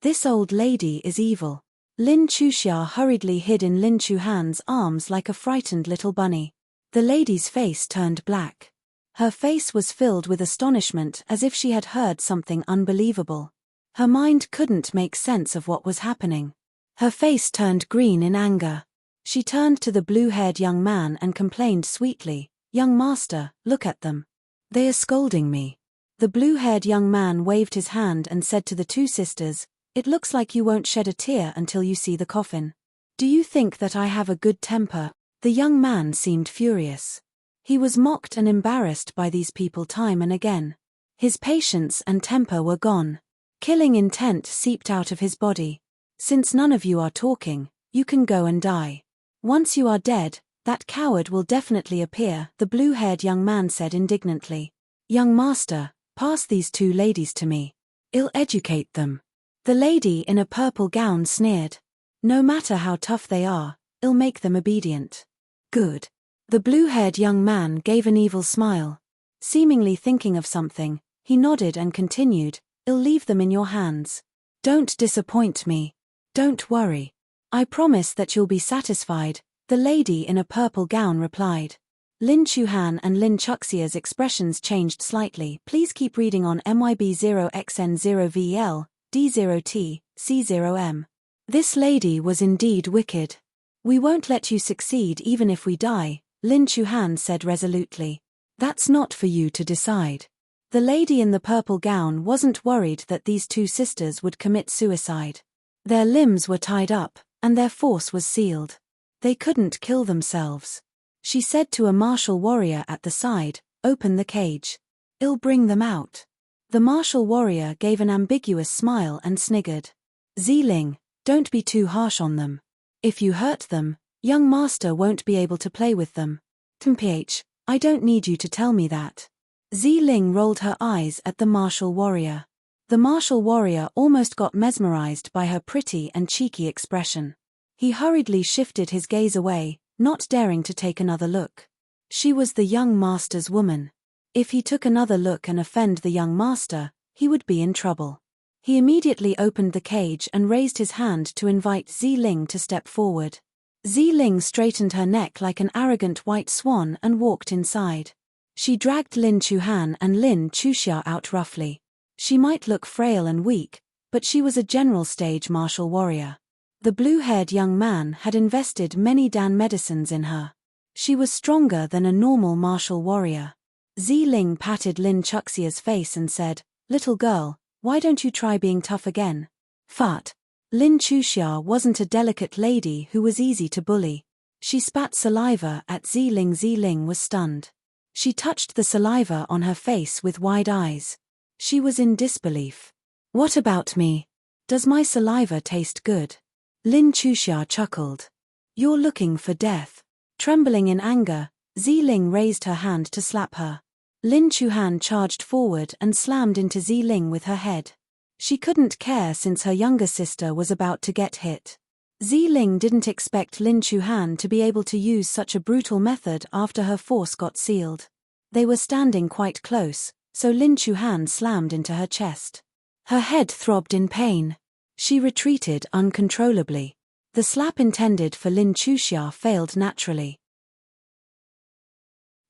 This old lady is evil. Lin Chuxia hurriedly hid in Lin Chuhan's arms like a frightened little bunny. The lady's face turned black. Her face was filled with astonishment as if she had heard something unbelievable. Her mind couldn't make sense of what was happening. Her face turned green in anger. She turned to the blue-haired young man and complained sweetly, Young master, look at them. They are scolding me. The blue-haired young man waved his hand and said to the two sisters, It looks like you won't shed a tear until you see the coffin. Do you think that I have a good temper? The young man seemed furious. He was mocked and embarrassed by these people time and again. His patience and temper were gone. Killing intent seeped out of his body. Since none of you are talking, you can go and die. Once you are dead, that coward will definitely appear, the blue-haired young man said indignantly. Young master, pass these two ladies to me. I'll educate them. The lady in a purple gown sneered. No matter how tough they are, I'll make them obedient. Good. The blue-haired young man gave an evil smile. Seemingly thinking of something, he nodded and continued, I'll leave them in your hands. Don't disappoint me. Don't worry. I promise that you'll be satisfied, the lady in a purple gown replied. Lin Chuhan and Lin Chuxia's expressions changed slightly. Please keep reading on MYB0XN0VL, D0T, C0M. This lady was indeed wicked. We won't let you succeed even if we die, Lin Chuhan said resolutely. That's not for you to decide. The lady in the purple gown wasn't worried that these two sisters would commit suicide. Their limbs were tied up, and their force was sealed. They couldn't kill themselves. She said to a martial warrior at the side, Open the cage. I'll bring them out. The martial warrior gave an ambiguous smile and sniggered. Ziling, don't be too harsh on them. If you hurt them, young master won't be able to play with them. Temph, I don't need you to tell me that. Ziling rolled her eyes at the martial warrior. The martial warrior almost got mesmerized by her pretty and cheeky expression. He hurriedly shifted his gaze away, not daring to take another look. She was the young master's woman. If he took another look and offend the young master, he would be in trouble. He immediately opened the cage and raised his hand to invite Ziling to step forward. Ziling straightened her neck like an arrogant white swan and walked inside. She dragged Lin Chuhan and Lin Chuxia out roughly. She might look frail and weak, but she was a general stage martial warrior. The blue-haired young man had invested many Dan medicines in her. She was stronger than a normal martial warrior. Ziling patted Lin Chuxia's face and said, "Little girl, why don't you try being tough again?" Fat. Lin Chuxia wasn't a delicate lady who was easy to bully. She spat saliva at Ziling. Ziling was stunned. She touched the saliva on her face with wide eyes. She was in disbelief. "What about me? Does my saliva taste good?" Lin Chuxia chuckled. "You're looking for death." Trembling in anger, Ziling raised her hand to slap her. Lin Chuhan charged forward and slammed into Ziling with her head. She couldn't care since her younger sister was about to get hit. Ziling didn't expect Lin Chuhan to be able to use such a brutal method after her force got sealed. They were standing quite close, so Lin Chuhan slammed into her chest. Her head throbbed in pain. She retreated uncontrollably. The slap intended for Lin Chuxia failed naturally.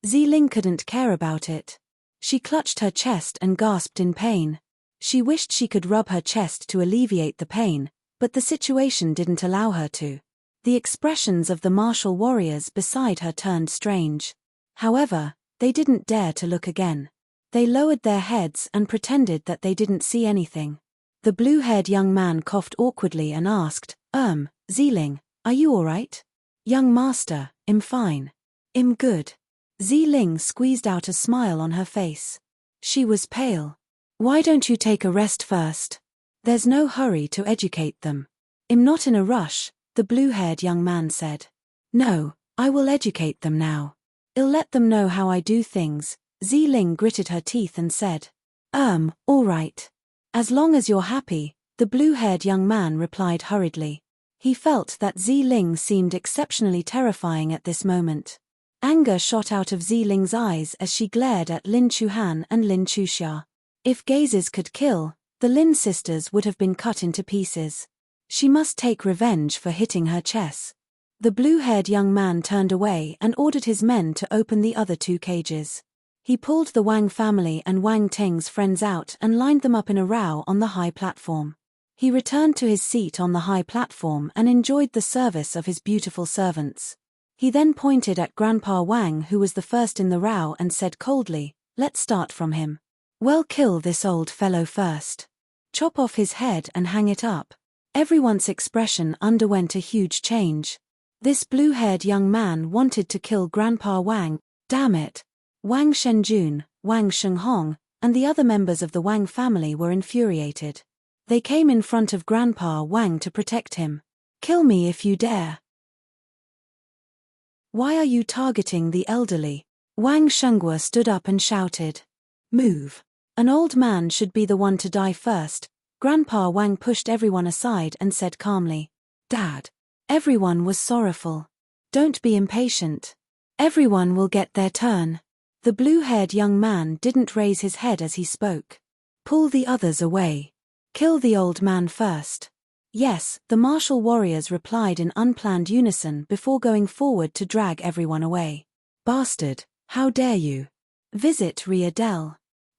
Ziling couldn't care about it. She clutched her chest and gasped in pain. She wished she could rub her chest to alleviate the pain, but the situation didn't allow her to. The expressions of the martial warriors beside her turned strange. However, they didn't dare to look again. They lowered their heads and pretended that they didn't see anything. The blue-haired young man coughed awkwardly and asked, Ziling, are you all right?" "Young master, I'm fine. I'm good." Ziling squeezed out a smile on her face. She was pale. "Why don't you take a rest first? There's no hurry to educate them." "I'm not in a rush," the blue-haired young man said. "No, I will educate them now. I'll let them know how I do things." Ziling gritted her teeth and said, All right. As long as you're happy," the blue-haired young man replied hurriedly. He felt that Ziling seemed exceptionally terrifying at this moment. Anger shot out of Ziling's eyes as she glared at Lin Chuhan and Lin Chuxia. If gazes could kill, the Lin sisters would have been cut into pieces. She must take revenge for hitting her chess. The blue-haired young man turned away and ordered his men to open the other two cages. He pulled the Wang family and Wang Ting's friends out and lined them up in a row on the high platform. He returned to his seat on the high platform and enjoyed the service of his beautiful servants. He then pointed at Grandpa Wang, who was the first in the row, and said coldly, "Let's start from him. Well, kill this old fellow first. Chop off his head and hang it up." Everyone's expression underwent a huge change. This blue-haired young man wanted to kill Grandpa Wang. Damn it. Wang Shenjun, Wang Shenghong, and the other members of the Wang family were infuriated. They came in front of Grandpa Wang to protect him. "Kill me if you dare." "Why are you targeting the elderly?" Wang Shenghua stood up and shouted. "Move. An old man should be the one to die first." Grandpa Wang pushed everyone aside and said calmly, "Dad." Everyone was sorrowful. "Don't be impatient. Everyone will get their turn." The blue-haired young man didn't raise his head as he spoke. "Pull the others away. Kill the old man first." "Yes," the martial warriors replied in unplanned unison before going forward to drag everyone away. "Bastard, how dare you? Visit Ria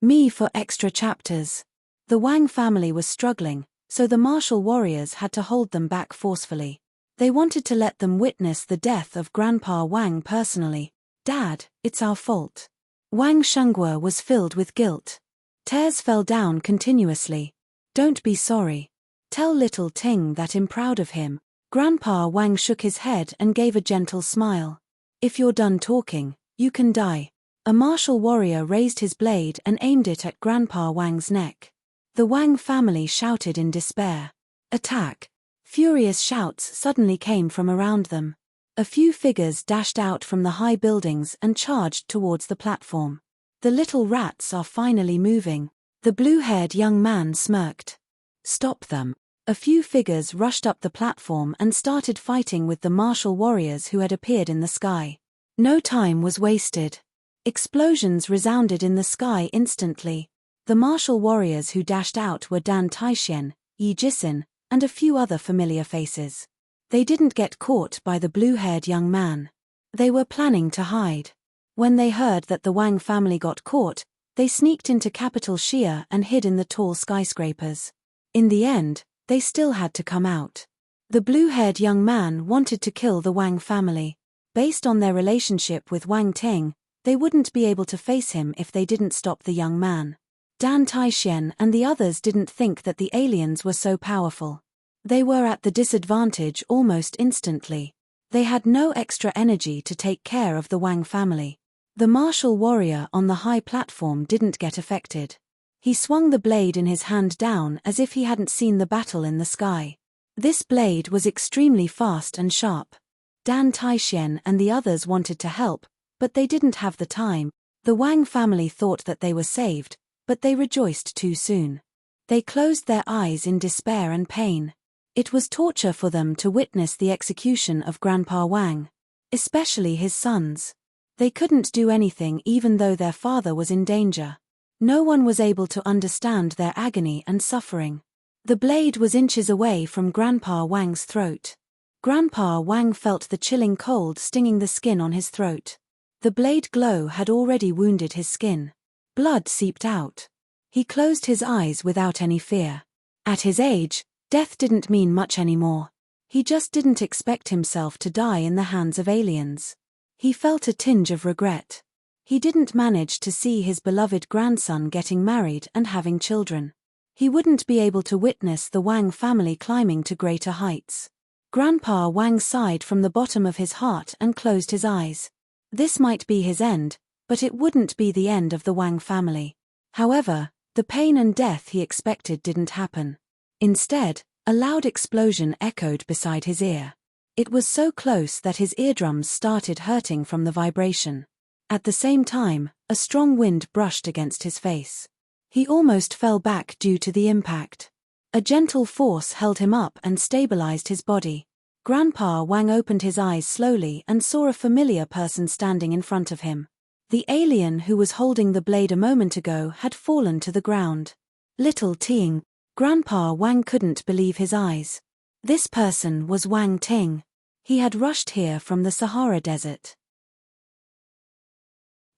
Me for extra chapters." The Wang family was struggling, so the martial warriors had to hold them back forcefully. They wanted to let them witness the death of Grandpa Wang personally. "Dad, it's our fault." Wang Shenghua was filled with guilt. Tears fell down continuously. "Don't be sorry. Tell little Ting that I'm proud of him." Grandpa Wang shook his head and gave a gentle smile. "If you're done talking, you can die." A martial warrior raised his blade and aimed it at Grandpa Wang's neck. The Wang family shouted in despair. "Attack!" Furious shouts suddenly came from around them. A few figures dashed out from the high buildings and charged towards the platform. "The little rats are finally moving." The blue-haired young man smirked. "Stop them." A few figures rushed up the platform and started fighting with the martial warriors who had appeared in the sky. No time was wasted. Explosions resounded in the sky instantly. The martial warriors who dashed out were Dan Taishen, Yi Jisin, and a few other familiar faces. They didn't get caught by the blue-haired young man. They were planning to hide. When they heard that the Wang family got caught, they sneaked into capital Xia and hid in the tall skyscrapers. In the end, they still had to come out. The blue-haired young man wanted to kill the Wang family. Based on their relationship with Wang Ting, they wouldn't be able to face him if they didn't stop the young man. Dan Taishen and the others didn't think that the aliens were so powerful. They were at the disadvantage almost instantly. They had no extra energy to take care of the Wang family. The martial warrior on the high platform didn't get affected. He swung the blade in his hand down as if he hadn't seen the battle in the sky. This blade was extremely fast and sharp. Dan Taishen and the others wanted to help, but they didn't have the time. The Wang family thought that they were saved, but they rejoiced too soon. They closed their eyes in despair and pain. It was torture for them to witness the execution of Grandpa Wang, especially his sons. They couldn't do anything even though their father was in danger. No one was able to understand their agony and suffering. The blade was inches away from Grandpa Wang's throat. Grandpa Wang felt the chilling cold stinging the skin on his throat. The blade glow had already wounded his skin. Blood seeped out. He closed his eyes without any fear. At his age, death didn't mean much anymore. He just didn't expect himself to die in the hands of aliens. He felt a tinge of regret. He didn't manage to see his beloved grandson getting married and having children. He wouldn't be able to witness the Wang family climbing to greater heights. Grandpa Wang sighed from the bottom of his heart and closed his eyes. This might be his end, but it wouldn't be the end of the Wang family. However, the pain and death he expected didn't happen. Instead, a loud explosion echoed beside his ear. It was so close that his eardrums started hurting from the vibration. At the same time, a strong wind brushed against his face. He almost fell back due to the impact. A gentle force held him up and stabilized his body. Grandpa Wang opened his eyes slowly and saw a familiar person standing in front of him. The alien who was holding the blade a moment ago had fallen to the ground. Little Ting. Grandpa Wang couldn't believe his eyes. This person was Wang Ting. He had rushed here from the Sahara Desert.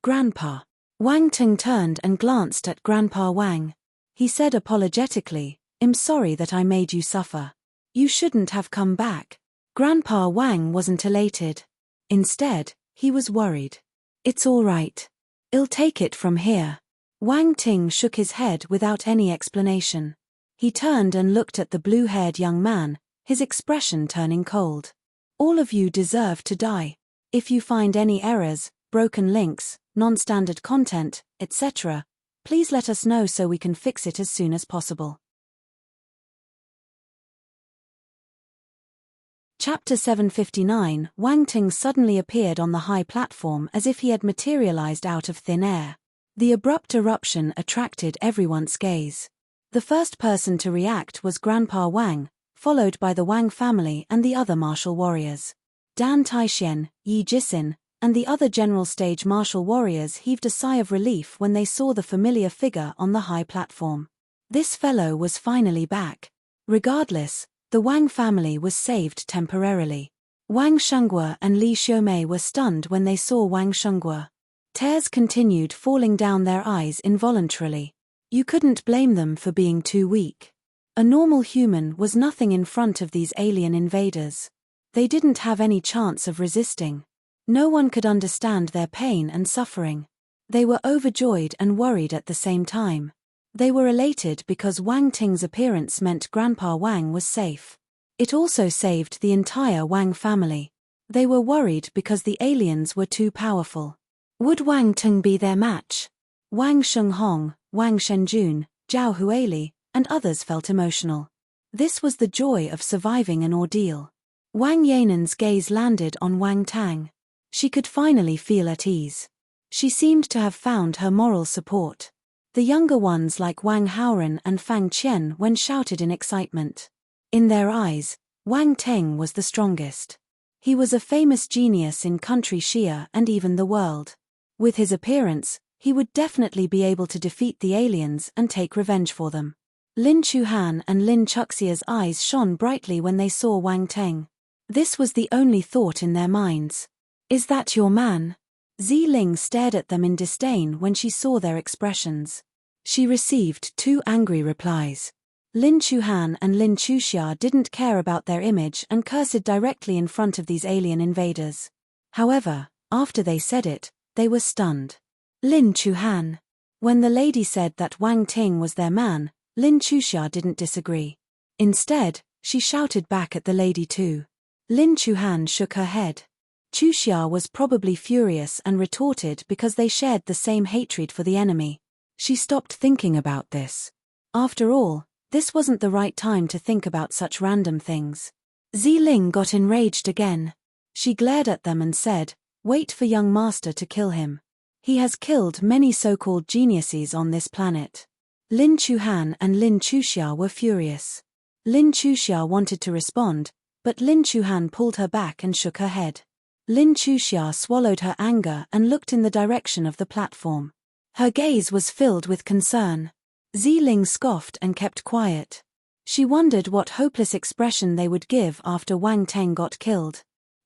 Grandpa. Wang Ting turned and glanced at Grandpa Wang. He said apologetically, "I'm sorry that I made you suffer. You shouldn't have come back." Grandpa Wang wasn't elated. Instead, he was worried. "It's all right. I'll take it from here." Wang Ting shook his head without any explanation. He turned and looked at the blue-haired young man, his expression turning cold. "All of you deserve to die. If you find any errors, broken links, non-standard content, etc., please let us know so we can fix it as soon as possible." Chapter 759. Wang Ting suddenly appeared on the high platform as if he had materialized out of thin air. The abrupt eruption attracted everyone's gaze. The first person to react was Grandpa Wang, followed by the Wang family and the other martial warriors. Dan Taishen, Yi Jisin, and the other general stage martial warriors heaved a sigh of relief when they saw the familiar figure on the high platform. This fellow was finally back. Regardless, the Wang family was saved temporarily. Wang Shengguo and Li Xiumei were stunned when they saw Wang Shengguo. Tears continued falling down their eyes involuntarily. You couldn't blame them for being too weak. A normal human was nothing in front of these alien invaders. They didn't have any chance of resisting. No one could understand their pain and suffering. They were overjoyed and worried at the same time. They were elated because Wang Ting's appearance meant Grandpa Wang was safe. It also saved the entire Wang family. They were worried because the aliens were too powerful. Would Wang Ting be their match? Wang Shenghong, Wang Shenjun, Zhao Huili, and others felt emotional. This was the joy of surviving an ordeal. Wang Yanen's gaze landed on Wang Tang. She could finally feel at ease. She seemed to have found her moral support. The younger ones like Wang Haoran and Fang Qian when shouted in excitement. In their eyes, Wang Teng was the strongest. He was a famous genius in country Xia and even the world. With his appearance, He would definitely be able to defeat the aliens and take revenge for them. Lin Chuhan and Lin Chuxia's eyes shone brightly when they saw Wang Teng. This was the only thought in their minds. Is that your man? Ziling stared at them in disdain when she saw their expressions. She received 2 angry replies. Lin Chuhan and Lin Chuxia didn't care about their image and cursed directly in front of these alien invaders. However, after they said it, they were stunned. Lin Chuhan. When the lady said that Wang Ting was their man, Lin Chuxia didn't disagree. Instead, she shouted back at the lady too. Lin Chuhan shook her head. Chuxia was probably furious and retorted because they shared the same hatred for the enemy. She stopped thinking about this. After all, this wasn't the right time to think about such random things. Ziling got enraged again. She glared at them and said, "Wait for young master to kill him. He has killed many so-called geniuses on this planet." Lin Chuhan and Lin Chuxia were furious. Lin Chuxia wanted to respond, but Lin Chuhan pulled her back and shook her head. Lin Chuxia swallowed her anger and looked in the direction of the platform. Her gaze was filled with concern. Ziling scoffed and kept quiet. She wondered what hopeless expression they would give after Wang Teng got killed.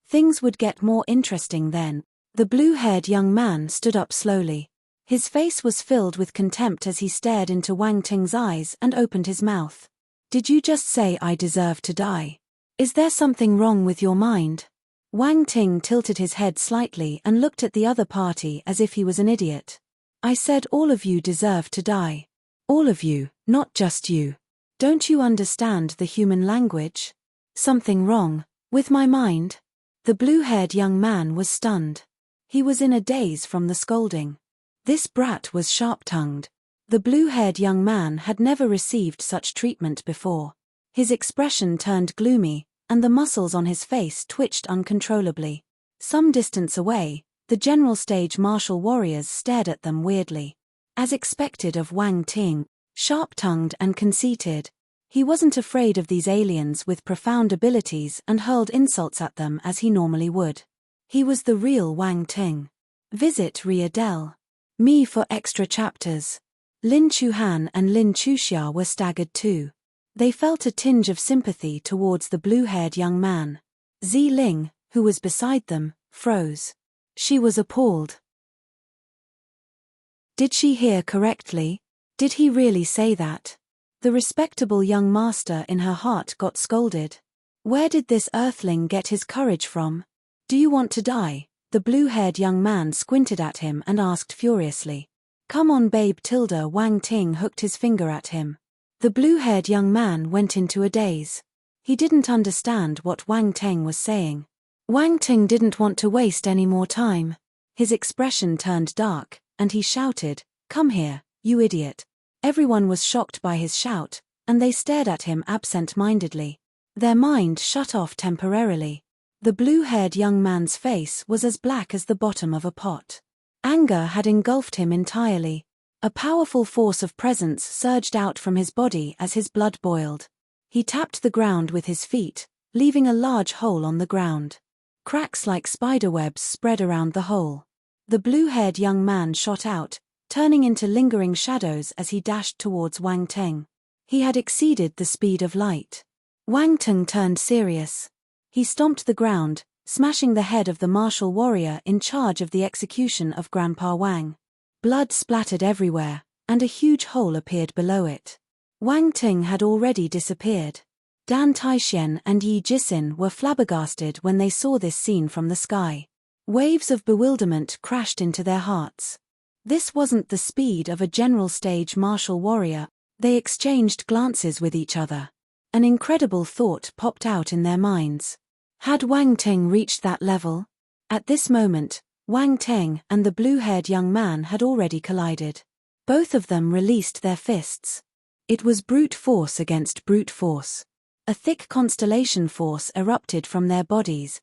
Things would get more interesting then. The blue-haired young man stood up slowly. His face was filled with contempt as he stared into Wang Teng's eyes and opened his mouth. "Did you just say I deserve to die? Is there something wrong with your mind?" Wang Ting tilted his head slightly and looked at the other party as if he was an idiot. "I said all of you deserve to die. All of you, not just you. Don't you understand the human language? Something wrong with my mind?" The blue-haired young man was stunned. He was in a daze from the scolding. This brat was sharp-tongued. The blue-haired young man had never received such treatment before. His expression turned gloomy, and the muscles on his face twitched uncontrollably. Some distance away, the general stage martial warriors stared at them weirdly. As expected of Wang Ting, sharp-tongued and conceited, he wasn't afraid of these aliens with profound abilities and hurled insults at them as he normally would. He was the real Wang Ting. Visit Riadel. Me for extra chapters. Lin Chuhan and Lin Chuxia were staggered too. They felt a tinge of sympathy towards the blue-haired young man. Ziling, who was beside them, froze. She was appalled. Did she hear correctly? Did he really say that? The respectable young master in her heart got scolded. Where did this earthling get his courage from? "Do you want to die?" The blue-haired young man squinted at him and asked furiously. "Come on, babe." Wang Ting hooked his finger at him. The blue-haired young man went into a daze. He didn't understand what Wang Teng was saying. Wang Teng didn't want to waste any more time. His expression turned dark, and he shouted, "Come here, you idiot." Everyone was shocked by his shout, and they stared at him absent-mindedly. Their mind shut off temporarily. The blue-haired young man's face was as black as the bottom of a pot. Anger had engulfed him entirely. A powerful force of presence surged out from his body as his blood boiled. He tapped the ground with his feet, leaving a large hole on the ground. Cracks like spiderwebs spread around the hole. The blue-haired young man shot out, turning into lingering shadows as he dashed towards Wang Teng. He had exceeded the speed of light. Wang Teng turned serious. He stomped the ground, smashing the head of the martial warrior in charge of the execution of Grandpa Wang. Blood splattered everywhere, and a huge hole appeared below it. Wang Ting had already disappeared. Dan Taixian and Yi Jisin were flabbergasted when they saw this scene from the sky. Waves of bewilderment crashed into their hearts. This wasn't the speed of a general stage martial warrior. They exchanged glances with each other. An incredible thought popped out in their minds. Had Wang Ting reached that level? At this moment, Wang Teng and the blue-haired young man had already collided. Both of them released their fists. It was brute force against brute force. A thick constellation force erupted from their bodies.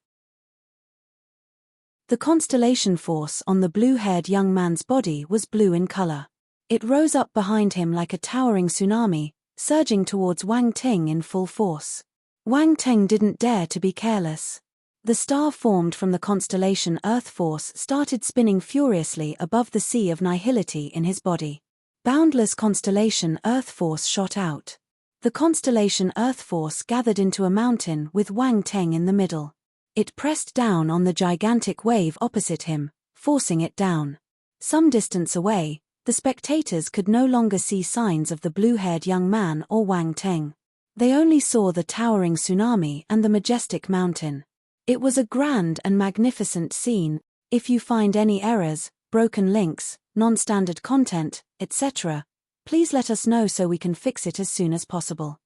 The constellation force on the blue-haired young man's body was blue in color. It rose up behind him like a towering tsunami, surging towards Wang Ting in full force. Wang Teng didn't dare to be careless. The star formed from the constellation Earth Force started spinning furiously above the sea of nihility in his body. Boundless constellation Earth Force shot out. The constellation Earth Force gathered into a mountain with Wang Teng in the middle. It pressed down on the gigantic wave opposite him, forcing it down. Some distance away, the spectators could no longer see signs of the blue-haired young man or Wang Teng. They only saw the towering tsunami and the majestic mountain. It was a grand and magnificent scene. If you find any errors, broken links, non-standard content, etc., please let us know so we can fix it as soon as possible.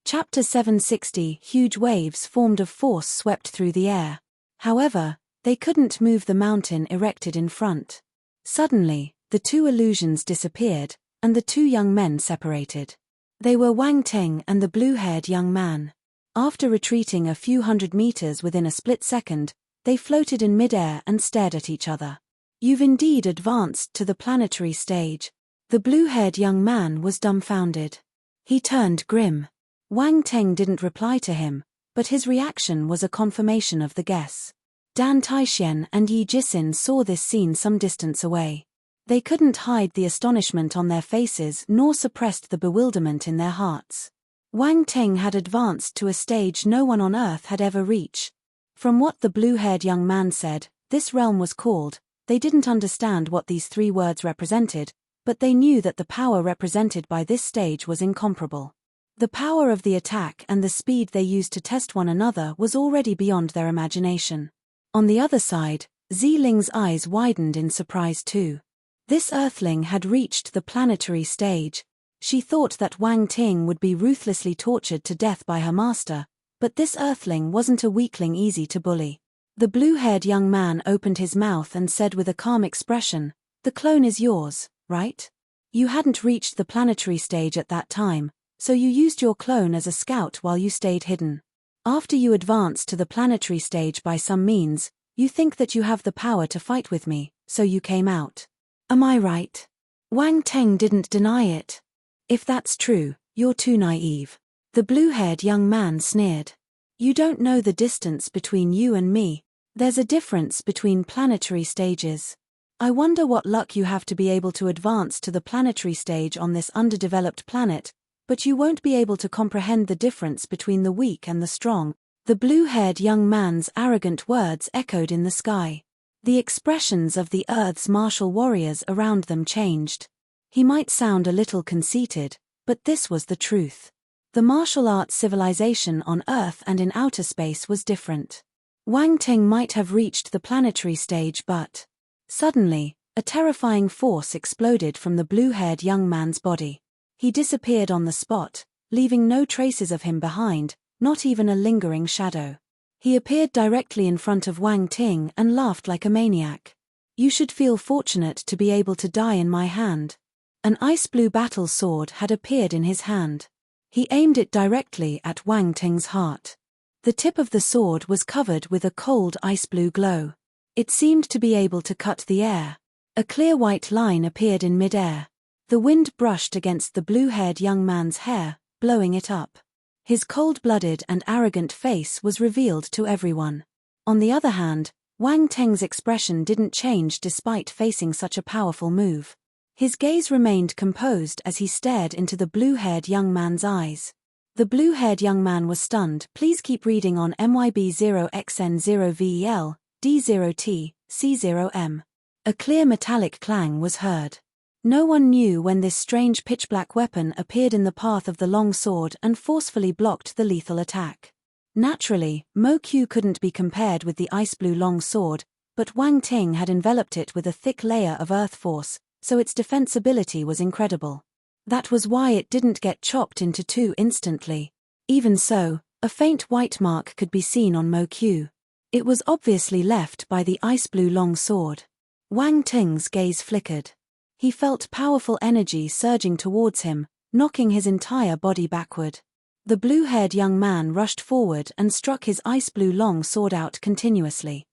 Chapter 760. Huge waves formed of force swept through the air. However, they couldn't move the mountain erected in front. Suddenly, the two illusions disappeared, and the two young men separated. They were Wang Teng and the blue-haired young man. After retreating a few hundred meters within a split second, they floated in midair and stared at each other. You've indeed advanced to the planetary stage. The blue-haired young man was dumbfounded. He turned grim. Wang Teng didn't reply to him, but his reaction was a confirmation of the guess. Dan Taixian and Yi Jisin saw this scene some distance away. They couldn't hide the astonishment on their faces nor suppressed the bewilderment in their hearts. Wang Teng had advanced to a stage no one on Earth had ever reached. From what the blue-haired young man said, this realm was called. They didn't understand what these three words represented, but they knew that the power represented by this stage was incomparable. The power of the attack and the speed they used to test one another was already beyond their imagination. On the other side, Ziling's eyes widened in surprise too. This Earthling had reached the planetary stage. She thought that Wang Ting would be ruthlessly tortured to death by her master, but this Earthling wasn't a weakling easy to bully. The blue-haired young man opened his mouth and said with a calm expression, "The clone is yours, right? You hadn't reached the planetary stage at that time, so you used your clone as a scout while you stayed hidden. After you advance to the planetary stage by some means, you think that you have the power to fight with me, so you came out. Am I right?" Wang Teng didn't deny it. "If that's true, you're too naive." The blue-haired young man sneered. "You don't know the distance between you and me. There's a difference between planetary stages. I wonder what luck you have to be able to advance to the planetary stage on this underdeveloped planet, but you won't be able to comprehend the difference between the weak and the strong." The blue-haired young man's arrogant words echoed in the sky. The expressions of the Earth's martial warriors around them changed. He might sound a little conceited, but this was the truth. The martial arts civilization on Earth and in outer space was different. Wang Ting might have reached the planetary stage, but suddenly, a terrifying force exploded from the blue-haired young man's body. He disappeared on the spot, leaving no traces of him behind, not even a lingering shadow. He appeared directly in front of Wang Ting and laughed like a maniac. "You should feel fortunate to be able to die in my hand." An ice-blue battle sword had appeared in his hand. He aimed it directly at Wang Ting's heart. The tip of the sword was covered with a cold ice-blue glow. It seemed to be able to cut the air. A clear white line appeared in mid-air. The wind brushed against the blue-haired young man's hair, blowing it up. His cold-blooded and arrogant face was revealed to everyone. On the other hand, Wang Teng's expression didn't change despite facing such a powerful move. His gaze remained composed as he stared into the blue-haired young man's eyes. The blue-haired young man was stunned. Please keep reading on MYB0XN0VEL, D0T, C0M. A clear metallic clang was heard. No one knew when this strange pitch-black weapon appeared in the path of the long sword and forcefully blocked the lethal attack. Naturally, Mo Q couldn't be compared with the ice-blue long sword, but Wang Ting had enveloped it with a thick layer of earth force, so its defensibility was incredible. That was why it didn't get chopped into two instantly. Even so, a faint white mark could be seen on Mo Q. It was obviously left by the ice-blue long sword. Wang Ting's gaze flickered. He felt powerful energy surging towards him, knocking his entire body backward. The blue-haired young man rushed forward and struck his ice-blue long sword out continuously.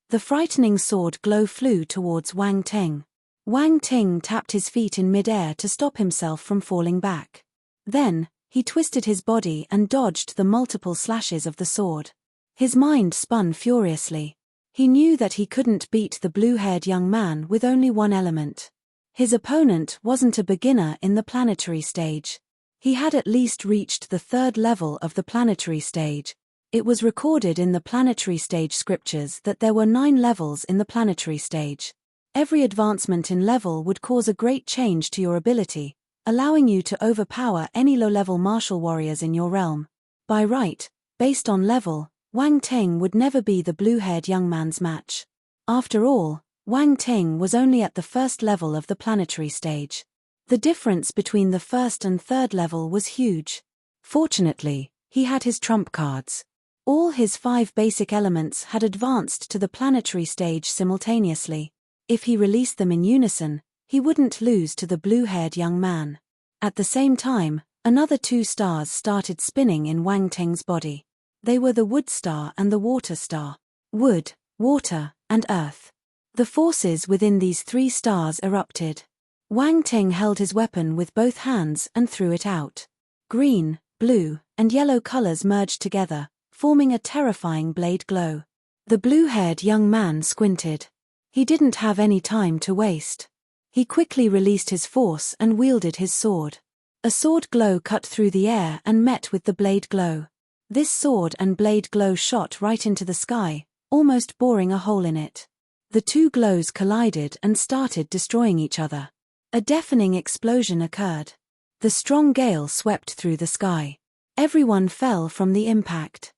The frightening sword glow flew towards Wang Ting. Wang Ting tapped his feet in mid-air to stop himself from falling back. Then, He twisted his body and dodged the multiple slashes of the sword. His mind spun furiously. He knew that he couldn't beat the blue-haired young man with only one element. His opponent wasn't a beginner in the planetary stage. He had at least reached the 3rd level of the planetary stage. It was recorded in the planetary stage scriptures that there were 9 levels in the planetary stage. Every advancement in level would cause a great change to your ability, allowing you to overpower any low-level martial warriors in your realm. By right, based on level, Wang Ting would never be the blue-haired young man's match. After all, Wang Ting was only at the 1st level of the planetary stage. The difference between the 1st and 3rd level was huge. Fortunately, he had his trump cards. All his 5 basic elements had advanced to the planetary stage simultaneously. If he released them in unison, he wouldn't lose to the blue-haired young man. At the same time, another 2 stars started spinning in Wang Ting's body. They were the wood star and the water star. Wood, water, and earth. The forces within these 3 stars erupted. Wang Ting held his weapon with both hands and threw it out. Green, blue, and yellow colors merged together, forming a terrifying blade glow. The blue-haired young man squinted. He didn't have any time to waste. He quickly released his force and wielded his sword. A sword glow cut through the air and met with the blade glow. This sword and blade glow shot right into the sky, almost boring a hole in it. The 2 glows collided and started destroying each other. A deafening explosion occurred. The strong gale swept through the sky. Everyone fell from the impact.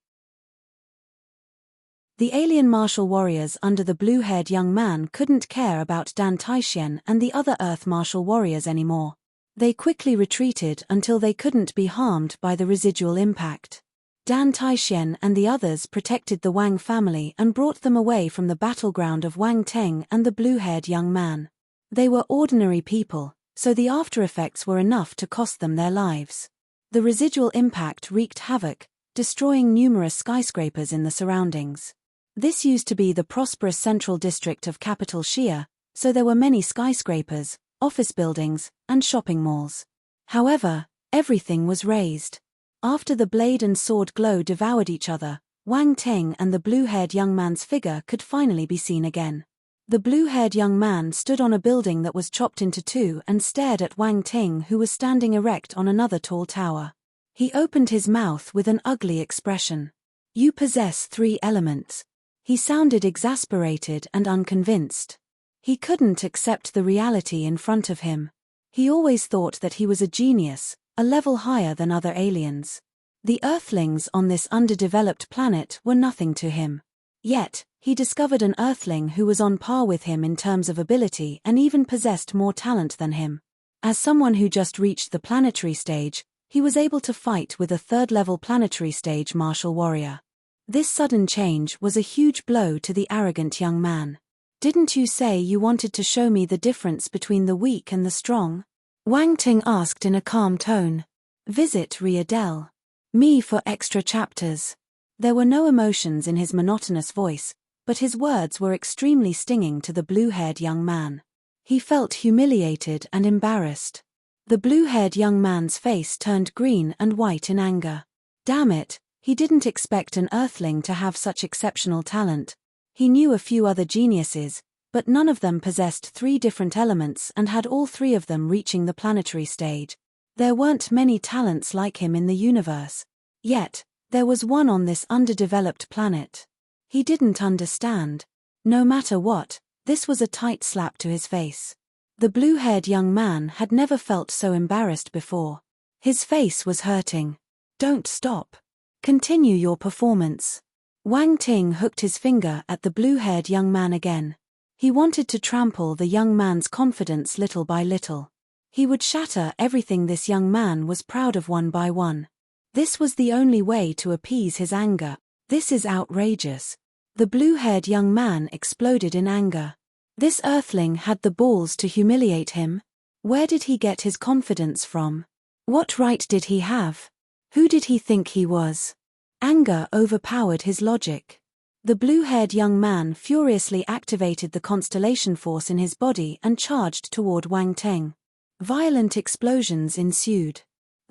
The alien martial warriors under the blue-haired young man couldn't care about Dan Taixian and the other Earth martial warriors anymore. They quickly retreated until they couldn't be harmed by the residual impact. Dan Taixian and the others protected the Wang family and brought them away from the battleground of Wang Ting and the blue-haired young man. They were ordinary people, so the after-effects were enough to cost them their lives. The residual impact wreaked havoc, destroying numerous skyscrapers in the surroundings. This used to be the prosperous central district of capital Xia, so there were many skyscrapers, office buildings, and shopping malls. However, everything was razed. After the blade and sword glow devoured each other, Wang Ting and the blue-haired young man's figure could finally be seen again. The blue-haired young man stood on a building that was chopped into 2 and stared at Wang Ting, who was standing erect on another tall tower. He opened his mouth with an ugly expression. "You possess 3 elements." He sounded exasperated and unconvinced. He couldn't accept the reality in front of him. He always thought that he was a genius, a level higher than other aliens. The Earthlings on this underdeveloped planet were nothing to him. Yet, he discovered an Earthling who was on par with him in terms of ability and even possessed more talent than him. As someone who just reached the planetary stage, he was able to fight with a 3rd-level planetary stage martial warrior. This sudden change was a huge blow to the arrogant young man. "Didn't you say you wanted to show me the difference between the weak and the strong?" Wang Ting asked in a calm tone. "Visit Riadel. Me for extra chapters." There were no emotions in his monotonous voice, but his words were extremely stinging to the blue-haired young man. He felt humiliated and embarrassed. The blue-haired young man's face turned green and white in anger. Damn it, he didn't expect an Earthling to have such exceptional talent. He knew a few other geniuses, but none of them possessed 3 different elements and had all 3 of them reaching the planetary stage. There weren't many talents like him in the universe. Yet, there was one on this underdeveloped planet. He didn't understand. No matter what, this was a tight slap to his face. The blue-haired young man had never felt so embarrassed before. His face was hurting. "Don't stop. Continue your performance." Wang Ting hooked his finger at the blue-haired young man again. He wanted to trample the young man's confidence little by little. He would shatter everything this young man was proud of one by one. This was the only way to appease his anger. "This is outrageous." The blue-haired young man exploded in anger. This Earthling had the balls to humiliate him? Where did he get his confidence from? What right did he have? Who did he think he was? Anger overpowered his logic. The blue-haired young man furiously activated the constellation force in his body and charged toward Wang Ting. Violent explosions ensued.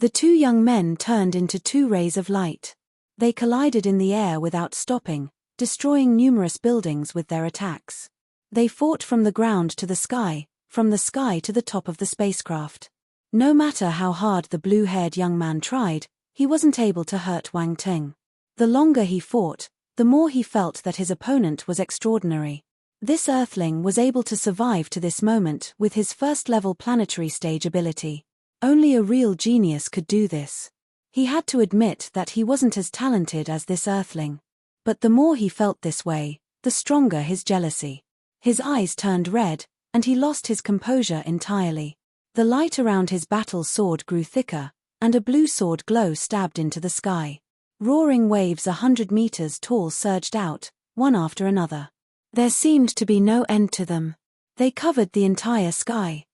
The two young men turned into two rays of light. They collided in the air without stopping, destroying numerous buildings with their attacks. They fought from the ground to the sky, from the sky to the top of the spacecraft. No matter how hard the blue-haired young man tried, he wasn't able to hurt Wang Ting. The longer he fought, the more he felt that his opponent was extraordinary. This Earthling was able to survive to this moment with his first-level planetary stage ability. Only a real genius could do this. He had to admit that he wasn't as talented as this Earthling. But the more he felt this way, the stronger his jealousy. His eyes turned red, and he lost his composure entirely. The light around his battle sword grew thicker, and a blue sword glow stabbed into the sky. Roaring waves 100 meters tall surged out, one after another. There seemed to be no end to them. They covered the entire sky.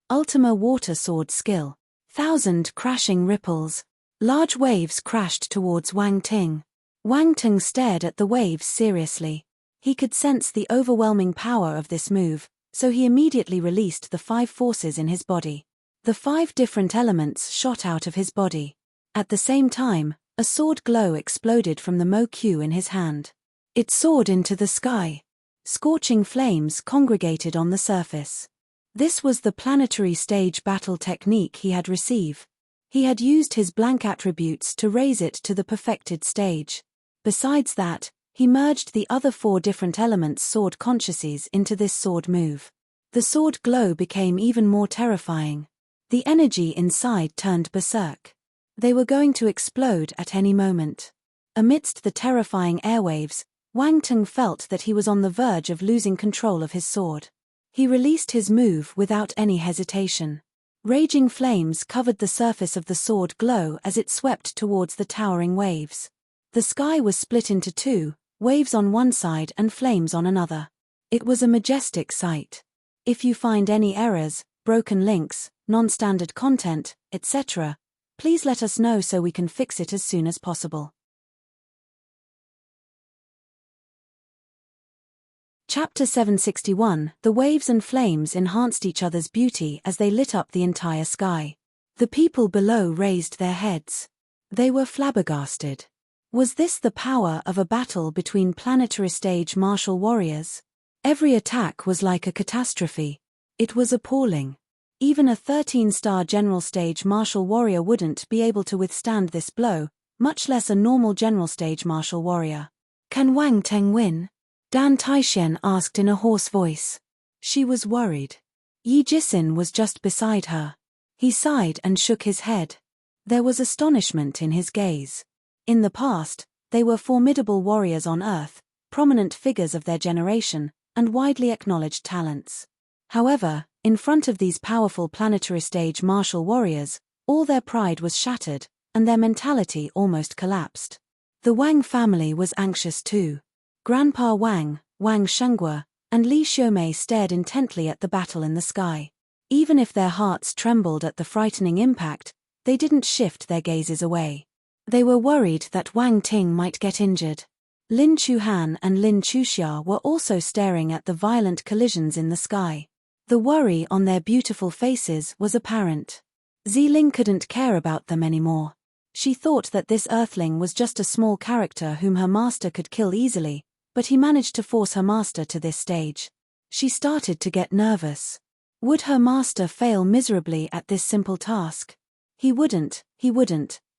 Ultima Water Sword Skill. 1,000 crashing ripples. Large waves crashed towards Wang Ting. Wang Ting stared at the waves seriously. He could sense the overwhelming power of this move, so he immediately released the 5 forces in his body. The 5 different elements shot out of his body. At the same time, a sword glow exploded from the Mo Q in his hand. It soared into the sky. Scorching flames congregated on the surface. This was the planetary stage battle technique he had received. He had used his blank attributes to raise it to the perfected stage. Besides that, he merged the other 4 different elements' sword consciousness into this sword move. The sword glow became even more terrifying. The energy inside turned berserk. They were going to explode at any moment. Amidst the terrifying airwaves, Wang Ting felt that he was on the verge of losing control of his sword. He released his move without any hesitation. Raging flames covered the surface of the sword glow as it swept towards the towering waves. The sky was split into 2, waves on one side and flames on another. It was a majestic sight. If you find any errors, broken links, non-standard content, etc., please let us know so we can fix it as soon as possible. Chapter 761. The waves and flames enhanced each other's beauty as they lit up the entire sky. The people below raised their heads. They were flabbergasted. Was this the power of a battle between planetary stage martial warriors? Every attack was like a catastrophe. It was appalling. Even a 13-star general stage martial warrior wouldn't be able to withstand this blow, much less a normal general stage martial warrior. Can Wang Ting win? Dan Taixian asked in a hoarse voice. She was worried. Yi Jisin was just beside her. He sighed and shook his head. There was astonishment in his gaze. In the past, they were formidable warriors on Earth, prominent figures of their generation, and widely acknowledged talents. However, in front of these powerful planetary stage martial warriors, all their pride was shattered, and their mentality almost collapsed. The Wang family was anxious too. Grandpa Wang, Wang Shenghua, and Li Xiumei stared intently at the battle in the sky. Even if their hearts trembled at the frightening impact, they didn't shift their gazes away. They were worried that Wang Ting might get injured. Lin Chuhan and Lin Chuxia were also staring at the violent collisions in the sky. The worry on their beautiful faces was apparent. Ziling couldn't care about them anymore. She thought that this Earthling was just a small character whom her master could kill easily, but he managed to force her master to this stage. She started to get nervous. Would her master fail miserably at this simple task? He wouldn't.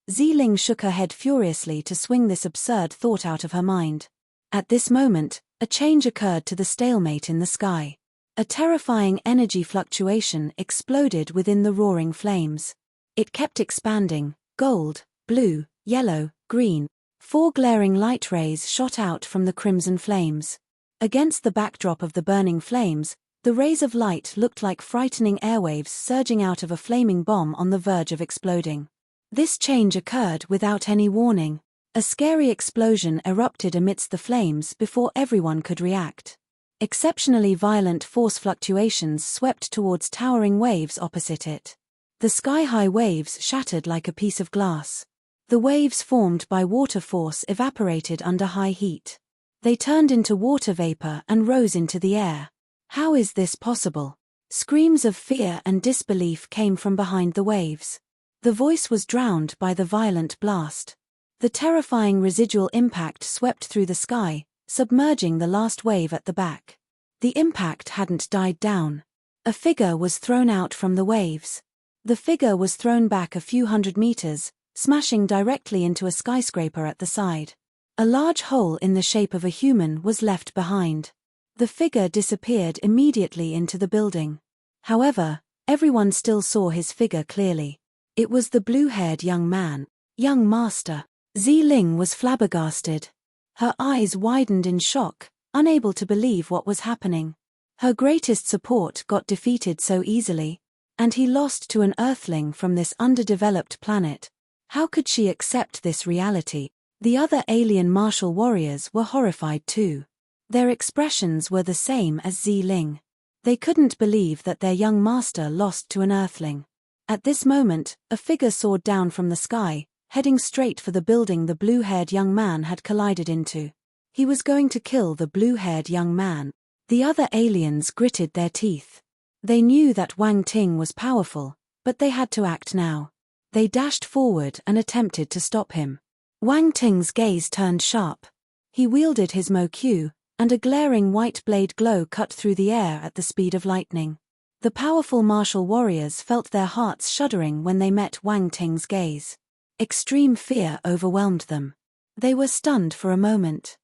Ziling shook her head furiously to swing this absurd thought out of her mind. At this moment, a change occurred to the stalemate in the sky. A terrifying energy fluctuation exploded within the roaring flames. It kept expanding. Gold, blue, yellow, green. 4 glaring light rays shot out from the crimson flames. Against the backdrop of the burning flames, the rays of light looked like frightening airwaves surging out of a flaming bomb on the verge of exploding. This change occurred without any warning. A scary explosion erupted amidst the flames before everyone could react. Exceptionally violent force fluctuations swept towards towering waves opposite it. The sky-high waves shattered like a piece of glass. The waves formed by water force evaporated under high heat. They turned into water vapor and rose into the air. How is this possible? Screams of fear and disbelief came from behind the waves. The voice was drowned by the violent blast. The terrifying residual impact swept through the sky, submerging the last wave at the back. The impact hadn't died down. A figure was thrown out from the waves. The figure was thrown back a few hundred meters, smashing directly into a skyscraper at the side. A large hole in the shape of a human was left behind. The figure disappeared immediately into the building. However, everyone still saw his figure clearly. It was the blue-haired young man. Young master. Ziling was flabbergasted. Her eyes widened in shock, unable to believe what was happening. Her greatest support got defeated so easily. And he lost to an earthling from this underdeveloped planet. How could she accept this reality? The other alien martial warriors were horrified too. Their expressions were the same as Ziling. They couldn't believe that their young master lost to an earthling. At this moment, a figure soared down from the sky, heading straight for the building the blue-haired young man had collided into. He was going to kill the blue-haired young man. The other aliens gritted their teeth. They knew that Wang Ting was powerful, but they had to act now. They dashed forward and attempted to stop him. Wang Ting's gaze turned sharp. He wielded his Mo Q, and a glaring white blade glow cut through the air at the speed of lightning. The powerful martial warriors felt their hearts shuddering when they met Wang Ting's gaze. Extreme fear overwhelmed them. They were stunned for a moment.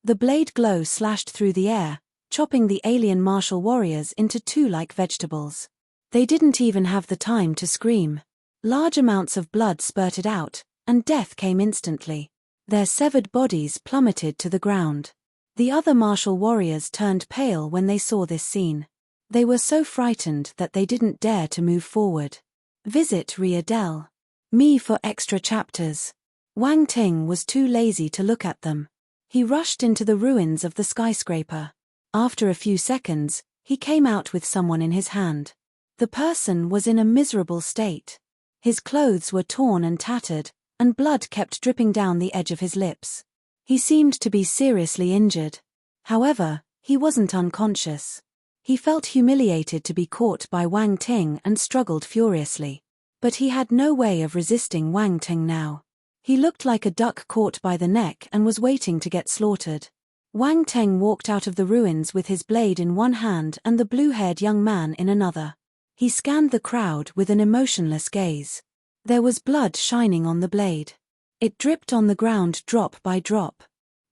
The blade glow slashed through the air, chopping the alien martial warriors into two like vegetables. They didn't even have the time to scream. Large amounts of blood spurted out, and death came instantly. Their severed bodies plummeted to the ground. The other martial warriors turned pale when they saw this scene. They were so frightened that they didn't dare to move forward. Visit Ria Me for extra chapters. Wang Ting was too lazy to look at them. He rushed into the ruins of the skyscraper. After a few seconds, he came out with someone in his hand. The person was in a miserable state. His clothes were torn and tattered, and blood kept dripping down the edge of his lips. He seemed to be seriously injured. However, he wasn't unconscious. He felt humiliated to be caught by Wang Ting and struggled furiously. But he had no way of resisting Wang Ting now. He looked like a duck caught by the neck and was waiting to get slaughtered. Wang Ting walked out of the ruins with his blade in one hand and the blue-haired young man in another. He scanned the crowd with an emotionless gaze. There was blood shining on the blade. It dripped on the ground drop by drop.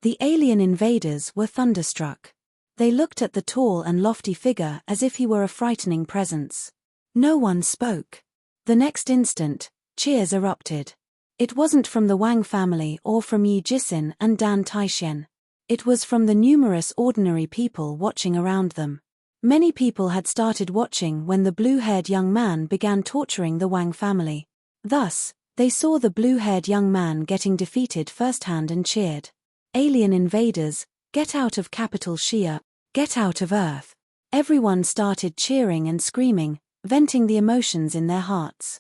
The alien invaders were thunderstruck. They looked at the tall and lofty figure as if he were a frightening presence. No one spoke. The next instant, cheers erupted. It wasn't from the Wang family or from Yi Jisin and Dan Taixian. It was from the numerous ordinary people watching around them. Many people had started watching when the blue-haired young man began torturing the Wang family. Thus, they saw the blue-haired young man getting defeated firsthand and cheered. Alien invaders, get out of capital Xia, get out of Earth. Everyone started cheering and screaming, venting the emotions in their hearts.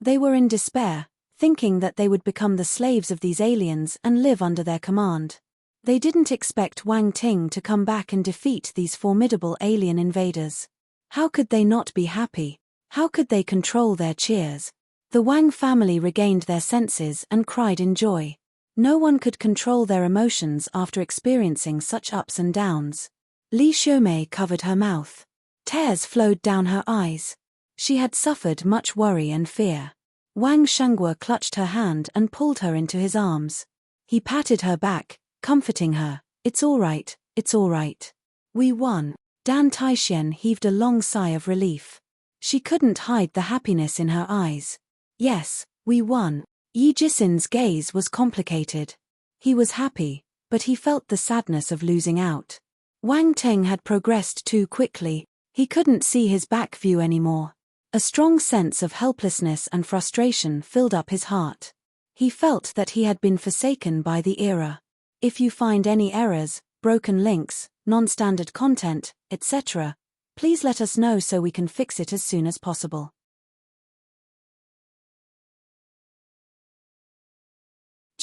They were in despair, thinking that they would become the slaves of these aliens and live under their command. They didn't expect Wang Ting to come back and defeat these formidable alien invaders. How could they not be happy? How could they control their cheers? The Wang family regained their senses and cried in joy. No one could control their emotions after experiencing such ups and downs. Li Xiaomei covered her mouth. Tears flowed down her eyes. She had suffered much worry and fear. Wang Shengguo clutched her hand and pulled her into his arms. He patted her back, comforting her. It's all right, it's all right. We won. Dan Taixian heaved a long sigh of relief. She couldn't hide the happiness in her eyes. Yes, we won. Yi Jisin's gaze was complicated. He was happy, but he felt the sadness of losing out. Wang Ting had progressed too quickly. He couldn't see his back view anymore. A strong sense of helplessness and frustration filled up his heart. He felt that he had been forsaken by the era. If you find any errors, broken links, non-standard content, etc., please let us know so we can fix it as soon as possible.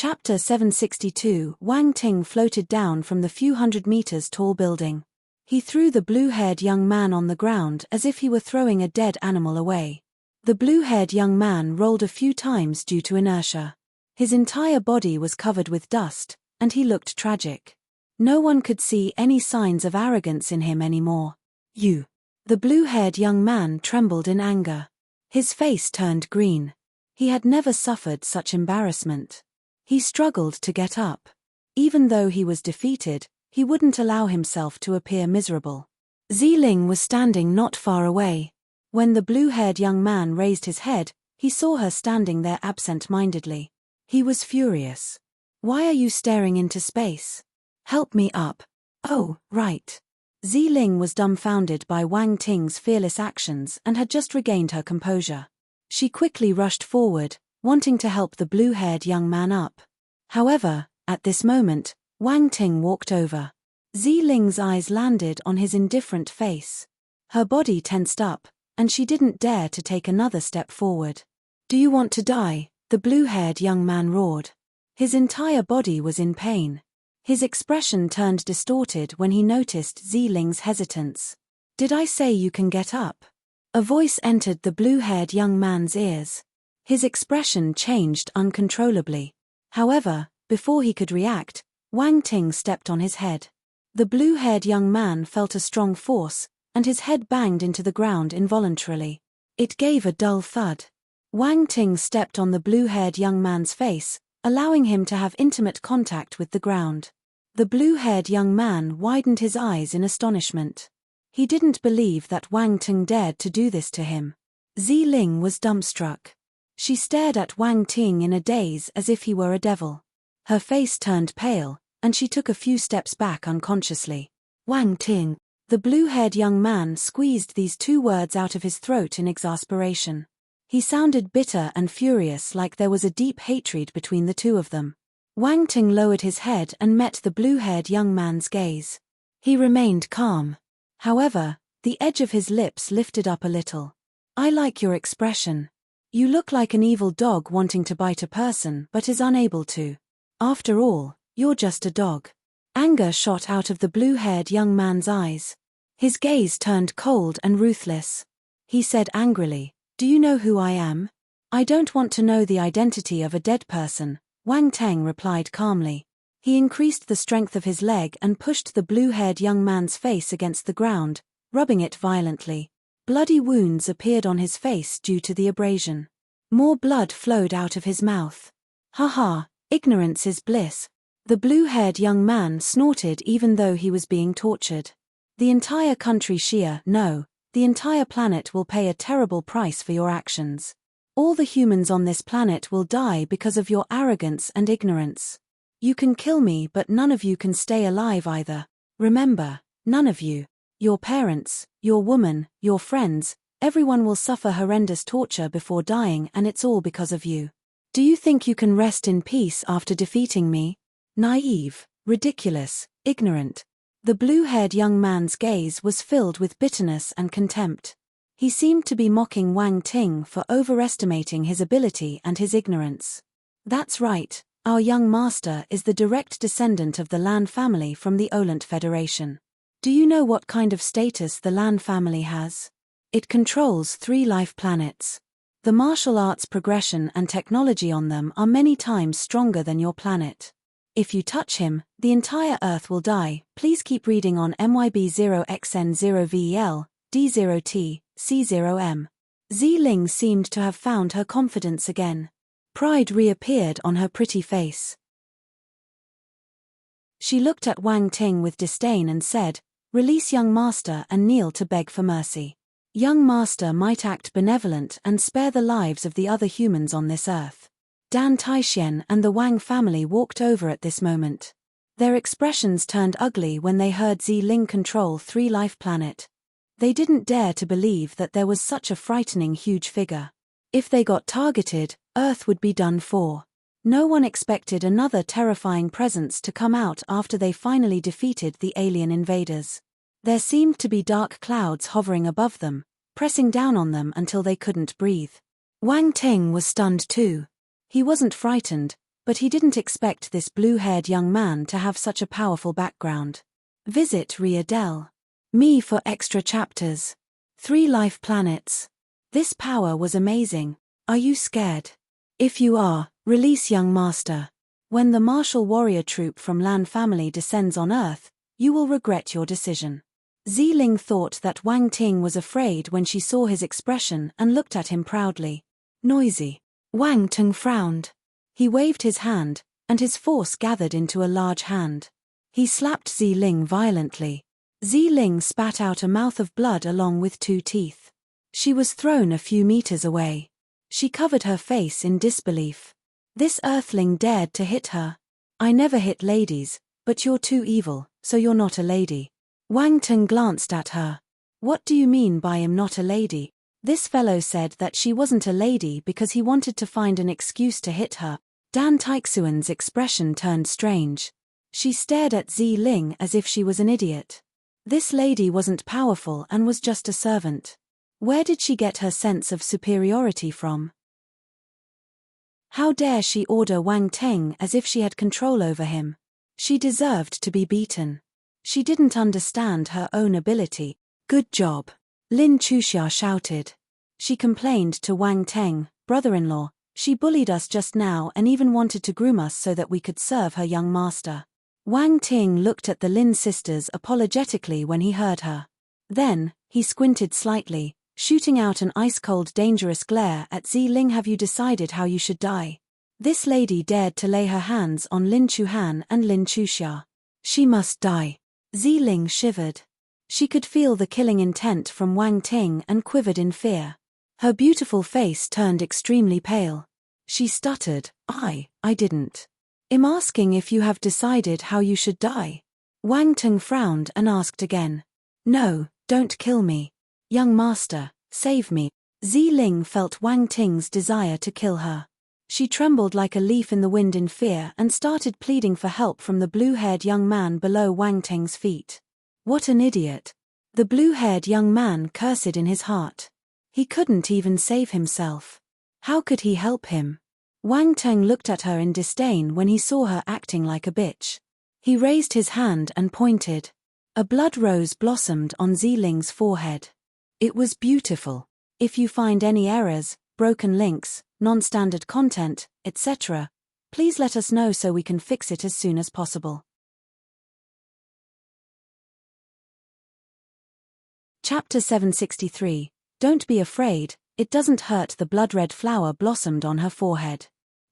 Chapter 762. Wang Ting floated down from the few hundred meters tall building. He threw the blue-haired young man on the ground as if he were throwing a dead animal away. The blue-haired young man rolled a few times due to inertia. His entire body was covered with dust, and he looked tragic. No one could see any signs of arrogance in him anymore. You. The blue-haired young man trembled in anger. His face turned green. He had never suffered such embarrassment. He struggled to get up. Even though he was defeated, he wouldn't allow himself to appear miserable. Ziling was standing not far away. When the blue-haired young man raised his head, he saw her standing there absent-mindedly. He was furious. Why are you staring into space? Help me up. Oh, right. Ziling was dumbfounded by Wang Ting's fearless actions and had just regained her composure. She quickly rushed forward, wanting to help the blue-haired young man up. However, at this moment, Wang Ting walked over. Ziling's eyes landed on his indifferent face. Her body tensed up, and she didn't dare to take another step forward. Do you want to die? The blue-haired young man roared. His entire body was in pain. His expression turned distorted when he noticed Ziling's hesitance. Did I say you can get up? A voice entered the blue-haired young man's ears. His expression changed uncontrollably. However, before he could react, Wang Ting stepped on his head. The blue-haired young man felt a strong force, and his head banged into the ground involuntarily. It gave a dull thud. Wang Ting stepped on the blue-haired young man's face, allowing him to have intimate contact with the ground. The blue-haired young man widened his eyes in astonishment. He didn't believe that Wang Ting dared to do this to him. Ziling was dumbstruck. She stared at Wang Ting in a daze as if he were a devil. Her face turned pale, and she took a few steps back unconsciously. Wang Ting. The blue-haired young man squeezed these two words out of his throat in exasperation. He sounded bitter and furious, like there was a deep hatred between the two of them. Wang Ting lowered his head and met the blue-haired young man's gaze. He remained calm. However, the edge of his lips lifted up a little. I like your expression. You look like an evil dog wanting to bite a person but is unable to. After all, you're just a dog. Anger shot out of the blue-haired young man's eyes. His gaze turned cold and ruthless. He said angrily, "Do you know who I am?" "I don't want to know the identity of a dead person," Wang Ting replied calmly. He increased the strength of his leg and pushed the blue-haired young man's face against the ground, rubbing it violently. Bloody wounds appeared on his face due to the abrasion. More blood flowed out of his mouth. "Ha ha, ignorance is bliss." The blue-haired young man snorted even though he was being tortured. The entire country Shia, no, the entire planet will pay a terrible price for your actions. All the humans on this planet will die because of your arrogance and ignorance. You can kill me, but none of you can stay alive either. Remember, none of you. Your parents, your woman, your friends, everyone will suffer horrendous torture before dying, and it's all because of you. Do you think you can rest in peace after defeating me? Naive, ridiculous, ignorant. The blue-haired young man's gaze was filled with bitterness and contempt. He seemed to be mocking Wang Ting for overestimating his ability and his ignorance. That's right, our young master is the direct descendant of the Lan family from the Olent Federation. Do you know what kind of status the Lan family has? It controls 3 life planets. The martial arts progression and technology on them are many times stronger than your planet. If you touch him, the entire Earth will die. Please keep reading on MYB0XN0VEL, D0T, C0M. Ziling seemed to have found her confidence again. Pride reappeared on her pretty face. She looked at Wang Ting with disdain and said, "Release young master and kneel to beg for mercy. Young master might act benevolent and spare the lives of the other humans on this earth." Dan Taixian and the Wang family walked over at this moment. Their expressions turned ugly when they heard Ziling control 3 life planet. They didn't dare to believe that there was such a frightening huge figure. If they got targeted, Earth would be done for. No one expected another terrifying presence to come out after they finally defeated the alien invaders. There seemed to be dark clouds hovering above them, pressing down on them until they couldn't breathe. Wang Ting was stunned too. He wasn't frightened, But he didn't expect this blue-haired young man to have such a powerful background. Visit Riadel. Me for extra chapters. 3 life planets. This power was amazing. Are you scared? If you are, release young master. When the martial warrior troop from Lan family descends on Earth, you will regret your decision. Ziling thought that Wang Ting was afraid when she saw his expression and looked at him proudly. Noisy. Wang Ting frowned. He waved his hand, and his force gathered into a large hand. He slapped Ziling violently. Ziling spat out a mouth of blood along with 2 teeth. She was thrown a few meters away. She covered her face in disbelief. This earthling dared to hit her. I never hit ladies, but you're too evil, so you're not a lady. Wang Ting glanced at her. What do you mean by I'm not a lady? This fellow said that she wasn't a lady because he wanted to find an excuse to hit her. Dan Taixuan's expression turned strange. She stared at Ziling as if she was an idiot. This lady wasn't powerful and was just a servant. Where did she get her sense of superiority from? How dare she order Wang Ting as if she had control over him? She deserved to be beaten. She didn't understand her own ability. Good job. Lin Chuxia shouted. She complained to Wang Ting, brother-in-law. She bullied us just now and even wanted to groom us so that we could serve her young master. Wang Ting looked at the Lin sisters apologetically when he heard her. Then, he squinted slightly, shooting out an ice-cold dangerous glare at Ziling. Have you decided how you should die? This lady dared to lay her hands on Lin Chuhan and Lin Chuxia. She must die. Ziling shivered. She could feel the killing intent from Wang Ting and quivered in fear. Her beautiful face turned extremely pale. She stuttered, I didn't. I'm asking if you have decided how you should die. Wang Ting frowned and asked again. No, don't kill me. Young master, save me. Ziling felt Wang Ting's desire to kill her. She trembled like a leaf in the wind in fear and started pleading for help from the blue-haired young man below Wang Ting's feet. What an idiot. The blue-haired young man cursed in his heart. He couldn't even save himself. How could he help him? Wang Ting looked at her in disdain when he saw her acting like a bitch. He raised his hand and pointed. A blood rose blossomed on Ziling's forehead. It was beautiful. If you find any errors, broken links, non-standard content, etc., please let us know so we can fix it as soon as possible. Chapter 763. Don't be afraid, it doesn't hurt. The blood-red flower blossomed on her forehead.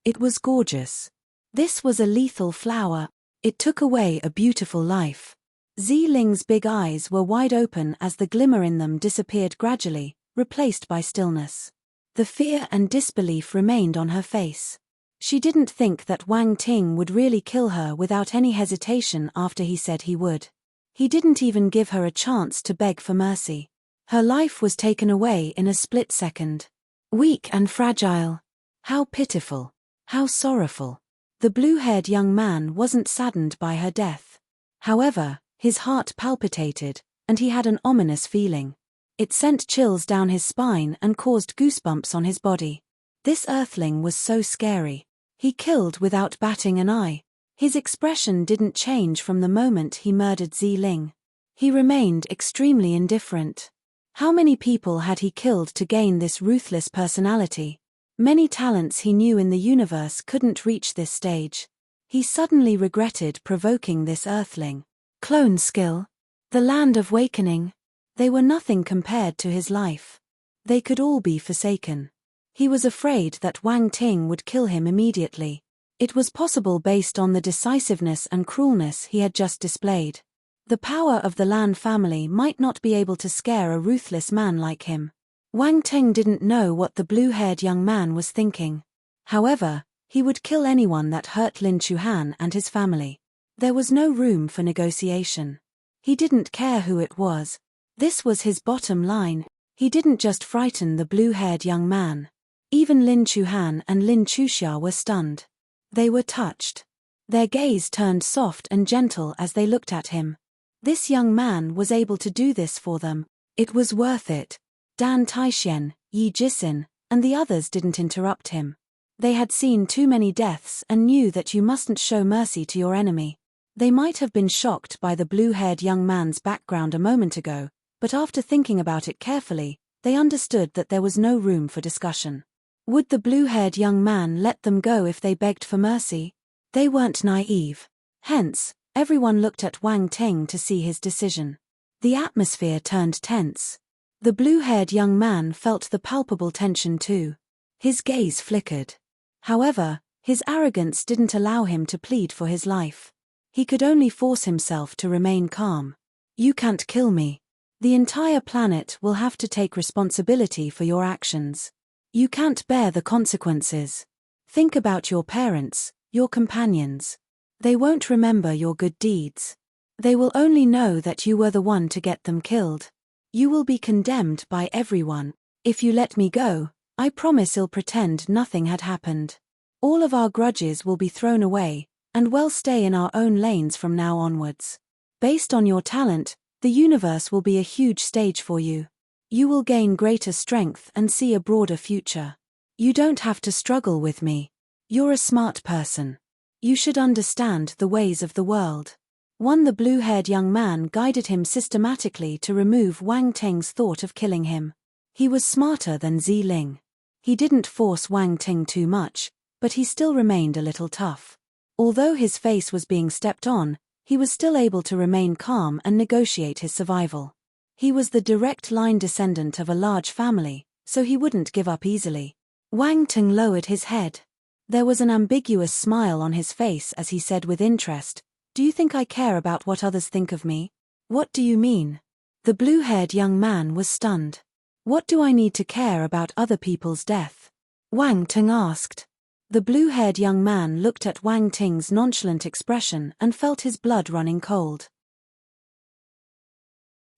It was gorgeous. This was a lethal flower. It took away a beautiful life. Ziling's big eyes were wide open as the glimmer in them disappeared gradually, replaced by stillness. The fear and disbelief remained on her face. She didn't think that Wang Ting would really kill her without any hesitation after he said he would. He didn't even give her a chance to beg for mercy. Her life was taken away in a split second. Weak and fragile. How pitiful. How sorrowful. The blue-haired young man wasn't saddened by her death. However, his heart palpitated, and he had an ominous feeling. It sent chills down his spine and caused goosebumps on his body. This earthling was so scary. He killed without batting an eye. His expression didn't change from the moment he murdered Ziling. He remained extremely indifferent. How many people had he killed to gain this ruthless personality? Many talents he knew in the universe couldn't reach this stage. He suddenly regretted provoking this earthling. Clone skill. The land of wakening. They were nothing compared to his life. They could all be forsaken. He was afraid that Wang Ting would kill him immediately. It was possible based on the decisiveness and cruelness he had just displayed. The power of the Lan family might not be able to scare a ruthless man like him. Wang Ting didn't know what the blue-haired young man was thinking. However, he would kill anyone that hurt Lin Chuhan and his family. There was no room for negotiation. He didn't care who it was. This was his bottom line. He didn't just frighten the blue-haired young man. Even Lin Chuhan and Lin Chuxia were stunned. They were touched. Their gaze turned soft and gentle as they looked at him. This young man was able to do this for them. It was worth it. Dan Taixuan, Yi Jisin, and the others didn't interrupt him. They had seen too many deaths and knew that you mustn't show mercy to your enemy. They might have been shocked by the blue-haired young man's background a moment ago, but after thinking about it carefully, they understood that there was no room for discussion. Would the blue-haired young man let them go if they begged for mercy? They weren't naive. Hence, everyone looked at Wang Ting to see his decision. The atmosphere turned tense. The blue-haired young man felt the palpable tension too. His gaze flickered. However, his arrogance didn't allow him to plead for his life. He could only force himself to remain calm. You can't kill me. The entire planet will have to take responsibility for your actions. You can't bear the consequences. Think about your parents, your companions. They won't remember your good deeds. They will only know that you were the one to get them killed. You will be condemned by everyone. If you let me go, I promise I'll pretend nothing had happened. All of our grudges will be thrown away, and we'll stay in our own lanes from now onwards. Based on your talent, the universe will be a huge stage for you. You will gain greater strength and see a broader future. You don't have to struggle with me. You're a smart person. You should understand the ways of the world. The blue-haired young man guided him systematically to remove Wang Ting's thought of killing him. He was smarter than Zi Ling. He didn't force Wang Ting too much, but he still remained a little tough. Although his face was being stepped on, he was still able to remain calm and negotiate his survival. He was the direct line descendant of a large family, so he wouldn't give up easily. Wang Ting lowered his head. There was an ambiguous smile on his face as he said with interest, "Do you think I care about what others think of me?" "What do you mean?" The blue-haired young man was stunned. "What do I need to care about other people's death?" Wang Ting asked. The blue-haired young man looked at Wang Ting's nonchalant expression and felt his blood running cold.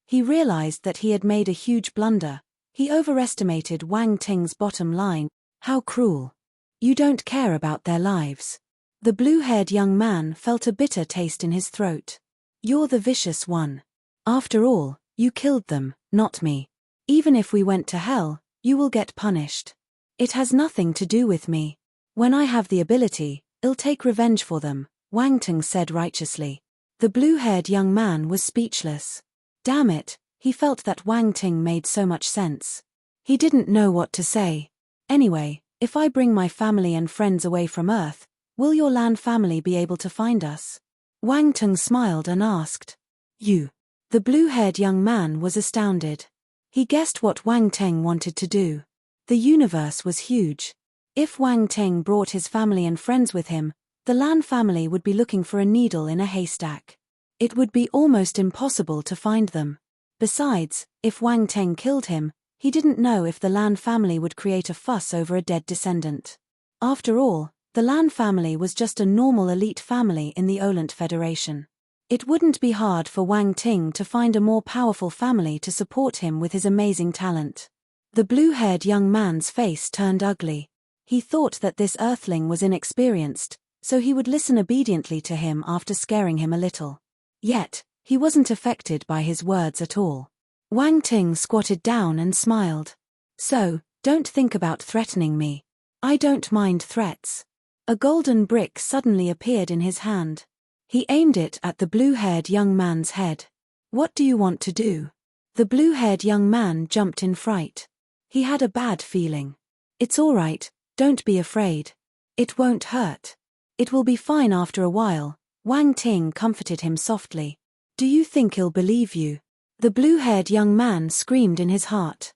He realized that he had made a huge blunder. He overestimated Wang Ting's bottom line. How cruel. You don't care about their lives. The blue-haired young man felt a bitter taste in his throat. You're the vicious one. After all, you killed them, not me. Even if we went to hell, you will get punished. It has nothing to do with me. When I have the ability, I'll take revenge for them, Wang Ting said righteously. The blue-haired young man was speechless. Damn it, he felt that Wang Ting made so much sense. He didn't know what to say. Anyway, if I bring my family and friends away from Earth, will your land family be able to find us? Wang Ting smiled and asked. You. The blue-haired young man was astounded. He guessed what Wang Ting wanted to do. The universe was huge. If Wang Ting brought his family and friends with him, the Lan family would be looking for a needle in a haystack. It would be almost impossible to find them. Besides, if Wang Ting killed him, he didn't know if the Lan family would create a fuss over a dead descendant. After all, the Lan family was just a normal elite family in the Olent Federation. It wouldn't be hard for Wang Ting to find a more powerful family to support him with his amazing talent. The blue-haired young man's face turned ugly. He thought that this earthling was inexperienced, so he would listen obediently to him after scaring him a little. Yet, he wasn't affected by his words at all. Wang Ting squatted down and smiled. So, don't think about threatening me. I don't mind threats. A golden brick suddenly appeared in his hand. He aimed it at the blue-haired young man's head. What do you want to do? The blue-haired young man jumped in fright. He had a bad feeling. It's all right, don't be afraid. It won't hurt. It will be fine after a while, Wang Ting comforted him softly. Do you think he'll believe you? The blue-haired young man screamed in his heart.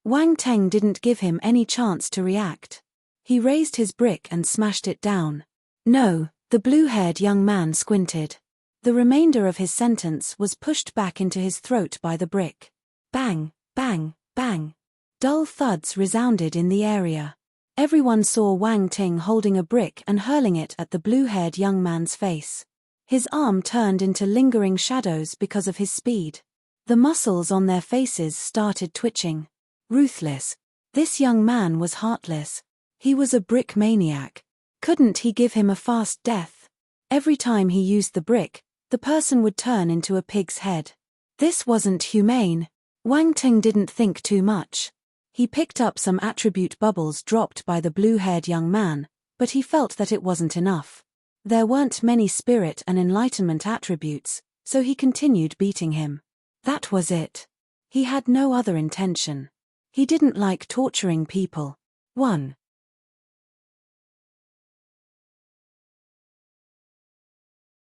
Wang Ting didn't give him any chance to react. He raised his brick and smashed it down. No, the blue-haired young man squinted. The remainder of his sentence was pushed back into his throat by the brick. Bang, bang, bang. Dull thuds resounded in the area. Everyone saw Wang Ting holding a brick and hurling it at the blue-haired young man's face. His arm turned into lingering shadows because of his speed. The muscles on their faces started twitching. Ruthless. This young man was heartless. He was a brick maniac. Couldn't he give him a fast death? Every time he used the brick, the person would turn into a pig's head. This wasn't humane. Wang Ting didn't think too much. He picked up some attribute bubbles dropped by the blue-haired young man, but he felt that it wasn't enough. There weren't many spirit and enlightenment attributes, so he continued beating him. That was it. He had no other intention. He didn't like torturing people. 1.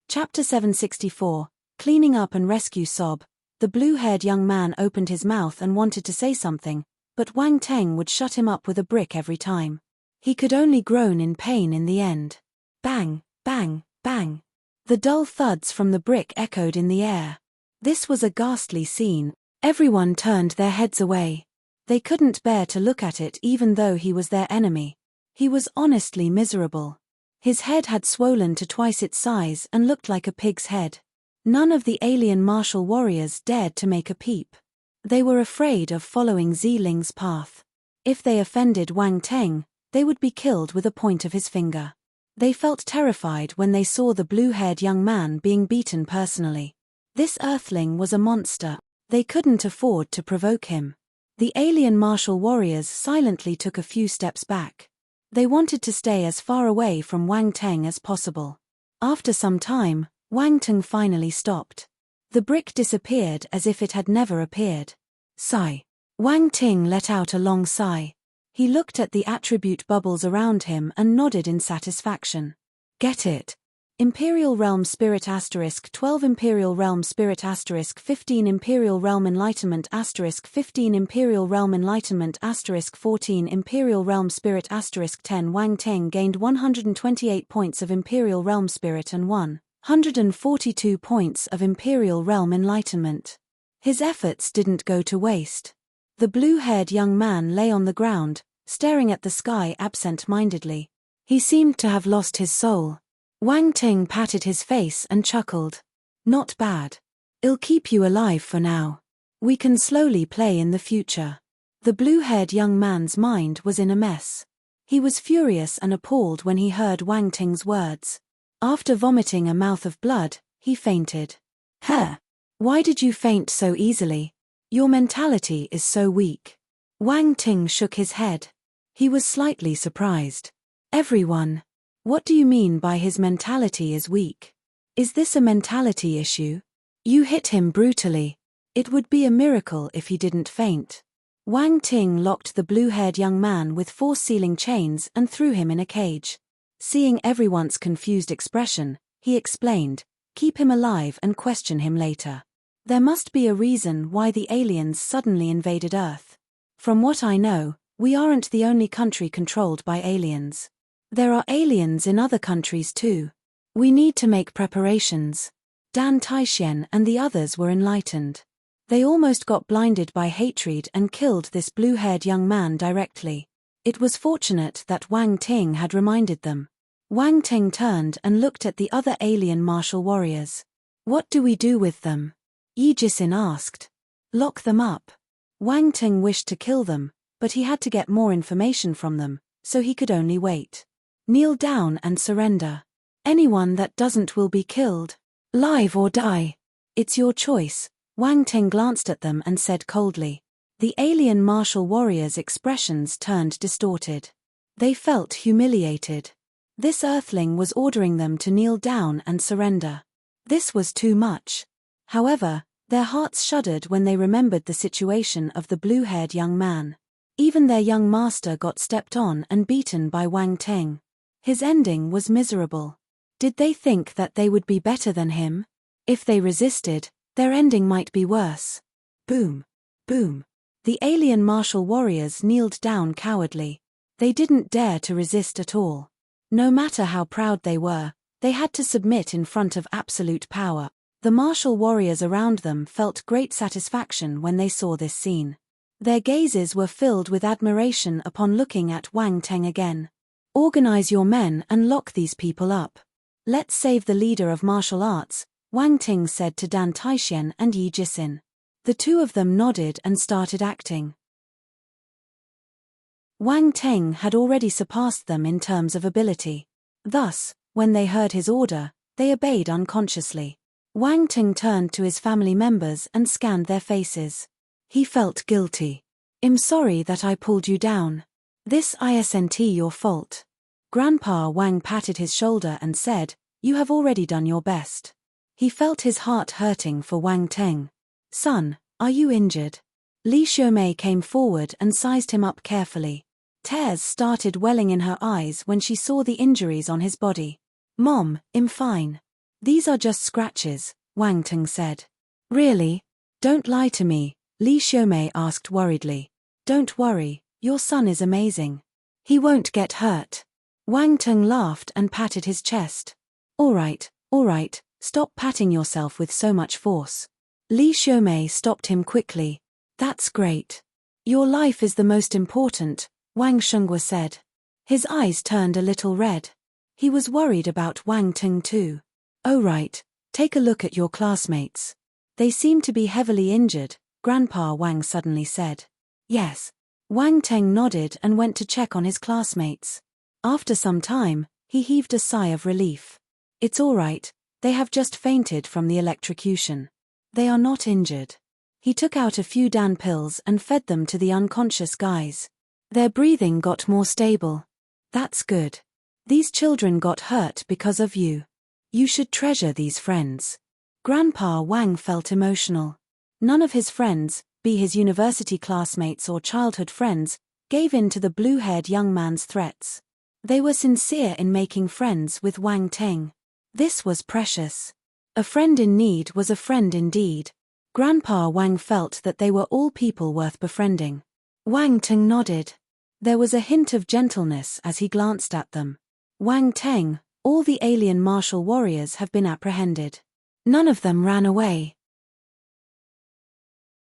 Chapter 764, Cleaning Up and Rescue Sob. The blue-haired young man opened his mouth and wanted to say something, but Wang Teng would shut him up with a brick every time. He could only groan in pain in the end. Bang, bang, bang. The dull thuds from the brick echoed in the air. This was a ghastly scene. Everyone turned their heads away. They couldn't bear to look at it even though he was their enemy. He was honestly miserable. His head had swollen to twice its size and looked like a pig's head. None of the alien martial warriors dared to make a peep. They were afraid of following Ziling's path. If they offended Wang Teng, they would be killed with a point of his finger. They felt terrified when they saw the blue-haired young man being beaten personally. This earthling was a monster. They couldn't afford to provoke him. The alien martial warriors silently took a few steps back. They wanted to stay as far away from Wang Teng as possible. After some time, Wang Teng finally stopped. The brick disappeared as if it had never appeared. Sigh. Wang Teng let out a long sigh. He looked at the attribute bubbles around him and nodded in satisfaction. Get it? Imperial Realm Spirit *12 Imperial Realm Spirit *15 Imperial Realm Enlightenment *15 Imperial Realm Enlightenment *14 Imperial Realm Spirit *10 Wang Teng gained 128 points of Imperial Realm Spirit and 142 points of Imperial Realm Enlightenment. His efforts didn't go to waste. The blue-haired young man lay on the ground, staring at the sky absent-mindedly. He seemed to have lost his soul. Wang Teng patted his face and chuckled. Not bad. I'll keep you alive for now. We can slowly play in the future. The blue-haired young man's mind was in a mess. He was furious and appalled when he heard Wang Teng's words. After vomiting a mouth of blood, he fainted. Huh? Why did you faint so easily? Your mentality is so weak. Wang Teng shook his head. He was slightly surprised. Everyone. What do you mean by his mentality is weak? Is this a mentality issue? You hit him brutally. It would be a miracle if he didn't faint. Wang Teng locked the blue-haired young man with force-sealing chains and threw him in a cage. Seeing everyone's confused expression, he explained, keep him alive and question him later. There must be a reason why the aliens suddenly invaded Earth. From what I know, we aren't the only country controlled by aliens. There are aliens in other countries too. We need to make preparations. Dan Taixian and the others were enlightened. They almost got blinded by hatred and killed this blue-haired young man directly. It was fortunate that Wang Teng had reminded them. Wang Teng turned and looked at the other alien martial warriors. What do we do with them? Yi Jisin asked. Lock them up. Wang Teng wished to kill them, but he had to get more information from them, so he could only wait. Kneel down and surrender. Anyone that doesn't will be killed. Live or die. It's your choice. Wang Teng glanced at them and said coldly. The alien martial warriors' expressions turned distorted. They felt humiliated. This earthling was ordering them to kneel down and surrender. This was too much. However, their hearts shuddered when they remembered the situation of the blue-haired young man. Even their young master got stepped on and beaten by Wang Teng. His ending was miserable. Did they think that they would be better than him? If they resisted, their ending might be worse. Boom. Boom. The alien martial warriors kneeled down cowardly. They didn't dare to resist at all. No matter how proud they were, they had to submit in front of absolute power. The martial warriors around them felt great satisfaction when they saw this scene. Their gazes were filled with admiration upon looking at Wang Teng again. Organize your men and lock these people up. Let's save the leader of martial arts, Wang Teng said to Dan Taixian and Yi Jisin. The two of them nodded and started acting. Wang Teng had already surpassed them in terms of ability. Thus, when they heard his order, they obeyed unconsciously. Wang Teng turned to his family members and scanned their faces. He felt guilty. I'm sorry that I pulled you down. This isn't your fault. Grandpa Wang patted his shoulder and said, "You have already done your best." He felt his heart hurting for Wang Teng. "Son, are you injured?" Li Xiumei came forward and sized him up carefully. Tears started welling in her eyes when she saw the injuries on his body. "Mom, I'm fine. These are just scratches," Wang Teng said. "Really? Don't lie to me," Li Xiumei asked worriedly. "Don't worry, your son is amazing. He won't get hurt." Wang Teng laughed and patted his chest. All right, stop patting yourself with so much force." Li Xiumei stopped him quickly. "That's great. Your life is the most important," Wang Shengwa said. His eyes turned a little red. He was worried about Wang Teng too. "Oh right, take a look at your classmates. They seem to be heavily injured," Grandpa Wang suddenly said. "Yes." Wang Teng nodded and went to check on his classmates. After some time, he heaved a sigh of relief. "It's all right, they have just fainted from the electrocution. They are not injured." He took out a few Dan pills and fed them to the unconscious guys. Their breathing got more stable. "That's good. These children got hurt because of you. You should treasure these friends." Grandpa Wang felt emotional. None of his friends, be his university classmates or childhood friends, gave in to the blue-haired young man's threats. They were sincere in making friends with Wang Teng. This was precious. A friend in need was a friend indeed. Grandpa Wang felt that they were all people worth befriending. Wang Teng nodded. There was a hint of gentleness as he glanced at them. "Wang Teng, all the alien martial warriors have been apprehended. None of them ran away.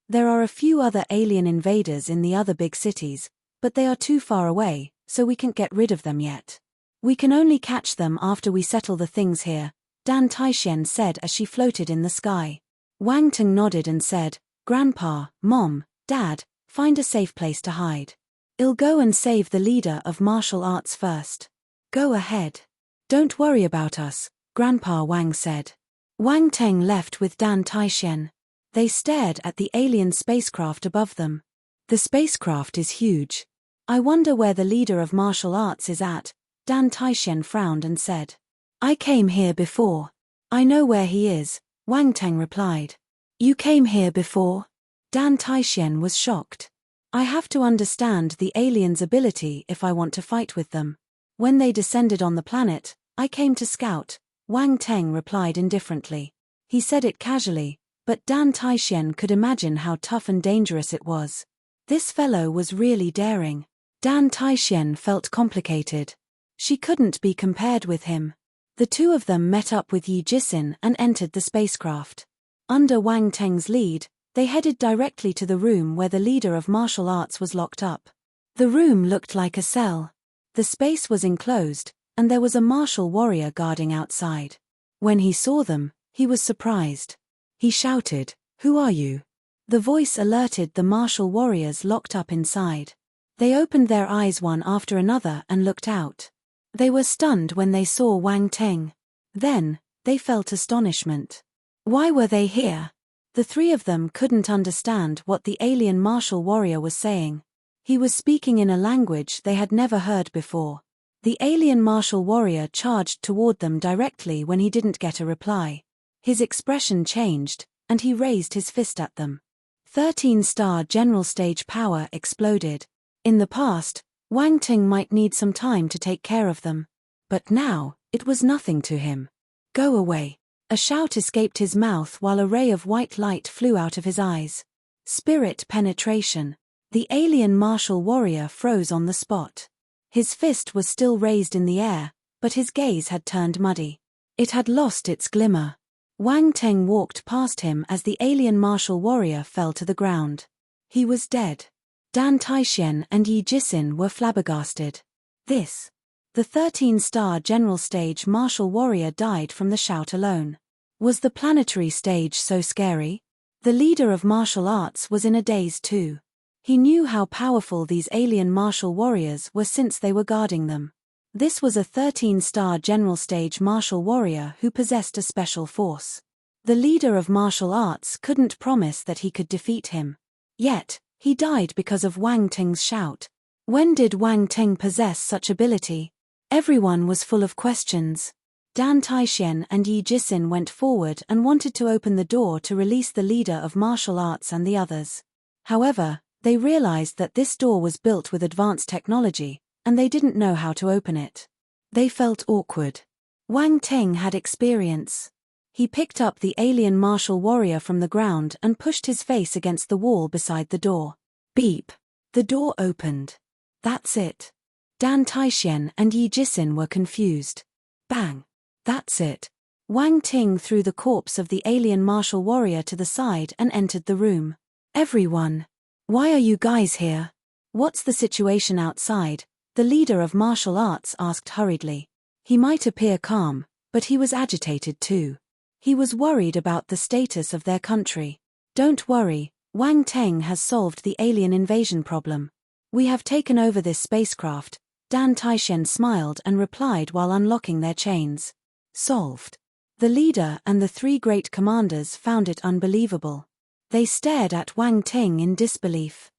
There are a few other alien invaders in the other big cities, but they are too far away, so we can't get rid of them yet. We can only catch them after we settle the things here," Dan Taixian said as she floated in the sky. Wang Teng nodded and said, "Grandpa, Mom, Dad, find a safe place to hide. I'll go and save the leader of martial arts first." "Go ahead. Don't worry about us," Grandpa Wang said. Wang Teng left with Dan Taixian. They stared at the alien spacecraft above them. "The spacecraft is huge. I wonder where the leader of martial arts is at," Dan Taixian frowned and said. "I came here before. I know where he is," Wang Teng replied. "You came here before?" Dan Taixian was shocked. "I have to understand the aliens' ability if I want to fight with them. When they descended on the planet, I came to scout," Wang Teng replied indifferently. He said it casually, but Dan Taixian could imagine how tough and dangerous it was. This fellow was really daring. Dan Taixian felt complicated. She couldn't be compared with him. The two of them met up with Yi Jisin and entered the spacecraft. Under Wang Teng's lead, they headed directly to the room where the leader of martial arts was locked up. The room looked like a cell. The space was enclosed, and there was a martial warrior guarding outside. When he saw them, he was surprised. He shouted, "Who are you?" The voice alerted the martial warriors locked up inside. They opened their eyes one after another and looked out. They were stunned when they saw Wang Teng. Then, they felt astonishment. Why were they here? The three of them couldn't understand what the alien martial warrior was saying. He was speaking in a language they had never heard before. The alien martial warrior charged toward them directly when he didn't get a reply. His expression changed, and he raised his fist at them. 13-star general stage power exploded. In the past, Wang Teng might need some time to take care of them. But now, it was nothing to him. "Go away." A shout escaped his mouth while a ray of white light flew out of his eyes. Spirit penetration. The alien martial warrior froze on the spot. His fist was still raised in the air, but his gaze had turned muddy. It had lost its glimmer. Wang Teng walked past him as the alien martial warrior fell to the ground. He was dead. Dan Taixian and Yi Jisin were flabbergasted. The 13-star general stage martial warrior died from the shout alone. Was the planetary stage so scary? The leader of martial arts was in a daze too. He knew how powerful these alien martial warriors were since they were guarding them. This was a 13-star general stage martial warrior who possessed a special force. The leader of martial arts couldn't promise that he could defeat him. Yet, He died because of Wang Ting's shout. When did Wang Ting possess such ability? Everyone was full of questions. Dan Taixian and Yi Jisin went forward and wanted to open the door to release the leader of martial arts and the others. However, they realized that this door was built with advanced technology, and they didn't know how to open it. They felt awkward. Wang Ting had experience. He picked up the alien martial warrior from the ground and pushed his face against the wall beside the door. Beep! The door opened. That's it. Dan Taixian and Yi Jisin were confused. Bang! That's it. Wang Ting threw the corpse of the alien martial warrior to the side and entered the room. Everyone! Why are you guys here? What's the situation outside? The leader of martial arts asked hurriedly. He might appear calm, but he was agitated too. He was worried about the status of their country. Don't worry, Wang Ting has solved the alien invasion problem. We have taken over this spacecraft. Dan Taixian smiled and replied while unlocking their chains. Solved. The leader and the three great commanders found it unbelievable. They stared at Wang Ting in disbelief.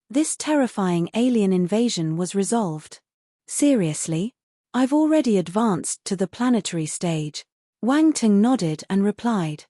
This terrifying alien invasion was resolved. Seriously? I've already advanced to the planetary stage. Wang Ting nodded and replied.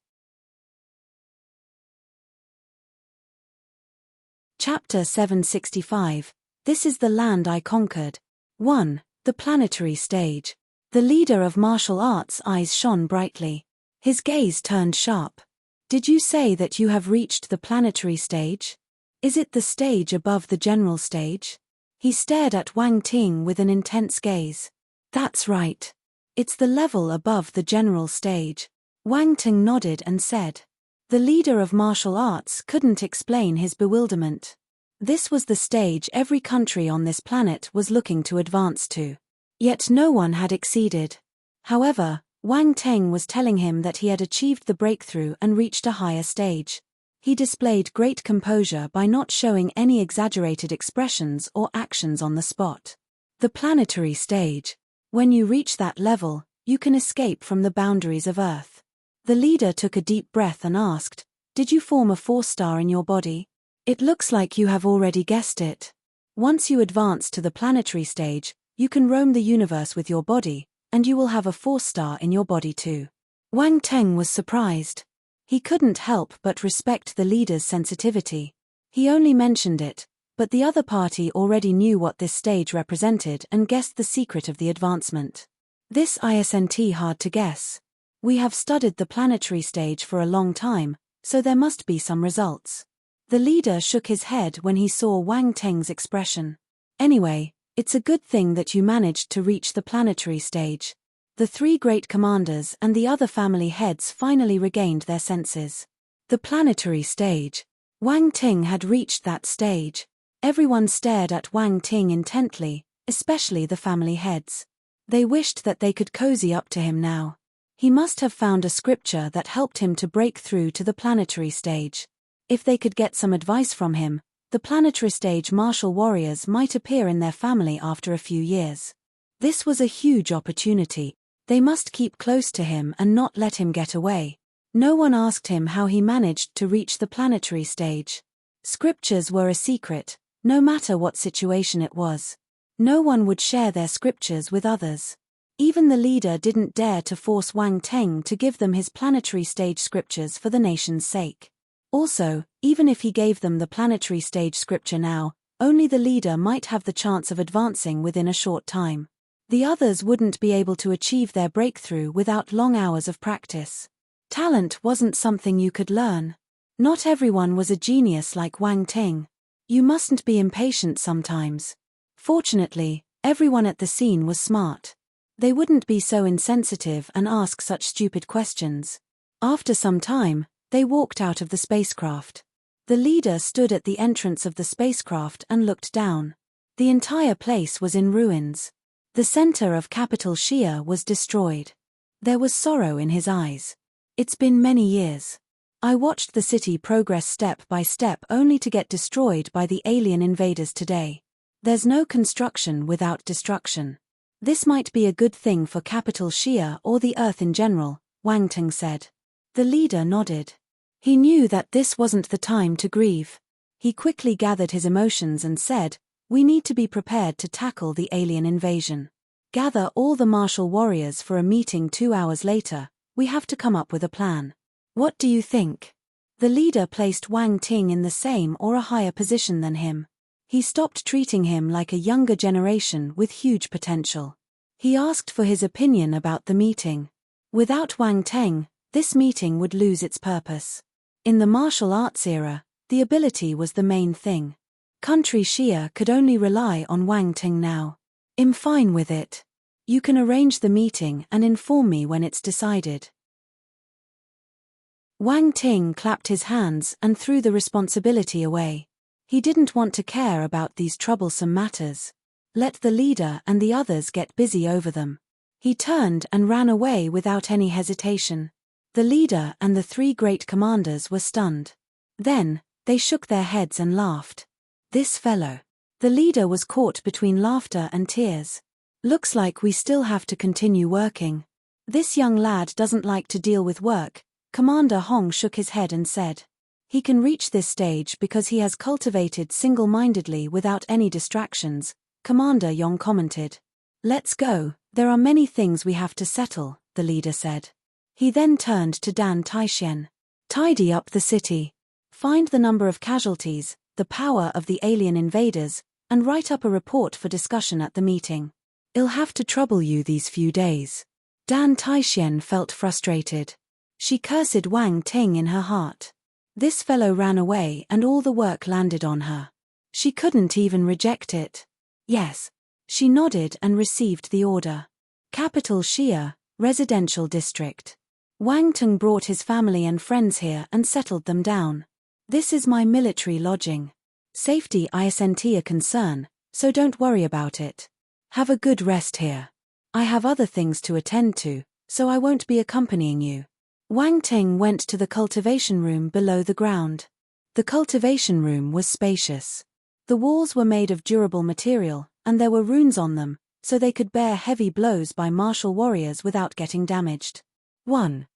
Chapter 765. This is the land I conquered. 1. The planetary stage. The leader of martial arts' eyes shone brightly. His gaze turned sharp. Did you say that you have reached the planetary stage? Is it the stage above the general stage? He stared at Wang Ting with an intense gaze. That's right. It's the level above the general stage. Wang Ting nodded and said. The leader of martial arts couldn't explain his bewilderment. This was the stage every country on this planet was looking to advance to. Yet no one had exceeded. However, Wang Ting was telling him that he had achieved the breakthrough and reached a higher stage. He displayed great composure by not showing any exaggerated expressions or actions on the spot. The planetary stage. When you reach that level, you can escape from the boundaries of Earth. The leader took a deep breath and asked, Did you form a 4-star in your body? It looks like you have already guessed it. Once you advance to the planetary stage, you can roam the universe with your body, and you will have a 4-star in your body too. Wang Ting was surprised. He couldn't help but respect the leader's sensitivity. He only mentioned it, but the other party already knew what this stage represented and guessed the secret of the advancement. This isn't hard to guess. We have studied the planetary stage for a long time, so there must be some results. The leader shook his head when he saw Wang Ting's expression. Anyway, it's a good thing that you managed to reach the planetary stage. The three great commanders and the other family heads finally regained their senses. The planetary stage. Wang Ting had reached that stage. Everyone stared at Wang Ting intently, especially the family heads. They wished that they could cozy up to him now. He must have found a scripture that helped him to break through to the planetary stage. If they could get some advice from him, the planetary stage martial warriors might appear in their family after a few years. This was a huge opportunity. They must keep close to him and not let him get away. No one asked him how he managed to reach the planetary stage. Scriptures were a secret, no matter what situation it was. No one would share their scriptures with others. Even the leader didn't dare to force Wang Ting to give them his planetary stage scriptures for the nation's sake. Also, even if he gave them the planetary stage scripture now, only the leader might have the chance of advancing within a short time. The others wouldn't be able to achieve their breakthrough without long hours of practice. Talent wasn't something you could learn. Not everyone was a genius like Wang Ting. You mustn't be impatient sometimes. Fortunately, everyone at the scene was smart. They wouldn't be so insensitive and ask such stupid questions. After some time, they walked out of the spacecraft. The leader stood at the entrance of the spacecraft and looked down. The entire place was in ruins. The center of capital Shia was destroyed. There was sorrow in his eyes. It's been many years. I watched the city progress step by step only to get destroyed by the alien invaders today. There's no construction without destruction. This might be a good thing for capital Shia or the Earth in general, Wang Ting said. The leader nodded. He knew that this wasn't the time to grieve. He quickly gathered his emotions and said, "We need to be prepared to tackle the alien invasion. Gather all the martial warriors for a meeting 2 hours later. We have to come up with a plan. What do you think?" The leader placed Wang Ting in the same or a higher position than him. He stopped treating him like a younger generation with huge potential. He asked for his opinion about the meeting. Without Wang Ting, this meeting would lose its purpose. In the martial arts era, the ability was the main thing. Country Xia could only rely on Wang Ting now. "I'm fine with it. You can arrange the meeting and inform me when it's decided." Wang Ting clapped his hands and threw the responsibility away. He didn't want to care about these troublesome matters. Let the leader and the others get busy over them. He turned and ran away without any hesitation. The leader and the 3 great commanders were stunned. Then, they shook their heads and laughed. This fellow. The leader was caught between laughter and tears. "Looks like we still have to continue working. This young lad doesn't like to deal with work." Commander Hong shook his head and said. "He can reach this stage because he has cultivated single-mindedly without any distractions," Commander Yong commented. "Let's go, there are many things we have to settle," the leader said. He then turned to Dan Taixian. "Tidy up the city. Find the number of casualties, the power of the alien invaders, and write up a report for discussion at the meeting. I'll have to trouble you these few days." Dan Taixian felt frustrated. She cursed Wang Ting in her heart. This fellow ran away and all the work landed on her. She couldn't even reject it. Yes. She nodded and received the order. Capital Xia, residential district. Wang Ting brought his family and friends here and settled them down. "This is my military lodging. Safety isn't a concern, so don't worry about it. Have a good rest here. I have other things to attend to, so I won't be accompanying you." Wang Ting went to the cultivation room below the ground. The cultivation room was spacious. The walls were made of durable material, and there were runes on them, so they could bear heavy blows by martial warriors without getting damaged. 1.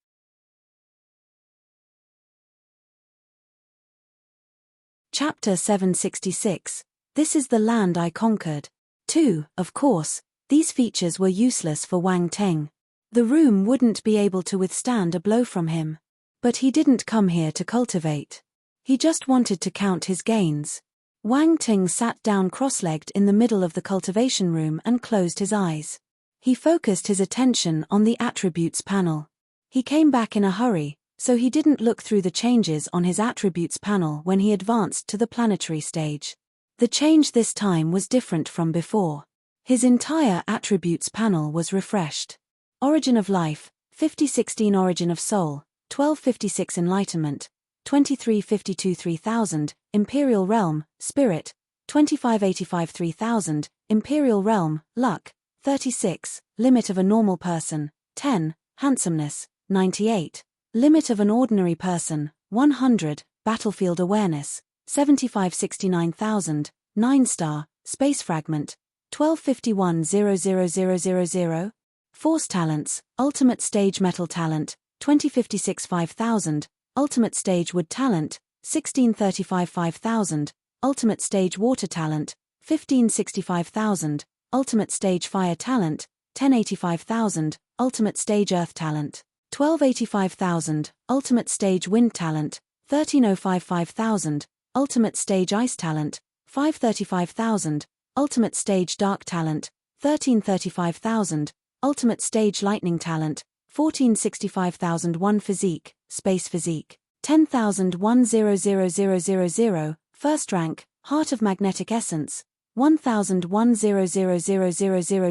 Chapter 766. This is the land I conquered. 2. Of course, these features were useless for Wang Ting. The room wouldn't be able to withstand a blow from him. But he didn't come here to cultivate. He just wanted to count his gains. Wang Ting sat down cross-legged in the middle of the cultivation room and closed his eyes. He focused his attention on the attributes panel. He came back in a hurry, so he didn't look through the changes on his attributes panel when he advanced to the planetary stage. The change this time was different from before. His entire attributes panel was refreshed. Origin of life, 5016 origin of soul, 1256 enlightenment, 2352 3000, imperial realm, spirit, 2585 3000, imperial realm, luck, 36, limit of a normal person, 10, handsomeness, 98, limit of an ordinary person, 100, battlefield awareness, 7569,000, 9-star, space fragment, 1251 00000. Force talents, ultimate stage metal talent, 2056 5000, ultimate stage wood talent, 1635 5000, ultimate stage water talent, 1565,000, ultimate stage fire talent, 1085,000, ultimate stage earth talent, 1285,000, ultimate stage wind talent, 13055,000, ultimate stage ice talent, 535,000, ultimate stage dark talent, 1335,000, ultimate stage lightning talent, 1465,001 physique, space physique, 10,001 first rank, heart of magnetic essence, 1,001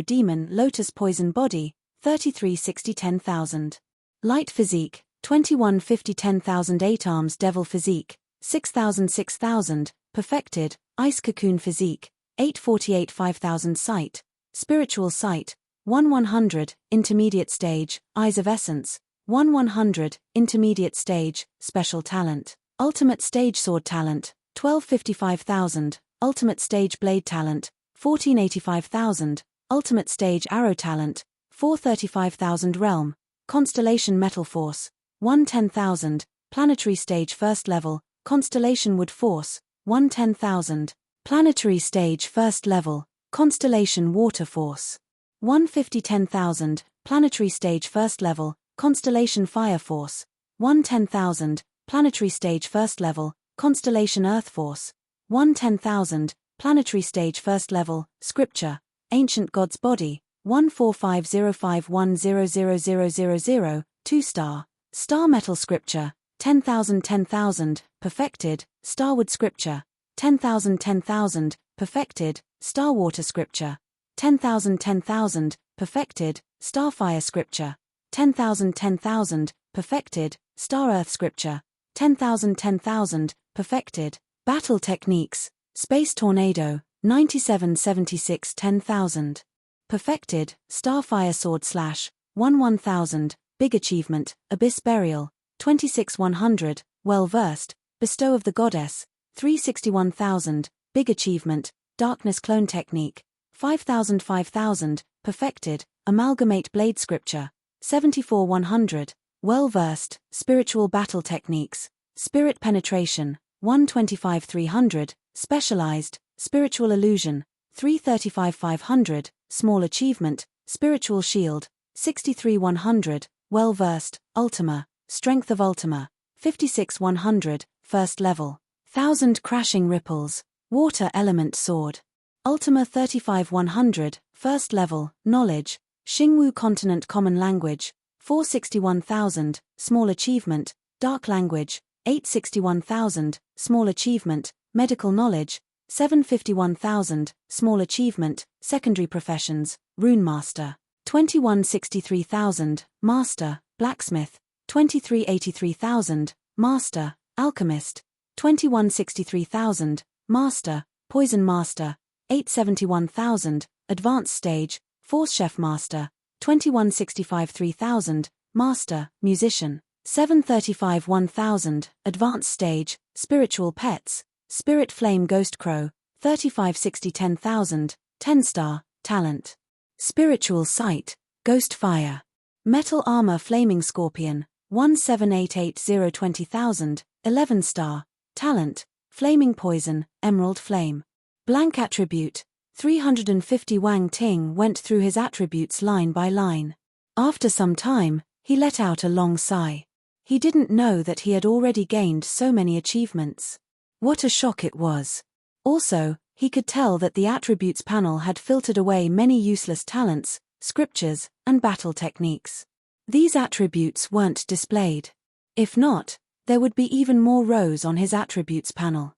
demon lotus poison body, 3360 10,000. Light physique, 2150 10,000 8 arms devil physique, 6,000 perfected, ice cocoon physique, 848 5000 sight, spiritual sight, 100, intermediate stage, eyes of essence, 100, intermediate stage, special talent, ultimate stage sword talent, 1255,000, ultimate stage blade talent, 1485,000, ultimate stage arrow talent, 435,000 realm, constellation metal force, 110,000, planetary stage first level, constellation wood force, 1/10,000, planetary stage first level, constellation water force, 1/50,000, planetary stage first level, constellation fire force, 1/10,000, planetary stage first level, constellation earth force, 1/10,000, planetary stage first level, scripture, ancient god's body, 14505100000, 2-star, star metal scripture, 10,000, perfected, starwood scripture, 10,000, perfected, star water scripture, 10,000, perfected, starfire scripture, 10,000, perfected, star earth scripture, 10,000, perfected, battle techniques, space tornado, 9776 10,000. Perfected, starfire sword slash, 1/1000, big achievement, abyss burial, 26/100, well-versed, bestow of the goddess, 361,000, big achievement, darkness clone technique, 5,000, perfected, amalgamate blade scripture, 74/100, well-versed, spiritual battle techniques, spirit penetration, 125/300, specialized, spiritual illusion, 335/500, small achievement, spiritual shield, 63/100, well-versed, ultima, strength of ultima, 56/100, first level, 1000 crashing ripples, water element sword, ultima 35/100, first level, knowledge, Xingwu continent common language, 461,000, small achievement, dark language, 861,000, small achievement, medical knowledge, 751,000, small achievement, secondary professions, rune master, 2163,000, master, blacksmith, 2383,000, master, alchemist, 2163,000, master, poison master, 871,000, advanced stage, force chef master, 2165,000, master, musician, 735,000, advanced stage, spiritual pets, spirit flame ghost crow, 3560 10,000, 10-star, talent. Spiritual sight, ghost fire. Metal armor flaming scorpion, 17880 20,000, 11-star, talent, flaming poison, emerald flame. Blank attribute, 350 Wang Ting went through his attributes line by line. After some time, he let out a long sigh. He didn't know that he had already gained so many achievements. What a shock it was. Also, he could tell that the attributes panel had filtered away many useless talents, scriptures, and battle techniques. These attributes weren't displayed. If not, there would be even more rows on his attributes panel.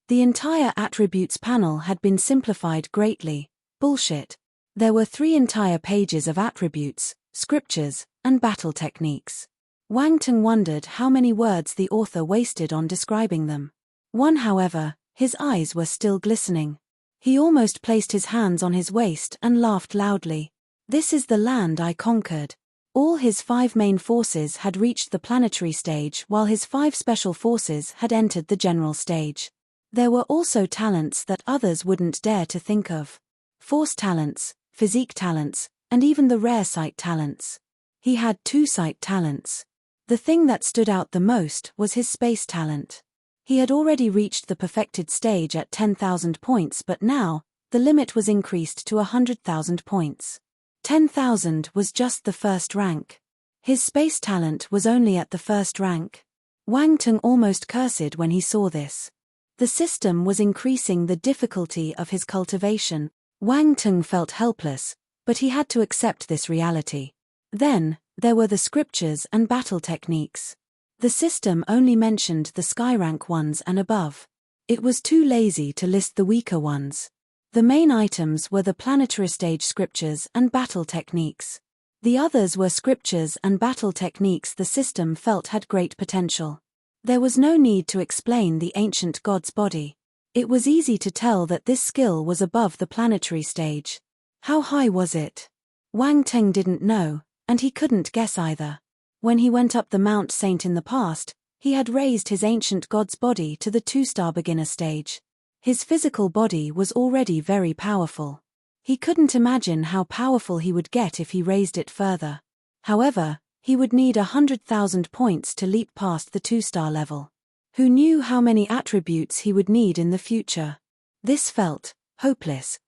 The entire attributes panel had been simplified greatly. Bullshit. There were 3 entire pages of attributes, scriptures, and battle techniques. Wang Teng wondered how many words the author wasted on describing them. One, however, his eyes were still glistening. He almost placed his hands on his waist and laughed loudly. This is the land I conquered. All his 5 main forces had reached the planetary stage while his 5 special forces had entered the general stage. There were also talents that others wouldn't dare to think of. Force talents, physique talents, and even the rare sight talents. He had 2 sight talents. The thing that stood out the most was his space talent. He had already reached the perfected stage at 10,000 points, but now, the limit was increased to 100,000 points. 10,000 was just the first rank. His space talent was only at the first rank. Wang Teng almost cursed when he saw this. The system was increasing the difficulty of his cultivation. Wang Teng felt helpless, but he had to accept this reality. Then, there were the scriptures and battle techniques. The system only mentioned the skyrank ones and above. It was too lazy to list the weaker ones. The main items were the planetary stage scriptures and battle techniques. The others were scriptures and battle techniques the system felt had great potential. There was no need to explain the ancient god's body. It was easy to tell that this skill was above the planetary stage. How high was it? Wang Teng didn't know, and he couldn't guess either. When he went up the Mount Saint in the past, he had raised his ancient god's body to the 2-star beginner stage. His physical body was already very powerful. He couldn't imagine how powerful he would get if he raised it further. However, He would need 100,000 points to leap past the 2-star level. Who knew how many attributes he would need in the future? This felt hopeless.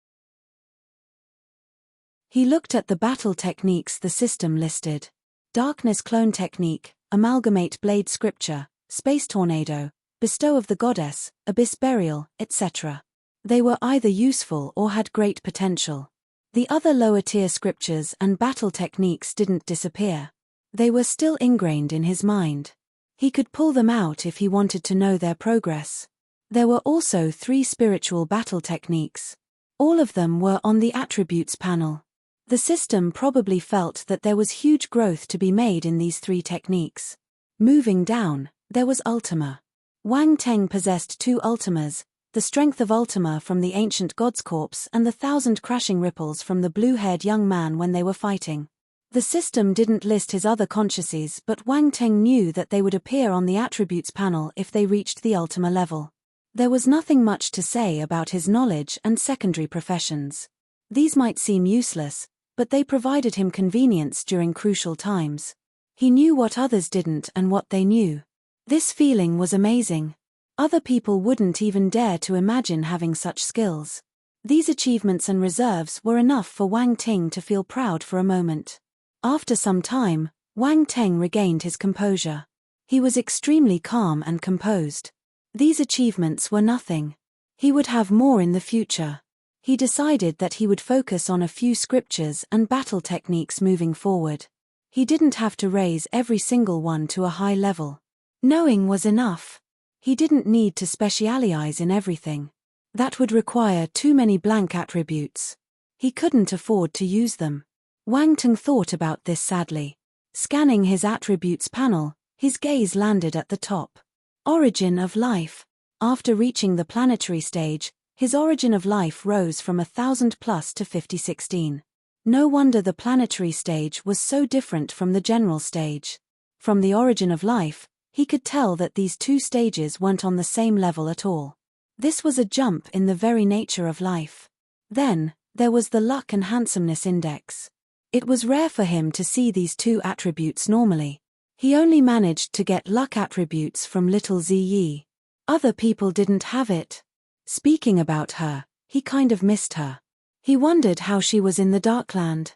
He looked at the battle techniques the system listed. Darkness Clone Technique, Amalgamate Blade Scripture, Space Tornado, Bestow of the Goddess, Abyss Burial, etc. They were either useful or had great potential. The other lower-tier scriptures and battle techniques didn't disappear. They were still ingrained in his mind. He could pull them out if he wanted to know their progress. There were also 3 spiritual battle techniques. All of them were on the attributes panel. The system probably felt that there was huge growth to be made in these 3 techniques. Moving down, there was Ultima. Wang Teng possessed 2 Ultimas, the strength of Ultima from the ancient god's corpse and the 1,000 crashing ripples from the blue-haired young man when they were fighting. The system didn't list his other consciouses, but Wang Teng knew that they would appear on the attributes panel if they reached the Ultima level. There was nothing much to say about his knowledge and secondary professions. These might seem useless, but they provided him convenience during crucial times. He knew what others didn't and what they knew. This feeling was amazing. Other people wouldn't even dare to imagine having such skills. These achievements and reserves were enough for Wang Ting to feel proud for a moment. After some time, Wang Teng regained his composure. He was extremely calm and composed. These achievements were nothing. He would have more in the future. He decided that he would focus on a few scriptures and battle techniques moving forward. He didn't have to raise every single one to a high level. Knowing was enough. He didn't need to specialize in everything. That would require too many blank attributes. He couldn't afford to use them. Wang Teng thought about this sadly. Scanning his attributes panel, his gaze landed at the top. Origin of life. After reaching the planetary stage, his origin of life rose from 1,000 plus to 5016. No wonder the planetary stage was so different from the general stage. From the origin of life, he could tell that these 2 stages weren't on the same level at all. This was a jump in the very nature of life. Then, there was the luck and handsomeness index. It was rare for him to see these 2 attributes normally. He only managed to get luck attributes from little Ziyi. Other people didn't have it. Speaking about her, he kind of missed her. He wondered how she was in the Darkland.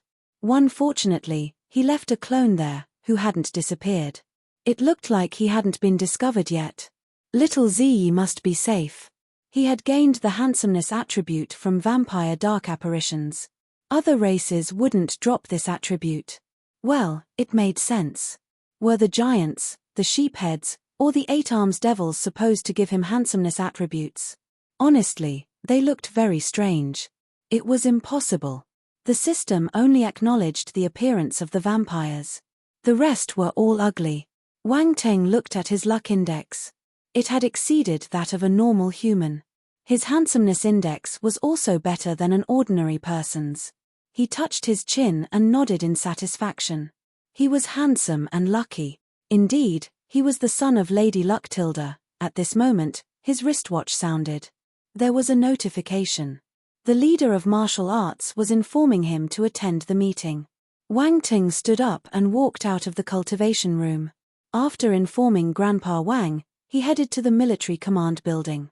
Fortunately, he left a clone there, who hadn't disappeared. It looked like he hadn't been discovered yet. Little Ziyi must be safe. He had gained the handsomeness attribute from vampire dark apparitions. Other races wouldn't drop this attribute. Well, it made sense. Were the giants, the sheepheads, or the 8-arms devils supposed to give him handsomeness attributes? Honestly, they looked very strange. It was impossible. The system only acknowledged the appearance of the vampires. The rest were all ugly. Wang Teng looked at his luck index. It had exceeded that of a normal human. His handsomeness index was also better than an ordinary person's. He touched his chin and nodded in satisfaction. He was handsome and lucky. Indeed, he was the son of Lady Lucktilda. At this moment, his wristwatch sounded. There was a notification. The leader of martial arts was informing him to attend the meeting. Wang Ting stood up and walked out of the cultivation room. After informing Grandpa Wang, he headed to the military command building.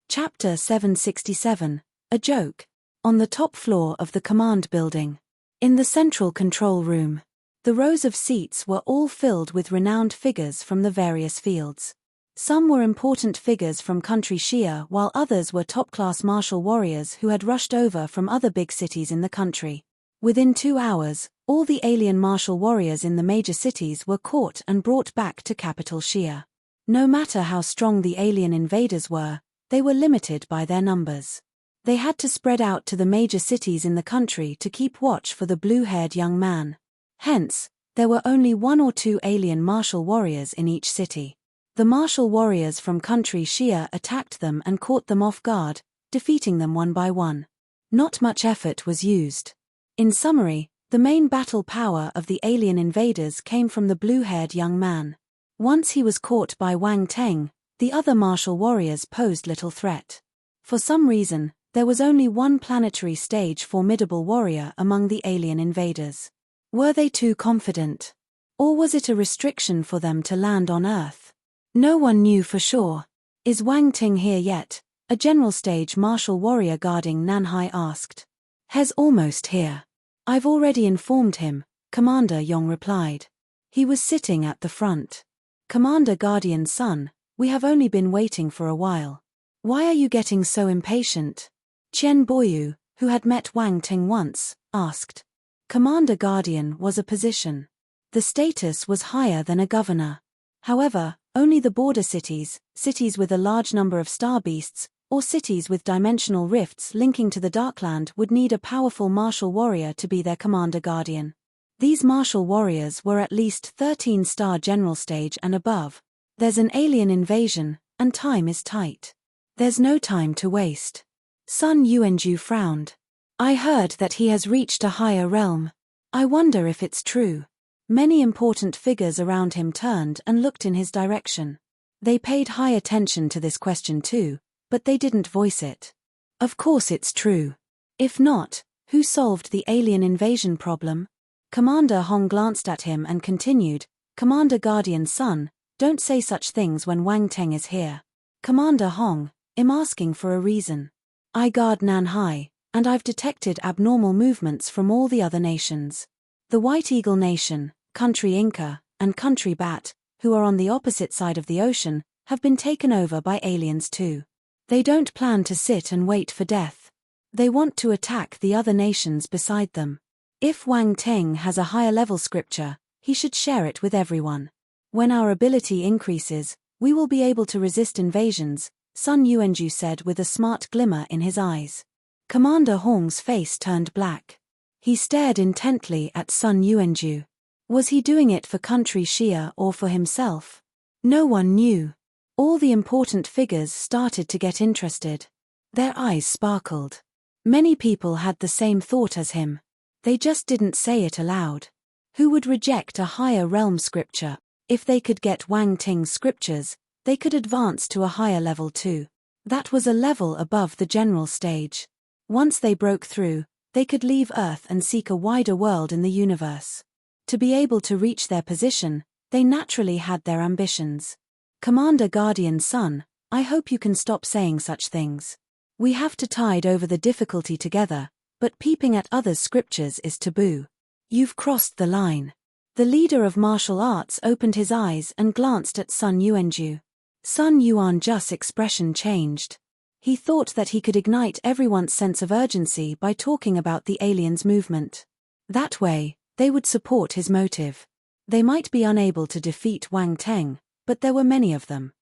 Chapter 767, A Joke. On the top floor of the command building. In the central control room. The rows of seats were all filled with renowned figures from the various fields. Some were important figures from country Shia, while others were top-class martial warriors who had rushed over from other big cities in the country. Within 2 hours, all the alien martial warriors in the major cities were caught and brought back to capital Shia. No matter how strong the alien invaders were, they were limited by their numbers. They had to spread out to the major cities in the country to keep watch for the blue-haired young man. Hence, there were only 1 or 2 alien martial warriors in each city. The martial warriors from country Shia attacked them and caught them off guard, defeating them one by one. Not much effort was used. In summary, the main battle power of the alien invaders came from the blue-haired young man. Once he was caught by Wang Teng, the other martial warriors posed little threat. For some reason, There was only one planetary stage formidable warrior among the alien invaders. Were they too confident? Or was it a restriction for them to land on Earth? No one knew for sure. Is Wang Ting here yet? A general stage martial warrior guarding Nanhai asked. He's almost here. I've already informed him, Commander Yong replied. He was sitting at the front. Commander Guardian's son, we have only been waiting for a while. Why are you getting so impatient? Chen Boyu, who had met Wang Ting once, asked. Commander Guardian was a position. The status was higher than a governor. However, only the border cities, cities with a large number of star beasts, or cities with dimensional rifts linking to the Darkland would need a powerful martial warrior to be their Commander Guardian. These martial warriors were at least 13-star general stage and above. There's an alien invasion, and time is tight. There's no time to waste. Sun Yuanju frowned. I heard that he has reached a higher realm. I wonder if it's true. Many important figures around him turned and looked in his direction. They paid high attention to this question too, but they didn't voice it. Of course it's true. If not, who solved the alien invasion problem? Commander Hong glanced at him and continued, Commander Guardian's son, don't say such things when Wang Teng is here. Commander Hong, I'm asking for a reason. I guard Nanhai, and I've detected abnormal movements from all the other nations. The White Eagle Nation, Country Inca, and Country Bat, who are on the opposite side of the ocean, have been taken over by aliens too. They don't plan to sit and wait for death. They want to attack the other nations beside them. If Wang Teng has a higher level scripture, he should share it with everyone. When our ability increases, we will be able to resist invasions, Sun Yuanju said with a smart glimmer in his eyes. Commander Hong's face turned black. He stared intently at Sun Yuanju. Was he doing it for Country Xia or for himself? No one knew. All the important figures started to get interested. Their eyes sparkled. Many people had the same thought as him. They just didn't say it aloud. Who would reject a higher realm scripture? If they could get Wang Ting's scriptures, they could advance to a higher level too. That was a level above the general stage. Once they broke through, they could leave Earth and seek a wider world in the universe. To be able to reach their position, they naturally had their ambitions. Commander Guardian's son, I hope you can stop saying such things. We have to tide over the difficulty together, but peeping at others' scriptures is taboo. You've crossed the line. The leader of martial arts opened his eyes and glanced at Sun Yuanju. Sun Yuanju's expression changed. He thought that he could ignite everyone's sense of urgency by talking about the aliens' movement. That way, they would support his motive. They might be unable to defeat Wang Teng, but there were many of them.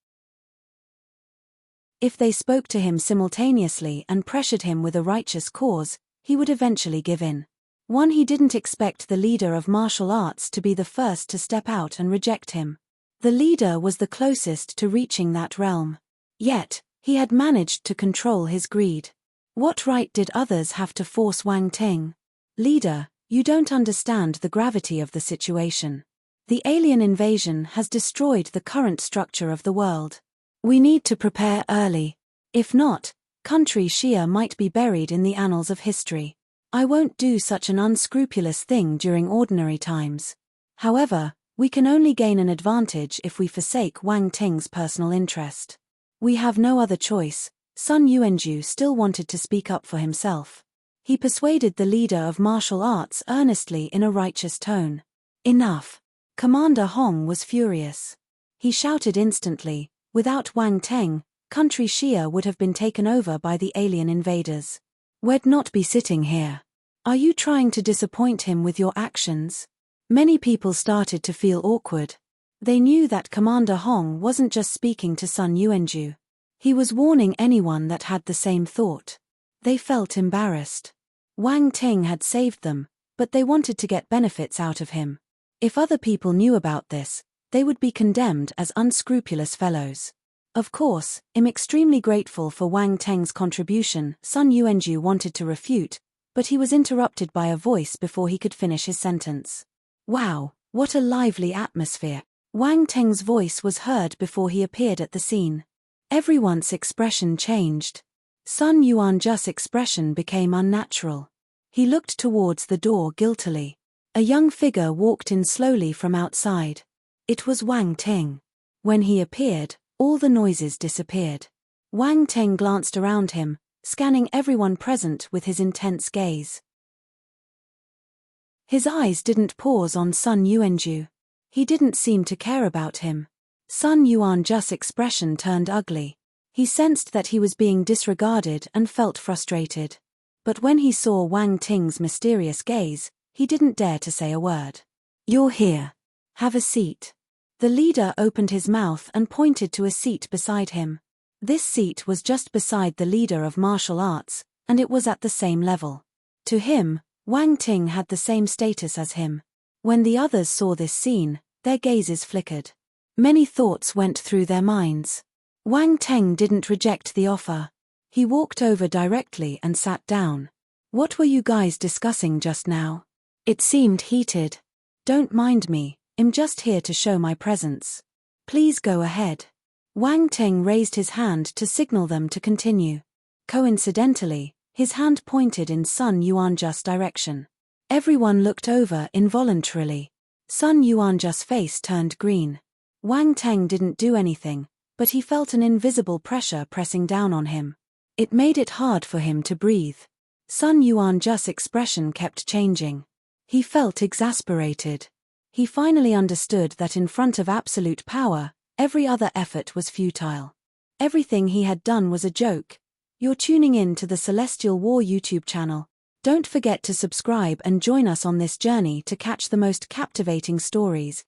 If they spoke to him simultaneously and pressured him with a righteous cause, he would eventually give in. One he didn't expect the leader of martial arts to be the first to step out and reject him. The leader was the closest to reaching that realm. Yet, he had managed to control his greed. What right did others have to force Wang Ting? Leader, you don't understand the gravity of the situation. The alien invasion has destroyed the current structure of the world. We need to prepare early. If not, Country Xia might be buried in the annals of history. I won't do such an unscrupulous thing during ordinary times. However, we can only gain an advantage if we forsake Wang Ting's personal interest. We have no other choice. Sun Yuanju still wanted to speak up for himself. He persuaded the leader of martial arts earnestly in a righteous tone. Enough. Commander Hong was furious. He shouted instantly, without Wang Teng, Country Xia would have been taken over by the alien invaders. We'd not be sitting here. Are you trying to disappoint him with your actions? Many people started to feel awkward. They knew that Commander Hong wasn't just speaking to Sun Yuanju. He was warning anyone that had the same thought. They felt embarrassed. Wang Ting had saved them, but they wanted to get benefits out of him. If other people knew about this, they would be condemned as unscrupulous fellows. Of course, I'm extremely grateful for Wang Teng's contribution, Sun Yuanju wanted to refute, but he was interrupted by a voice before he could finish his sentence. Wow, what a lively atmosphere. Wang Teng's voice was heard before he appeared at the scene. Everyone's expression changed. Sun Yuanju's expression became unnatural. He looked towards the door guiltily. A young figure walked in slowly from outside. It was Wang Ting. When he appeared, all the noises disappeared. Wang Ting glanced around him, scanning everyone present with his intense gaze. His eyes didn't pause on Sun Yuanju. He didn't seem to care about him. Sun Yuanju's expression turned ugly. He sensed that he was being disregarded and felt frustrated. But when he saw Wang Ting's mysterious gaze, he didn't dare to say a word. "You're here. Have a seat." The leader opened his mouth and pointed to a seat beside him. This seat was just beside the leader of martial arts, and it was at the same level. To him, Wang Ting had the same status as him. When the others saw this scene, their gazes flickered. Many thoughts went through their minds. Wang Ting didn't reject the offer. He walked over directly and sat down. "What were you guys discussing just now?" It seemed heated. "Don't mind me, I'm just here to show my presence. Please go ahead." Wang Ting raised his hand to signal them to continue. Coincidentally, his hand pointed in Sun Yuanju's direction. Everyone looked over involuntarily. Sun Yuanju's face turned green. Wang Ting didn't do anything, but he felt an invisible pressure pressing down on him. It made it hard for him to breathe. Sun Yuanju's expression kept changing. He felt exasperated. He finally understood that in front of absolute power, every other effort was futile. Everything he had done was a joke. You're tuning in to the Celestial War YouTube channel. Don't forget to subscribe and join us on this journey to catch the most captivating stories.